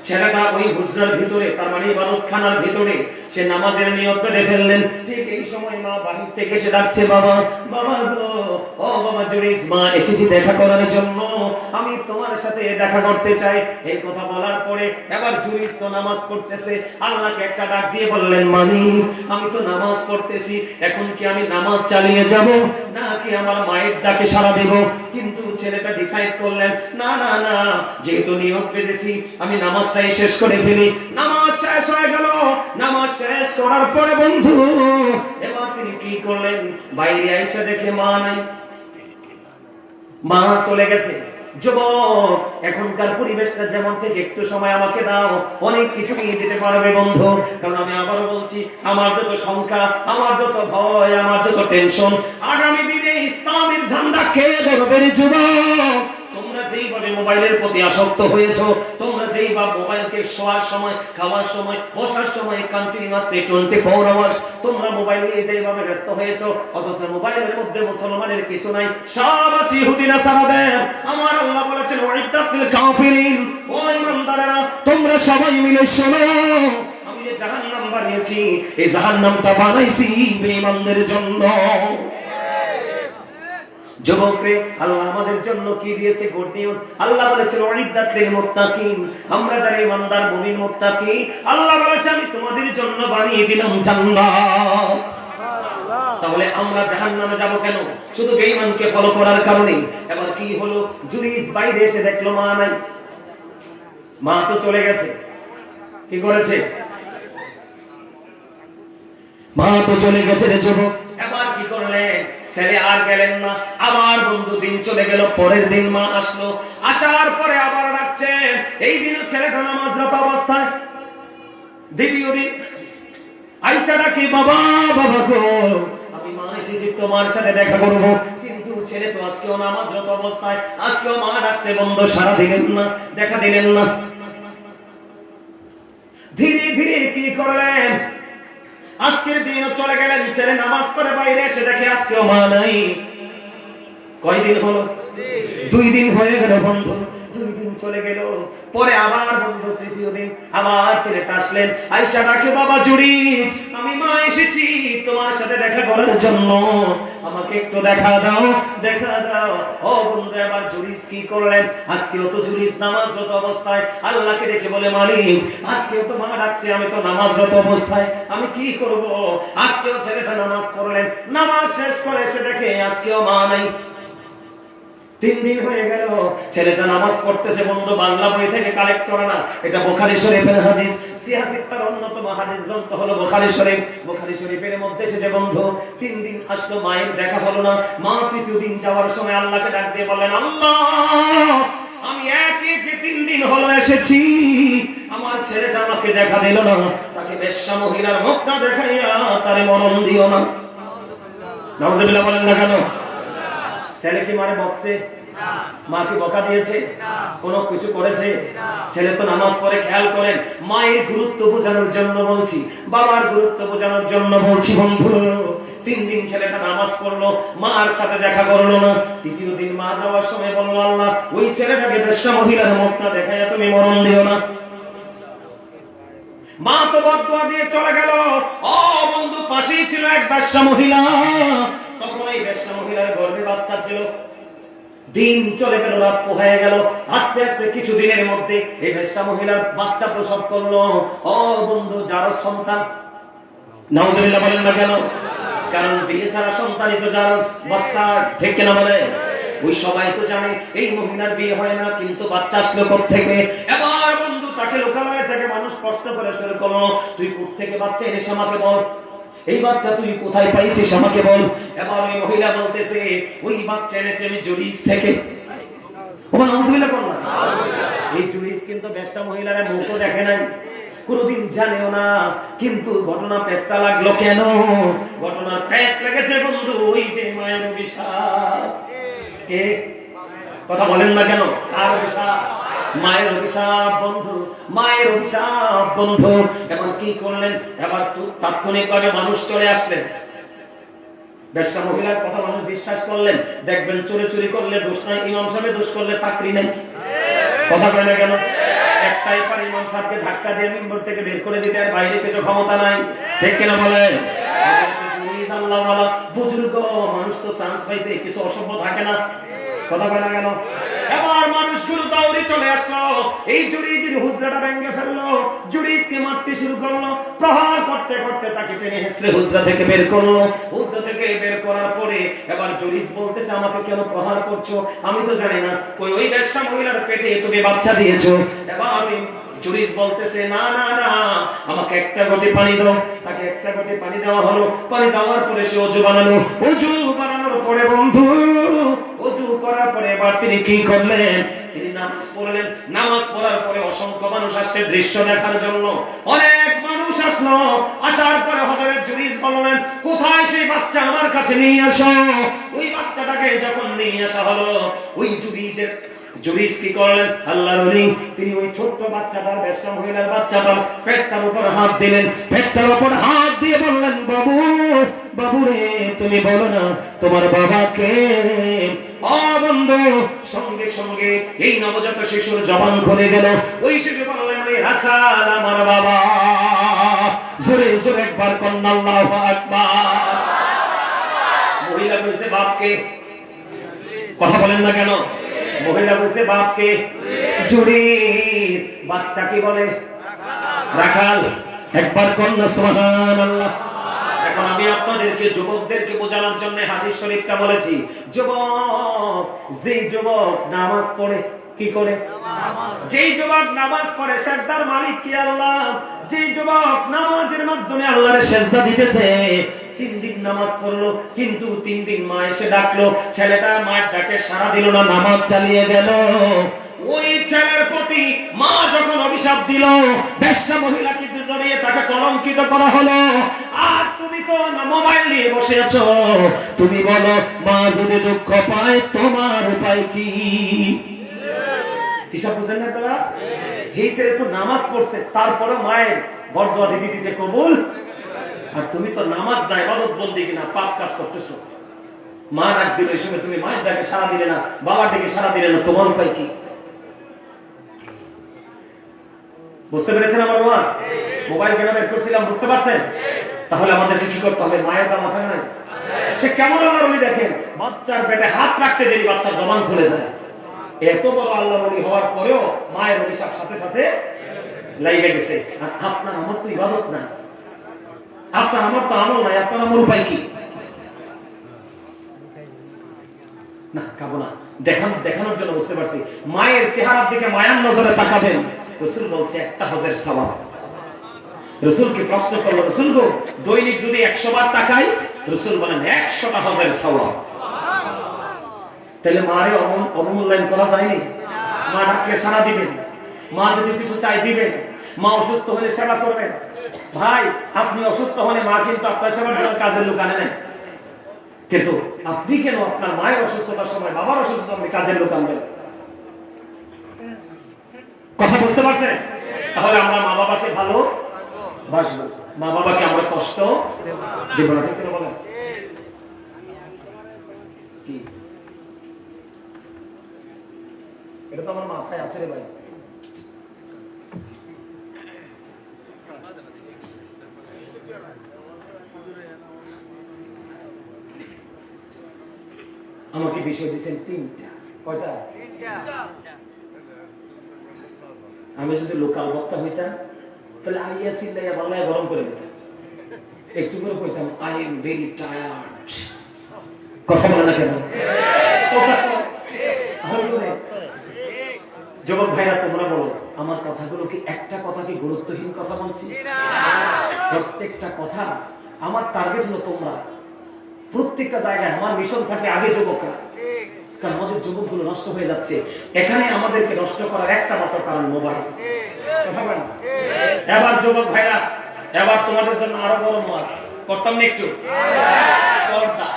ছেলেটা ওই হুজরার ভিতরে, তার মানে ইবাদতখানার ভিতরে সে নামাজের নিয়ত বেঁধে ফেললেন। ঠিক এই সময় মা বাহির থেকে এসে ডাকছে বাবা বাবা গো ও বাবা জুরিস মা এসেছি দেখা করার জন্য, আমি তোমার সাথে দেখা করতে চাই। এই কথা বলার পরে এবার জুরিস তো নামাজ পড়তেছে, আল্লাহকে একটা ডাক দিয়ে বললেন মালিক আমি তো নামাজ পড়তেছি, এখন কি আমি নামাজ চালিয়ে যাব নাকি আমার মায়ের ডাকে সাড়া দেব? কিন্তু ছেলেটা ডিসাইড করলেন না না না, যেহেতু নিয়ত বেঁধেছি আমি নামাজটাই শেষ করে ফেলি। নামাজ শেষ হয়ে গেল, নামাজ শেষ করার পরে বন্ধু এবার তিনি কি করলেন, বাইরে আইসা দেখে মা নাই, মা চলে গেছে। যুবক এখনকার পরিবেশটা যেমন থেকে একটু সময় আমাকে দাও, অনেক কিছু নিয়ে যেতে পারবে বন্ধু। কারণ আমি আবারও বলছি, আমার যত সংখ্যা, আমার যত ভয়, আমার যত টেনশন, আগামী দিনে ইসলামের ঝান্ডা কে ধরবে? যুবক তোমরা যেইভাবে মোবাইলের প্রতি আসক্ত হয়েছো, তোমরা যেইভাবে মোবাইলকে শোয়ার সময়, খাওয়ার সময়, বসার সময় কন্টিনিউয়াসলি 24 আওয়ার্স তোমরা মোবাইল নিয়ে যেইভাবে ব্যস্ত হয়েছো, অথচ মোবাইলের মধ্যে মুসলমানের কিছু নাই, সব আছে ইহুদি নাসারাদের। আমার আল্লাহ বলেছেন ওয়াইদাতিল কাফিরিন, ও ঈমানদারেরা তোমরা সবাই মিলে শোনো, আমি যে জাহান্নাম বানিয়েছি এই জাহান্নামটা বানাইছি বেঈমানদের জন্য। যুবকরে আল্লাহ আমাদের জন্য কি দিয়েছে? Good news. আল্লাহ বলেছেন ওয়াইদাতিল মুত্তাকিন, আমরা যারা ঈমানদার মুমিন মুত্তাকি, আল্লাহ বলেছে আমি তোমাদের জন্য বানিয়ে দিলাম জান্নাত। তাহলে আমরা জাহান্নামে যাব কেন? শুধু বেঈমানকে ফলো করার কারণে। এবার কি হলো, জুরিস বাইরে এসে দেখলো মা নাই, মা তো চলে গেছে। কি করেছে? মা তো চলে গেছে রে যুবক। এবার কি করলেন, ছেলে আর গেলেন না, আবার বন্ধু দিন চলে গেল, পরের দিন মা আসলো, আসার পরে আবার ডাকছে। এই দিনও ছেলেটা নামাজরত অবস্থায়, দ্বিতীয় দিন আইসা ডাকি বাবা বাবা গো আমি মা এসেছি তোমার সাথে দেখা করবো। কিন্তু ছেলে তো আজকেও নামাজরত অবস্থায়, আজকেও মা ডাকছে, বন্ধু সারা দিলেন না, দেখা দিলেন না। ধীরে ধীরে কি করলেন, আজকের দিনও চলে গেলেন, ছেলে নামাজ পড়ে বাইরে এসে দেখে আজকেও মা নাই। কয়দিন হলো? 2 দিন হয়ে গেল বন্ধু, 2 দিন চলে গেল। পরে আবার বন্ধু তৃতীয় দিন আবার ছেলেটা আসলেন, আয়েশা ডাকে বাবা জুরিস আমি মা এসেছি তোমার সাথে দেখা করার জন্য। আমাকে একটু দেখা দাও, দেখা দাও। ও বন্ধু, এবার জুরিস কি করলেন? আজকেও তো জুরিস নামাজরত অবস্থায় আল্লাহকে ডেকে বলে, মালিক আজকেও তো মা ডাকছে, আমি তো নামাজরত অবস্থায়, আমি কি করব? আজকেও ছেলেটা নামাজ পড়লেন, নামাজ শেষ করে এসে দেখে আজকেও মা নাই। 3 দিন হয়ে গেল, ছেলেটা নামাজ পড়তেছে। বন্ধু, বাংলা বই থেকে কালেক্ট করে না, এটা বুখারী শরীফের হাদিস। সিয়াসিত্তার অন্যতম হাদিস গ্রন্থ হলো বুখারী শরীফ। বুখারী শরীফের মধ্যে এসেছে বন্ধু, 3 দিন আসলো, মায়ের দেখা হলো না। মা 3য় দিন যাওয়ার সময় আল্লাহকে ডাক দিয়ে বললেন, আল্লাহ আমি একে 3 দিন হলো এসেছি, আমার ছেলেটা আমাকে দেখা দিল না, তাকে বেশ্যা মহিলার মুখটা দেখাইয়া তারে মরণ দিও না। নাউজুবিল্লাহ বলেন না কেন? ছেলে কি মারে বকছে? মা কি বকা দিয়েছে? কোনো কিছু করেছে? ছেলে তো নামাজ পড়ে। খেয়াল করেন, মায়ের গুরুত্ব বোঝানোর জন্য বলছি, বাবার গুরুত্ব বোঝানোর জন্য বলছি বন্ধু। 3 দিন ছেলেটা নামাজ পড়লো, মার সাথে দেখা করলো না। 3য় দিন মা যাওয়ার সময় বললো, আল্লাহ ওই ছেলেটাকে বেশ্যা মহিলার মুখটা দেখাইয়া তুমি মরণ দিও না। মা তো বদদুয়া দিয়ে চলে গেল। ও বন্ধু, পাশেই ছিল এক বেশ্যা মহিলা। তখন এই বেশ্যা মহিলার গর্ভে বাচ্চা ছিল। দিন চলে গেল, রাত পোহায় গেল। আস্তে আস্তে কিছু দিনের মধ্যে এই বেশ্যা মহিলার বাচ্চা প্রসব করলো। ও বন্ধু, যার সন্তান। নাউজুবিল্লাহ বলেন না কেন? কারণ বিয়ে ছাড়া সন্তানই তো যার বাচ্চা, ঠিক কিনা বলে? ওই সবাই তো জানে এই মহিলার বিয়ে হয় না, কিন্তু বাচ্চা আসলো কোত্থেকে? এবার বন্ধু, তাকে লোকালয় থেকে মানুষ কষ্ট করে শুরু করলো, তুই কোত্থেকে বাচ্চা এনেছ আমাকে বল, এই বাচ্চা তুই কোথায় পাইছিস আমাকে বল। এবার ওই মহিলা বলতেছে, ওই বাচ্চা এনেছে আমি জুরিস থেকে। ওমা নাউজুবিল্লাহ বল না। এই জুরিস কিন্তু বেশ্যা মহিলার মুখও দেখে নাই, কোনদিন জানেও না, কিন্তু ঘটনা পেঁচটা লাগলো কেন? ঘটনা পেঁচ লেগেছে বন্ধু, ওই যে মায়ের অভিশাপ। কে কথা বলেন না কেন? আর অভিশাপ? মায়ের অভিশাপ বন্ধু, মায়ের অভিশাপ বন্ধু। এখন কি করলেন? এবার তাৎক্ষণিকভাবে মানুষ চলে আসলেন। বেশ্যা মহিলার কথা মানুষ বিশ্বাস করলেন। দেখবেন চুরি চুরি করলে দোষ নাই, ইমাম সাহেব দোষ করলে চাকরি নেই। কথা কয় না কেন? একটাই পারে, ইমাম সাহেবকে ধাক্কা দিয়ে মিম্বর থেকে বের করে দিতে, আর বাইরে কিছু ক্ষমতা নাই, ঠিক কিনা বলেন? বুজুর্গ মানুষ তো চান্স পাইছে, কিছু অসভ্য থাকে না। কথা বলে গেল। এবার মানুষগুলো দৌড়ে চলে আসলো, এই জুরিজের হুজরাটা ভেঙে ফেললো, জুরিজকে মারতে শুরু করলো। প্রহার করতে করতে তাকে টেনে হেসড়ে হুজরা থেকে বের করলো। হুজরা থেকে বের করার পরে এবার জুরিজ বলতেছে, আমাকে কেন প্রহার করছো? আমি তো জানি না ওই বেশ্যা মহিলার পেটে তুমি বাচ্চা দিয়েছো। এবার জুরিস বলতেছে, না না না, আমাকে একটা ঘটি পানি দাও। তাকে একটা ঘটি পানি দেওয়া হলো। পানি দেওয়ার পরে সে অজু বানালো। অজু বানানোর পরে বন্ধু, অজু করার পরে এবার তিনি কি করলেন? তিনি নামাজ পড়লেন। নামাজ পড়ার পরে অসংখ্য মানুষ আসছে দৃশ্য দেখার জন্য। অনেক মানুষ আসলো। আসার পরে হযরত জুরিস বললেন, কোথায় সেই বাচ্চা? আমার কাছে নিয়ে আসো। ওই বাচ্চাটাকে যখন নিয়ে আসা হলো, ওই জুরিস কি করলেন? আল্লাহর ওলি তিনি ওই ছোট্ট বাচ্চাটার, বেশ্যা মহিলার বাচ্চাটার পেটটার উপর হাত দিলেন। পেটটার উপর হাত দিয়ে বললেন, বাবু বাবু রে, তুমি বলো না তোমার বাবাকে? ও বন্ধু, সঙ্গে সঙ্গে এই নবজাত শিশুর জবান খুলে গেল। ওই শিশু বললেন, ওই রাখাল আমার বাবা। জোরে জোরে একবার কন্যা আল্লাহু আকবার। মহিলা বলছে, বাপকে। কথা বলেন না কেন? মহিলা বলছে, বাপকে। জুরিস বাচ্চা কি বলে? রাখাল। একবার কন্যা সুবহানাল্লাহ। এখন আমি আপনাদেরকে যুবকদেরকে বোঝানোর জন্য হাদিস শরীফটা বলেছি। যুবক, যেই যুবক নামাজ পড়ে, কি করে? যেই যুবক নামাজ পড়ে, সেজদার মালিক কি আল্লাহ। যেই যুবক নামাজের মাধ্যমে আল্লাহর সেজদা দিতেছে, 3 দিন নামাজ পড়লো, কিন্তু 3 দিন মা এসে ডাকলো, ছেলেটা মায়ের ডাকে সাড়া দিল না, নামাজ চালিয়ে গেল। ওই ছেলের প্রতি মা যখন অভিশাপ দিল, বেশ্যা মহিলাকে জড়িয়ে তাকে কলঙ্কিত করা হলো। আর তুমি তো মোবাইল নিয়ে বসে আছো। তুমি বলো, মা যদি দুঃখ পায় তোমার উপায় কি? হিসাব বুঝেন না তারা? এই ছেলে তো নামাজ পড়ছে, তারপরে মায়ের বরদোয়া দিতে দিতে কবুল। আর তুমি তো নামাজ না, ইবাদত বন্দেগী কিনা, পাপ কাজ করতেছো। মা ডাক দিল, এই সময় তুমি মায়ের ডাকে সাড়া দিলে না, বাবার ডাকে সাড়া দিলে না, তোমার উপায় কি? বুঝতে পেরেছেন আমার ওয়াজ? মোবাইল কেন বের করছিলাম, বুঝতে পারছেন? তাহলে আমাদেরকে কি করতে হবে? মায়ের দাম আছে না? সে কেমন আল্লাহর ওলি দেখেন, বাচ্চার পেটে হাত রাখতে দেরি বাচ্চার জবান খুলে যায়। এত বড় আল্লাহর ওলি হওয়ার পরেও মায়ের অভিশাপ সাথে সাথে লাইগে গেছে। আর আপনার আমার তো ইবাদত না, আপনার আমার তো আমল নাই, আপনার আমার উপায় কি? না খাবো না, দেখানোর জন্য বুঝতে পারছি। মায়ের চেহারার দিকে মায়ার নজরে তাকাবেন। রাসূল বলছে একটা হজের সওয়াব। রাসূলকে প্রশ্ন করলো, রাসূল গো দৈনিক যদি 100 বার তাকাই? রাসূল বলেন 100টা হজের সওয়াব। তাহলে মারে অবমূল্যায়ন করা যায়নি? মা ডাকলে সাড়া দিবেন, মা যদি কিছু চাই দিবেন, মা অসুস্থ হলে সেবা করবেন। ভাই আপনি অসুস্থ হলে মা কিন্তু আপনার সেবার জন্য কাজের লোক আনে নাই, কিন্তু আপনি কেন আপনার মায়ের অসুস্থতার সময়, বাবার অসুস্থতার সময় কাজের লোক আনবেন? কথা বুঝতে পারছেন? তাহলে আমরা মা বাবাকে ভালো বাসবো, মা বাবাকে আমরা কষ্ট দেব না, ঠিক করে বলেন? কি এটা তো আমার মাথায় আছে রে ভাই। আমাকে বিষয় দিচ্ছেন 3টা। কয়টা? আমি যদি লোকাল বক্তা হইতাম তাহলে আইয়া চিল্লাইয়া বাংলায় গরম করে দিতাম, একটু করে কইতাম আই এম ভেরি টায়ার্ড। কথা বলে না কেন? যুবক ভাইরা তোমরা বলো, আমার কথাগুলো কি একটা কথা কি গুরুত্বহীন কথা বলছি? প্রত্যেকটা কথা আমার টার্গেট হলো তোমরা। প্রত্যেকটা জায়গায় আমার মিশন থাকে আগে যুবকরা, কারণ আমাদের যুবকগুলো নষ্ট হয়ে যাচ্ছে। এখানে আমাদেরকে নষ্ট করার একটা মাত্র কারণ মোবাইল। এবার যুবক ভাইরা, এবার তোমাদের জন্য আরো বড় ওয়াজ করতাম না একটু? পর্দা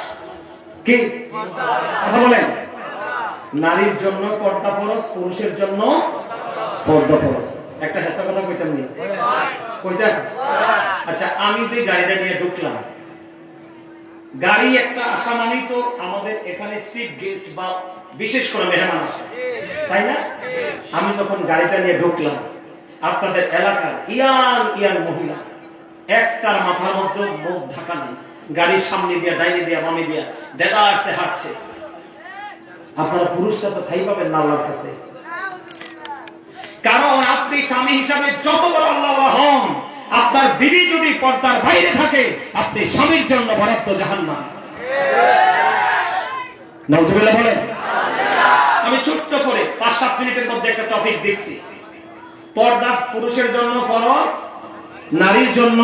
কি কথা বলেন? নারীর জন্য পর্দা ফরজ, পুরুষের জন্য পর্দা ফরজ। একটা হেসা কথা কইতাম নি? কইতাম? আচ্ছা, আমি যে গাড়িটা নিয়ে ঢুকলাম, গাড়ি একটা আসা মানেই তো আমাদের এখানে চিফ গেস্ট বা বিশেষ করে মেহমান আসে, তাই না? আমি যখন গাড়িটা নিয়ে ঢুকলাম, আপনাদের এলাকার ইয়াং মহিলা, একটার মাথার মধ্যে মুখ ঢাকা নেই, গাড়ির সামনে দিয়ে ডাইনে দিয়ে বামে দিয়ে দেদা আসছে হাঁটছে। আপনারা পুরুষরা তো ঠাই পাবেন না আল্লাহর কাছে, কারণ আপনি স্বামী হিসাবে যত বড় আল্লাহ হন, আপনার বিবি যদি পর্দার বাইরে থাকে, আপনি স্বামীর জন্য বরাদ্দ জাহান্নাম। নাউজুবিল্লাহ বলেন। আমি ছোট্ট করে 5-7 মিনিটের মধ্যে একটা টপিক দিচ্ছি। পর্দা পুরুষের জন্য ফরজ, নারীর জন্য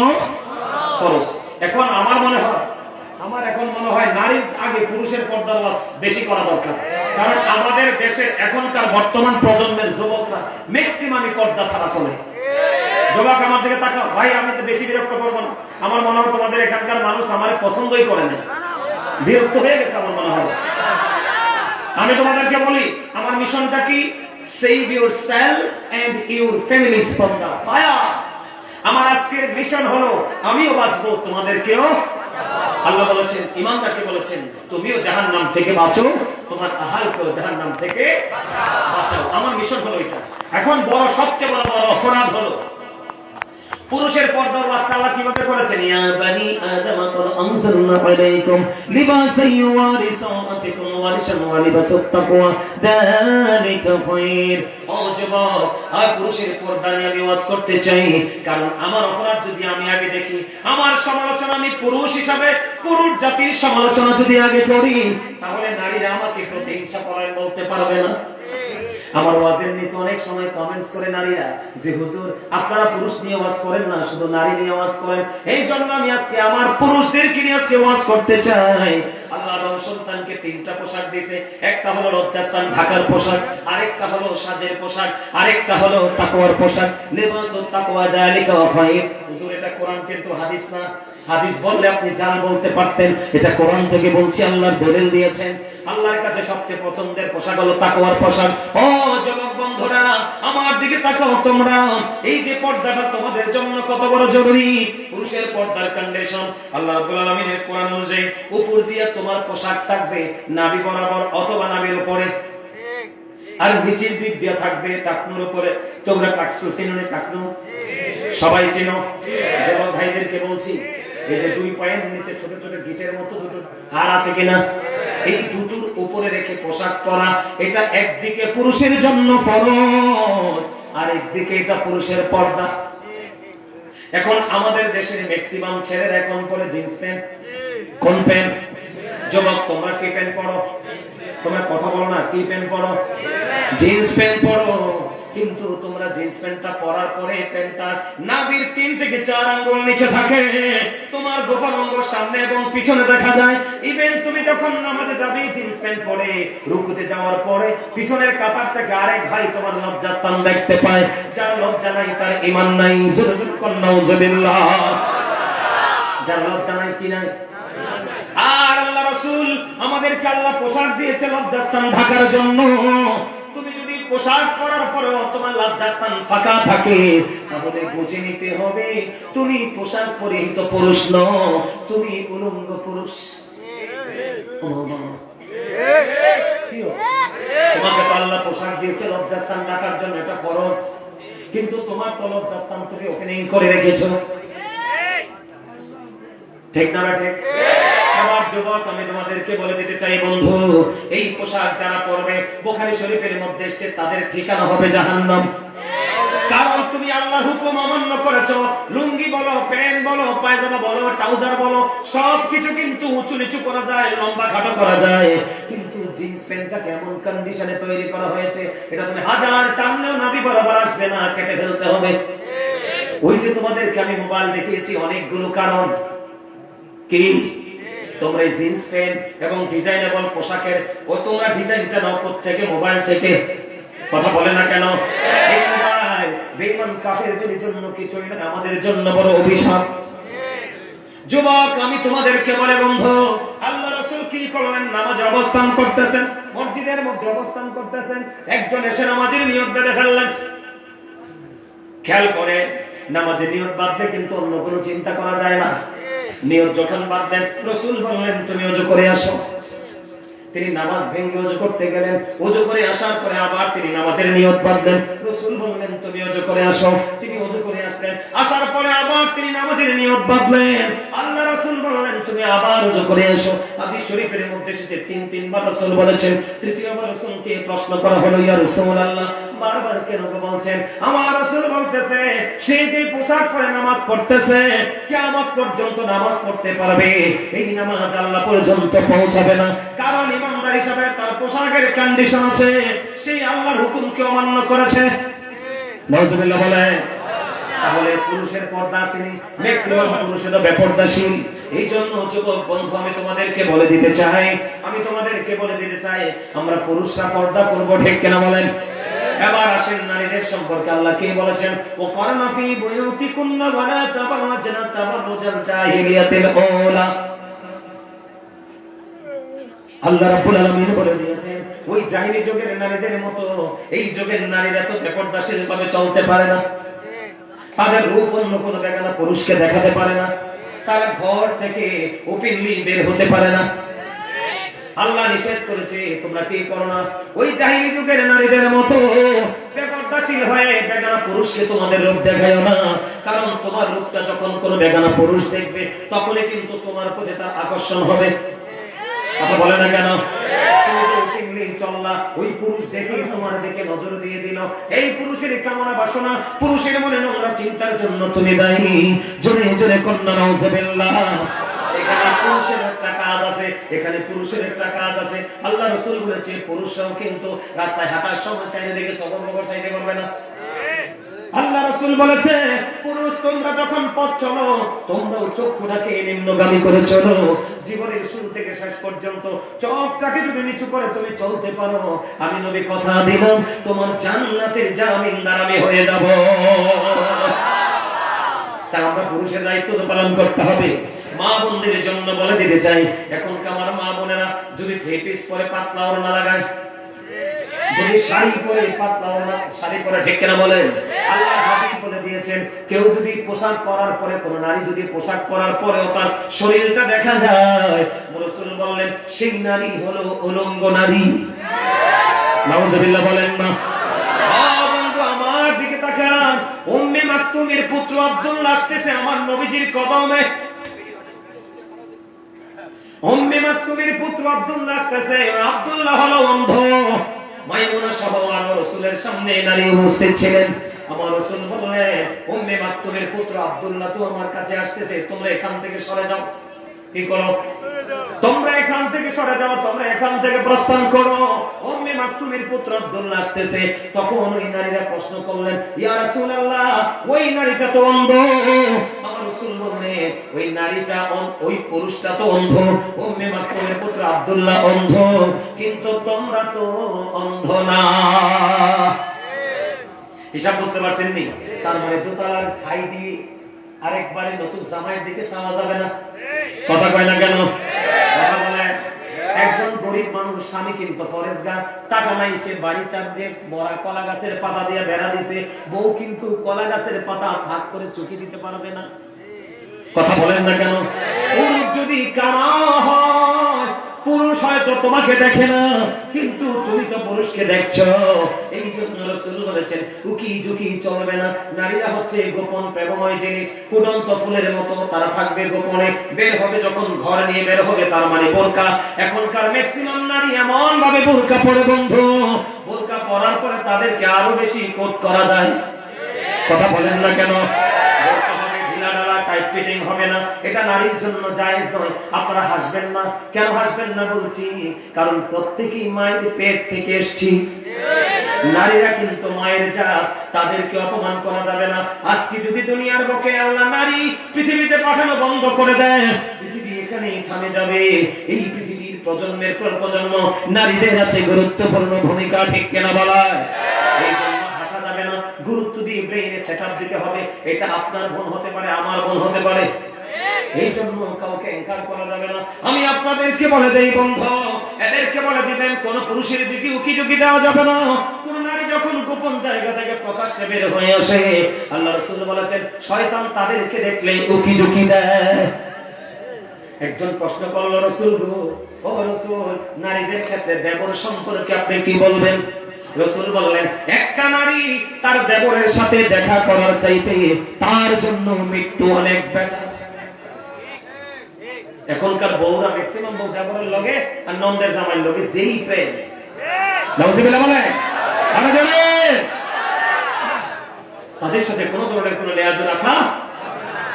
ফরজ। এখন আমার এখন মনে হয় নারীর আগে পুরুষের পর্দার ওয়াজ বেশি করা দরকার, কারণ আমাদের দেশের এখনকার বর্তমান প্রজন্মের যুবকরা ম্যাক্সিমামই পর্দা ছাড়া চলে। যুবক আমার দিকে তাকাও ভাই, আমি তো বেশি বিরক্ত করবো না। আমার মনে হয় তোমাদের এখানকার মানুষ আমার পছন্দই করে না, বিরক্ত হয়ে গেছে আমার মনে হয়। আমি তোমাদেরকে বলি, আমার মিশনটা কি? Save yourself and your families from the fire. আমার আজকের মিশন হলো আমিও বাঁচবো, তোমাদেরকেও। আল্লাহ বলেছেন, ঈমানদারকে বলেছেন, তুমিও জাহান্নাম থেকে বাঁচো, তোমার আহালকেও জাহান্নাম থেকে বাঁচাও। আমার মিশন হলো এটা। এখন সবচেয়ে বড় অপরাধ হলো পুরুষের পর্দার ওয়াজ আল্লাহ কিভাবে করেছেন? ইয়া বানি আদম ক্বাদ আনজালনা আলাইকুম লিবাসান ইউওয়ারি সাওআতিকুম ওয়া লিবাসান ওয়া লিবাসুত তাকওয়া যালিকা খায়র। ও যুবক, আর পুরুষের পর্দা নিয়ে আমি ওয়াজ করতে চাই, কারণ আমার অপরাধ যদি আমি আগে দেখি, আমার সমালোচনা আমি পুরুষ হিসাবে পুরুষ জাতির সমালোচনা যদি আগে করি, তাহলে নারীরা আমাকে প্রতিহিংসা পরায়ণ বলতে পারবে না। আমার ওয়াজের নিচে অনেক সময় কমেন্টস করে নারীরা যে হুজুর আপনারা পুরুষ নিয়ে ওয়াজ করেন না, শুধু নারী নিয়ে ওয়াজ করেন। এই জন্য আমি আজকে আমার পুরুষদেরকে নিয়ে আজকে ওয়াজ করতে চাই। আল্লাহ আদম সন্তানকে 3টা পোশাক দিয়েছে। একটা হলো লজ্জাস্থান ঢাকার পোশাক, আরেকটা হলো সাজের পোশাক, আরেকটা হলো তাকওয়ার পোশাক। লিবাসুত তাকওয়া যালিকা খায়র। হুজুর এটা কোরআন কিন্তু হাদিস না। হাদিস বললে আপনি জান বলতে পারতেন, এটা কোরআন থেকে বলছি, আল্লাহর দলিল দিয়েছেন। আল্লাহর কাছে সবচেয়ে পছন্দের পোশাক হলো তাকওয়ার পোশাক। ও যুবক বন্ধুরা, আমার দিকে তাকাও তোমরা। এই যে পর্দাটা তোমাদের জন্য কত বড় জরুরি। পুরুষের পর্দার কন্ডিশন আল্লাহ রাব্বুল আলামিনের কোরআন অনুযায়ী উপর দিয়ে তোমার পোশাক থাকবে নাভি বরাবর অথবা নাভির উপরে, আর নিচের দিক দিয়ে থাকবে টাকনুর উপরে। তোমরা টাকসু চিনো না? টাকনু সবাই চিনো? যুবক ভাইদেরকে বলছি, এই যে দুই পায়ের নিচে ছোট ছোট গিটের মতো দুটো হার আছে কিনা, এই দুটোর উপরে রেখে পোশাক পরা, এটা একদিকে পুরুষের জন্য ফরজ, আর একদিকে এটা পুরুষের পর্দা। এখন আমাদের দেশের ম্যাক্সিমাম ছেলেরা এখন পরে জিন্স প্যান্ট। কোন প্যান্ট? যুবক তোমরা কি প্যান্ট পরো? তোমরা কথা বলো না, কি প্যান্ট পরো? জিন্স প্যান্ট পরো। কিন্তু তোমরা জিন্স প্যান্টটা পরার পরে প্যান্টটা নাভির 3 থেকে 4 আঙ্গুল নিচে থাকে, তোমার গোপন অঙ্গ সামনে এবং পিছনে দেখা যায়। ইভেন তুমি যখন নামাজে যাবে জিন্স প্যান্ট পরে রুকুতে যাওয়ার পরে পিছনের কাতার থেকে আরেক ভাই তোমার লজ্জাস্থান দেখতে পায়। যার লজ্জা নাই তার ঈমান নাই। জোরে কোন নাউজুবিল্লাহ। যার লজ্জা নাই কি নাই? আর আল্লাহ রাসূল আমাদেরকে আল্লাহ পোশাক দিয়েছে লজ্জাস্থান ঢাকার জন্য। তুমি যদি পোশাক পরার পরেও তোমার লজ্জাস্থান ফাঁকা থাকে, তাহলে বুঝে নিতে হবে তুমি পোশাক পরিহিত পুরুষ নও, তুমি উলঙ্গ পুরুষ। তোমাকে তো আল্লাহ পোশাক দিয়েছে লজ্জাস্থান ঢাকার জন্য, এটা ফরজ। কিন্তু তোমার তো লজ্জাস্থান তুমি ওপেনিং করে রেখেছো, ঠিক না? ঠিক। আমার যুবক, আমি তোমাদেরকে বলে দিতে চাই বন্ধু, এই পোশাক যারা পরবে বুখারী শরীফের মধ্যে এসেছে তাদের ঠিকানা হবে জাহান্নাম। কারণ তুমি আল্লাহর হুকুম অমান্য করেছো। লুঙ্গি বলো, প্যান্ট বলো, পায়জামা বলো, ট্রাউজার বলো, সবকিছু কিন্তু উঁচু নিচু করা যায়, লম্বা খাটো করা যায়, কিন্তু জিন্স প্যান্টটা কেমন কন্ডিশনে তৈরি করা হয়েছে এটা তুমি হাজার টানলেও নাভি বরাবর আসবে না, কেটে ফেলতে হবে। ওই যে তোমাদেরকে আমি মোবাইল দেখিয়েছি অনেকগুলো কারণ কি, তোমরা এই জিন্স প্যান্ট এবং ডিজাইনেবল পোশাকের ও তোমরা ডিজাইনটা নাও থেকে মোবাইল থেকে। কথা বলে না কেন? এই মোবাইল বেঈমান কাফেরদের জন্য কিছুই না, আমাদের জন্য বড় অভিশাপ। যুবক, আমি তোমাদেরকে বলে বন্ধু, আল্লাহ রাসূল কি করলেন? নামাজে অবস্থান করতেছেন, মসজিদের মধ্যে অবস্থান করতেছেন, একজন এসে নামাজের নিয়ত বেঁধে ফেললেন। খেয়াল করে, নামাজের নিয়ত বাঁধলে কিন্তু অন্য কোনো চিন্তা করা যায় না। নিয়ত যখন বাঁধলেন, রাসূল বললেন তুমি ওযু করে আসো। তিনি নামাজ ভেঙে ওযু করতে গেলেন, ওযু করে আসার পরে আবার তিনি নামাজের নিয়ত বাঁধলেন। রাসূল বললেন তুমি ওযু করে আসো। তিনি ওযু করে আসলেন, আসার পরে আবার তিনি নামাজের নিয়ত বাঁধলেন। আল্লাহ রাসূল বললেন তুমি আবার ওযু করে এসো। হাদিস শরীফের মধ্যে এসেছে 3 রাসূল বলেছেন। তৃতীয়বার রাসূলকে প্রশ্ন করা হলো, ইয়া রাসূলুল্লাহ, বারবার কেন বলছেন? আমার রাসূল বলতেছে সে যে পোশাক পরে নামাজ পড়তেছে কিয়ামত পর্যন্ত নামাজ পড়তে পারবে, এই নামাজ আল্লাহ পর্যন্ত পৌঁছাবে না। কারণ ইমানদার হিসাবে তার পোশাকের কন্ডিশন আছে, সেই আল্লাহর হুকুমকে অমান্য করেছে। নাউজুবিল্লাহ বলে। তাহলে পুরুষের পর্দা আছে, ম্যাক্সিমাম পুরুষেরও বেপরদাশীল। এই জন্য যুবক বন্ধু, আমি তোমাদেরকে বলে দিতে চাই আমরা পুরুষরা পর্দা করবো, ঠিক কিনা বলেন? এবার আসেন নারীদের সম্পর্কে আল্লাহ কি বলেছেন? ও করনা ফি বুয়ুতিকুন্না ওয়ালা তাবাররাজনা তাবাররুজাল জাহিলিয়াতিল উলা। আল্লাহ রাব্বুল আলামিন বলে দিয়েছেন ওই জাহিলি যুগের নারীদের মতো এই যুগের নারীরা তো বেপরদাশীল ভাবে চলতে পারে না, তাদের রূপ অন্য কোনো বেগানা পুরুষকে দেখাতে পারে না, তারা ঘর থেকে ওপেনলি বের হতে পারে না। আল্লাহ নিষেধ করেছে তোমরা কি করো না ওই জাহিলি যুগের নারীদের মতো বেপরদাশীল হয়ে বেগানা পুরুষকে তোমাদের রূপ দেখায়ও না। কারণ তোমার রূপটা যখন কোনো বেগানা পুরুষ দেখবে তখনই কিন্তু তোমার প্রতি তার আকর্ষণ হবে। কথা বলে না কেন? চললা ওই পুরুষ দেখে তোমার দিকে নজর দিয়ে দিল, এই পুরুষের কামনা বাসনা, পুরুষের মনে নোংরা চিন্তার জন্য তুমি দায়ী। জোরে জোরে কন্যা নাউজুবিল্লাহ। এখানে পুরুষের একটা কাজ আছে, এখানে পুরুষের একটা কাজ আছে। আল্লাহ রাসূল বলেছে পুরুষরাও কিন্তু রাস্তায় হাঁটার সময় চাইলে দেখে সবর চাইতে পারবে না। আল্লাহ রাসূল বলেছে পুরুষ তোমরা যখন পথ চলো তোমরাও চক্ষুটাকে নিম্নগামী করে চলো। জীবনের শুরু থেকে শেষ পর্যন্ত চোখটাকে যদি নিচু করে তুমি চলতে পারো, আমি নবী কথা দিলাম তোমার জান্নাতের জামিনদার আমি হয়ে যাব। তাই আমরা পুরুষের দায়িত্ব তো পালন করতে হবে। মা বোনদের জন্য বলে দিতে চাই, এখনকার আমার মা বোনেরা যদি 3 পিস পরে পাতলা ওড়না লাগায়, যদি শাড়ি পরে পাতলা ওড়না শাড়ি পরে, ঠিক কিনা বলেন? আল্লাহ হাবিব বলে দিয়েছেন কেউ যদি পোশাক পরার পরে, কোন নারী যদি পোশাক পরার পরেও তার শরীরটা দেখা যায়, রাসূল বললেন সেই নারী হলো উলঙ্গ নারী। নাউজুবিল্লাহ বলেন না? বন্ধু আমার দিকে তাকান, উম্মে মাকতুমের পুত্র আব্দুল্লাহ আসতেছে আমার নবীজির কদমে। মাকতুমের পুত্র আব্দুল্লাহ আসতেছে। আব্দুল্লাহ হলো অন্ধ। মাইমুনা সহ আমার রাসূলের সামনে নারী উপস্থিত ছিলেন। আমার রাসূল বললেন, উম্মে মাকতুমের পুত্র আব্দুল্লাহ তো আমার কাছে আসতেছে, তোমরা এখান থেকে সরে যাও। কি করো? তোমরা এখান থেকে সরে যাও, তোমরা এখান থেকে প্রস্থান করো। উম্মে মাকতুমের পুত্র আব্দুল্লাহ আসতেছে। তখন ওই নারীরা প্রশ্ন করলেন, ইয়া রাসূলুল্লাহ, ওই নারীটা তো অন্ধ। আমার রাসূল বললেন, ওই নারীটা, ওই পুরুষটা তো অন্ধ, উম্মে মাকতুমের পুত্র আব্দুল্লাহ অন্ধ, কিন্তু তোমরা তো অন্ধ না। হিসাব বুঝতে পারছেন নি? তার মানে দোতলার খাই দিয়ে আরেকবারে নতুন জামাইয়ের দিকে চাওয়া যাবে না। কথা কয় না কেন? কথা বলে। একজন গরিব মানুষ, স্বামী কিন্তু ফরেজগার, টাকা নাই, সে বাড়ি চার দিয়ে বড়া কলা গাছের পাতা দিয়ে বেড়া দিছে। বউ কিন্তু কলা গাছের পাতা ভাগ করে চুকি দিতে পারবে না। কথা বলেন না কেন? পুরুষ যদি কানা হয়, পুরুষ হয়তো তোমাকে দেখে না, কিন্তু তুমি তো পুরুষকে দেখছো। এই জন্য রাসূল বলেছেন, উকি ঝুঁকি চলবে না। নারীরা হচ্ছে গোপন প্রেমময় জিনিস, ফুটন্ত ফুলের মতো, তারা থাকবে গোপনে। বের হবে যখন ঘর নিয়ে বের হবে, তার মানে বোরকা। এখনকার ম্যাক্সিমাম নারী এমন ভাবে বোরকা পরে বন্ধু, বোরকা পরার পরে তাদেরকে আরো বেশি কোট করা যায়। কথা বলেন না কেন? হবে না, এটা নারীর জন্য জায়েজ নয়। আপনারা হাসবেন না। কেন হাসবেন না বলছি? কারণ প্রত্যেকেই মায়ের পেট থেকে এসেছি। নারীরা কিন্তু মায়ের জাত, তাদেরকে অপমান করা যাবে না। আজকে যদি দুনিয়ার বুকে আল্লাহ নারী পৃথিবীতে পাঠানো বন্ধ করে দেয়, পৃথিবী এখানেই থামে যাবে। এই পৃথিবীর প্রজন্মের পর প্রজন্ম নারীদের আছে গুরুত্বপূর্ণ ভূমিকা, ঠিক কেনা বলা? এই জন্য হাসা যাবে না, গুরুত্ব দিয়ে ব্রেইনে সেটআপ দিতে হবে। এটা আপনার বোন হতে পারে, আমার বোন হতে পারে। এই জন্য কাউকে এনকার করা যাবে না। আমি আপনাদেরকে বলে দেই বন্ধু, এদেরকে বলে দিবেন, কোন পুরুষের দিকে উকি ঝুঁকি দেওয়া যাবে না। কোন নারী যখন গোপন জায়গা থেকে প্রকাশ্যে বের হয়ে আসে, আল্লাহ রাসূল বলেছেন, শয়তান তাদেরকে দেখলে উকি ঝুঁকি দেয়। একজন প্রশ্ন করল, রাসূল গো, ও রাসূল, নারীদের ক্ষেত্রে দেবর সম্পর্কে আপনি কি বলবেন? রাসূল বললেন, একটা নারী তার দেবরের সাথে দেখা করার চাইতে তার জন্য মৃত্যু অনেক বেটার। এখনকার বউরা ম্যাক্সিমাম বউ দেবরের লগে আর নন্দের জামাইয়ের লগে যেই প্রেম। নাউজুবিল্লাহ বলে তাদের সাথে কোনো ধরনের কোনো লেয়াজ রাখা।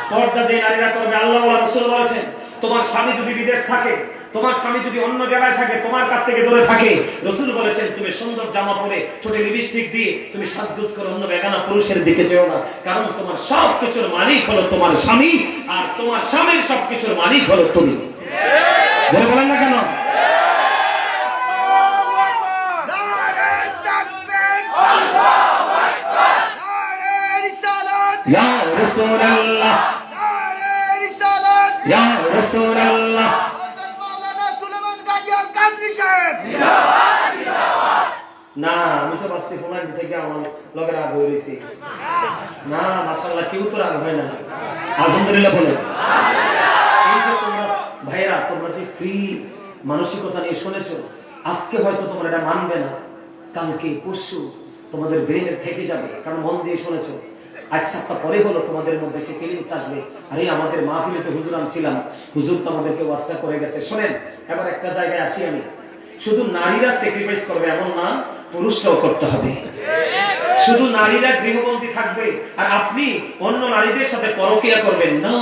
পর্দা যে নারীরা করবে, আল্লাহ ওয়া রাসূল বলেছেন, তোমার স্বামী যদি বিদেশ থাকে, তোমার স্বামী যদি অন্য জায়গায় থাকে, তোমার কাছ থেকে দূরে থাকে, রাসূল বলেছেন, তুমি সুন্দর জামা পরে, ছোট লিপস্টিক দিয়ে তুমি সাজগোজ করে অন্য বেগানা পুরুষের দিকে যেও না। কারণ তোমার সবকিছুর মালিক হলো তোমার স্বামী, আর তোমার স্বামীর সবকিছুর মালিক হলো তুমি। বলে বলেন না কেন? ইয়া রাসূলুল্লাহ, ইয়া রাসূলুল্লাহ। না, আমি তো ভাবছি ফোন দিতে গিয়ে আমার লগে রাগ হয়ে গেছি। না, মাশাআল্লাহ, কেউ তো রাগ হয় না। আলহামদুলিল্লাহ বলে। এই যে তোমরা ভাইরা, তোমরা যে ফ্রি মানসিকতা নিয়ে শুনেছো, আজকে হয়তো তোমরা এটা মানবে না, কালকে পরশু তোমাদের ব্রেনে থেকে যাবে, কারণ মন দিয়ে শুনেছো। এক সপ্তাহ পরে হলো তোমাদের মধ্যে সে ফিলিংস আসবে, আরে আমাদের মাহফিলে তো হুজুর আনছিলাম, হুজুর তো আমাদেরকে ওয়াজটা করে গেছে। শোনেন, এবার একটা জায়গায় আসি আমি। শুধু নারীরা স্যাক্রিফাইস করবে এমন না, পুরুষরাও করতে হবে। শুধু নারীরা গৃহবন্দী থাকবে আর আপনি অন্য নারীদের সাথে পরকীয়া করবেন না।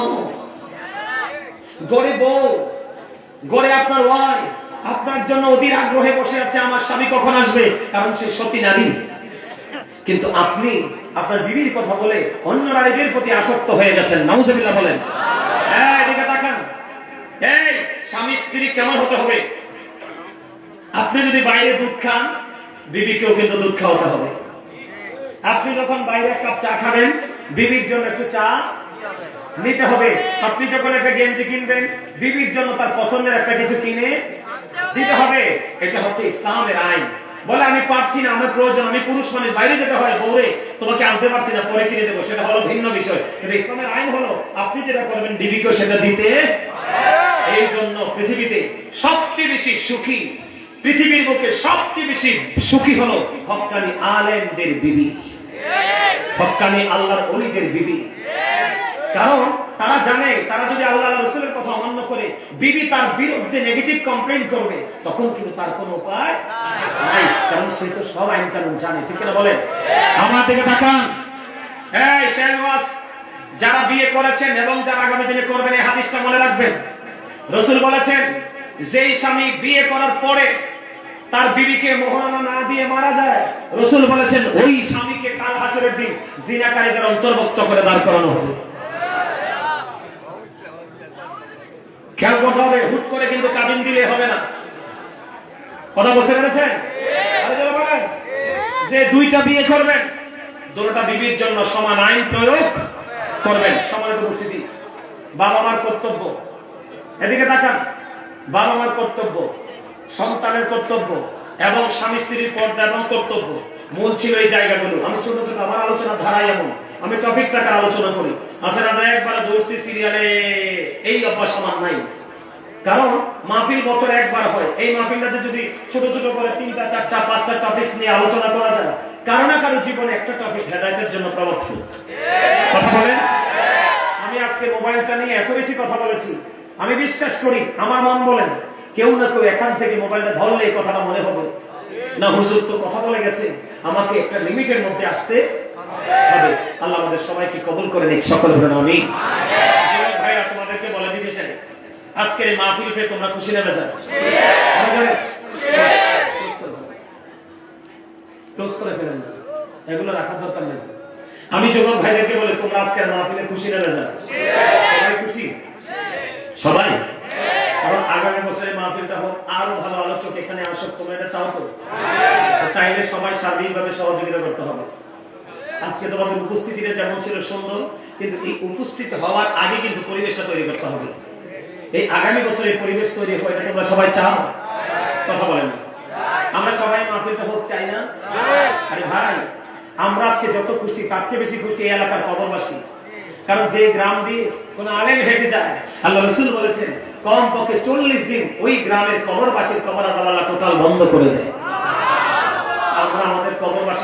গড়ে বউ, গড়ে আপনার ওয়াইফ আপনার জন্য অধীর আগ্রহে বসে আছে, আমার স্বামী কখন আসবে, কারণ সে সতী নারী। কিন্তু আপনি আপনার বিবির কথা বলে অন্য নারীদের প্রতি আসক্ত হয়ে গেছেন। নাউজুবিল্লাহ বলেন। এদিকে তাকান। এই স্বামী স্ত্রী কেমন হতে হবে? আপনি যদি বাইরে দুধ খান, বিবিকেও কিন্তু দুধ খাওয়াতে হবে। আপনি যখন বাইরে এক কাপ চা খাবেন, বিবির জন্য একটু চা নিতে হবে। আপনি যখন একটা গেঞ্জি কিনবেন, বিবির জন্য তার পছন্দের একটা কিছু কিনে দিতে হবে। এটা হচ্ছে ইসলামের আইন। বলে আমি পারছি না, আমার প্রয়োজন, আমি পুরুষ মানুষ, বাইরে যেতে হয়, বউরে তোমাকে আনতে পারছি না, পরে কিনে দেবো, সেটা হলো ভিন্ন বিষয়। কিন্তু ইসলামের আইন হলো আপনি যেটা করবেন, বিবিকেও সেটা দিতে। এই জন্য পৃথিবীতে সবচেয়ে বেশি সুখী, পৃথিবীর বুকে সবচেয়ে বেশি সুখী হলো হক্কানি আলেমদের বিবি, হক্কানি আল্লাহর ওলিদের বিবি। কারণ তারা জানে তারা যদি আল্লাহ রাসূলের কথা অমান্য করে বিবি তার বিরুদ্ধে নেগেটিভ কমপ্লেইন করবে, তখন কিন্তু তার কোনো উপায় নাই, কারণ সে তো সব আইন কানুন জানে। ঠিক কিনা বলেন? আমার দিকে তাকান। এই শেহওয়াজ, যারা বিয়ে করেছেন এবং যারা আগামী দিনে করবেন, এই হাদিসটা মনে রাখবেন। রাসূল বলেছেন, যেই স্বামী বিয়ে করার পরে তার বিবিকে মোহরানা না দিয়ে মারা যায়, রাসূল বলেছেন ওই স্বামীকে কাল হাসরের দিন জিনাকারীদের অন্তর্ভুক্ত করে দাঁড় করানো হবে। খেয়াল করতে হবে, হুট করে কিন্তু কাবিন দিলে হবে না। কথা বুঝতে পেরেছেন? যে দুইটা বিয়ে করবেন, দুটোটা বিবির জন্য সমান আইন প্রয়োগ করবেন। সমানের উপস্থিতি বাবা মার কর্তব্য। এদিকে তাকান, বাবা মার কর্তব্য, সন্তানের কর্তব্য এবং স্বামী স্ত্রীর পর্দা এবং কর্তব্য, মূল ছিল এই জায়গাগুলো। আমি ছোট ছোট আমার আলোচনা ধারাই এমন, আমি টপিক আকারে আলোচনা করি। আসলে আমরা একবার দৌড়ছি সিরিয়ালে, এই অভ্যাস আমার নাই। কারণ মাহফিল বছর একবার হয়, এই মাহফিলটাতে যদি ছোট ছোট করে 3টা 4টা 5টা টপিকস নিয়ে আলোচনা করা যায়, কারো না কারো জীবনে একটা টপিক হেদায়েতের জন্য প্রভাবশীল। কথা বলেন? আমি আজকে মোবাইলটা নিয়ে এত বেশি কথা বলেছি, আমি বিশ্বাস করি আমার মন বলেন কেউ না কেউ এখান থেকে মোবাইলটা ধরলে এই কথাটা মনে হবে, না হুজুর তো কথা বলে গেছে, আমাকে একটা লিমিটের মধ্যে আসতে হবে। আল্লাহ আমাদের সবাইকে কবুল করে নিক, সকলে বলেন আমিন। ভাইরা, তোমাদেরকে বলে দিতে চাই, আজকের এই মাহফিল পেয়ে তোমরা খুশি নেবে যান? ক্লোজ করে ফেলেন, এগুলো রাখার দরকার নেই। আমি যুবক ভাইদেরকে বলে, তোমরা আজকের মাহফিলে খুশি নেবে যান? সবাই খুশি? সবাই? কারণ আগামী বছরের মাহফিলটা হোক, আরো ভালো আলোচক এখানে আসুক। তোমরা এটা চাও তো? চাইলে সবাই সার্বিকভাবে সহযোগিতা করতে হবে। আজকে তোমাদের উপস্থিতিটা যেমন ছিল সুন্দর, কিন্তু এই উপস্থিত হওয়ার আগে কিন্তু পরিবেশটা তৈরি করতে হবে। এই আগামী বছর এই পরিবেশ তৈরি হয়, এটা তোমরা সবাই চাও? কথা বলেন। আমরা সবাই মাহফিলটা হোক চাই না? আরে ভাই, আমরা আজকে যত খুশি, তার চেয়ে বেশি খুশি এই এলাকার কবরবাসী। কারণ যে গ্রাম দিয়ে কোন আলেম হেঁটে যায়, আল্লাহ রাসূল বলেছেন কম পক্ষে 40 দিন ওই গ্রামের কবরবাসীর কবর আযাব আল্লাহ টোটাল বন্ধ করে দেয়। আমরা আমাদের কবরবাসী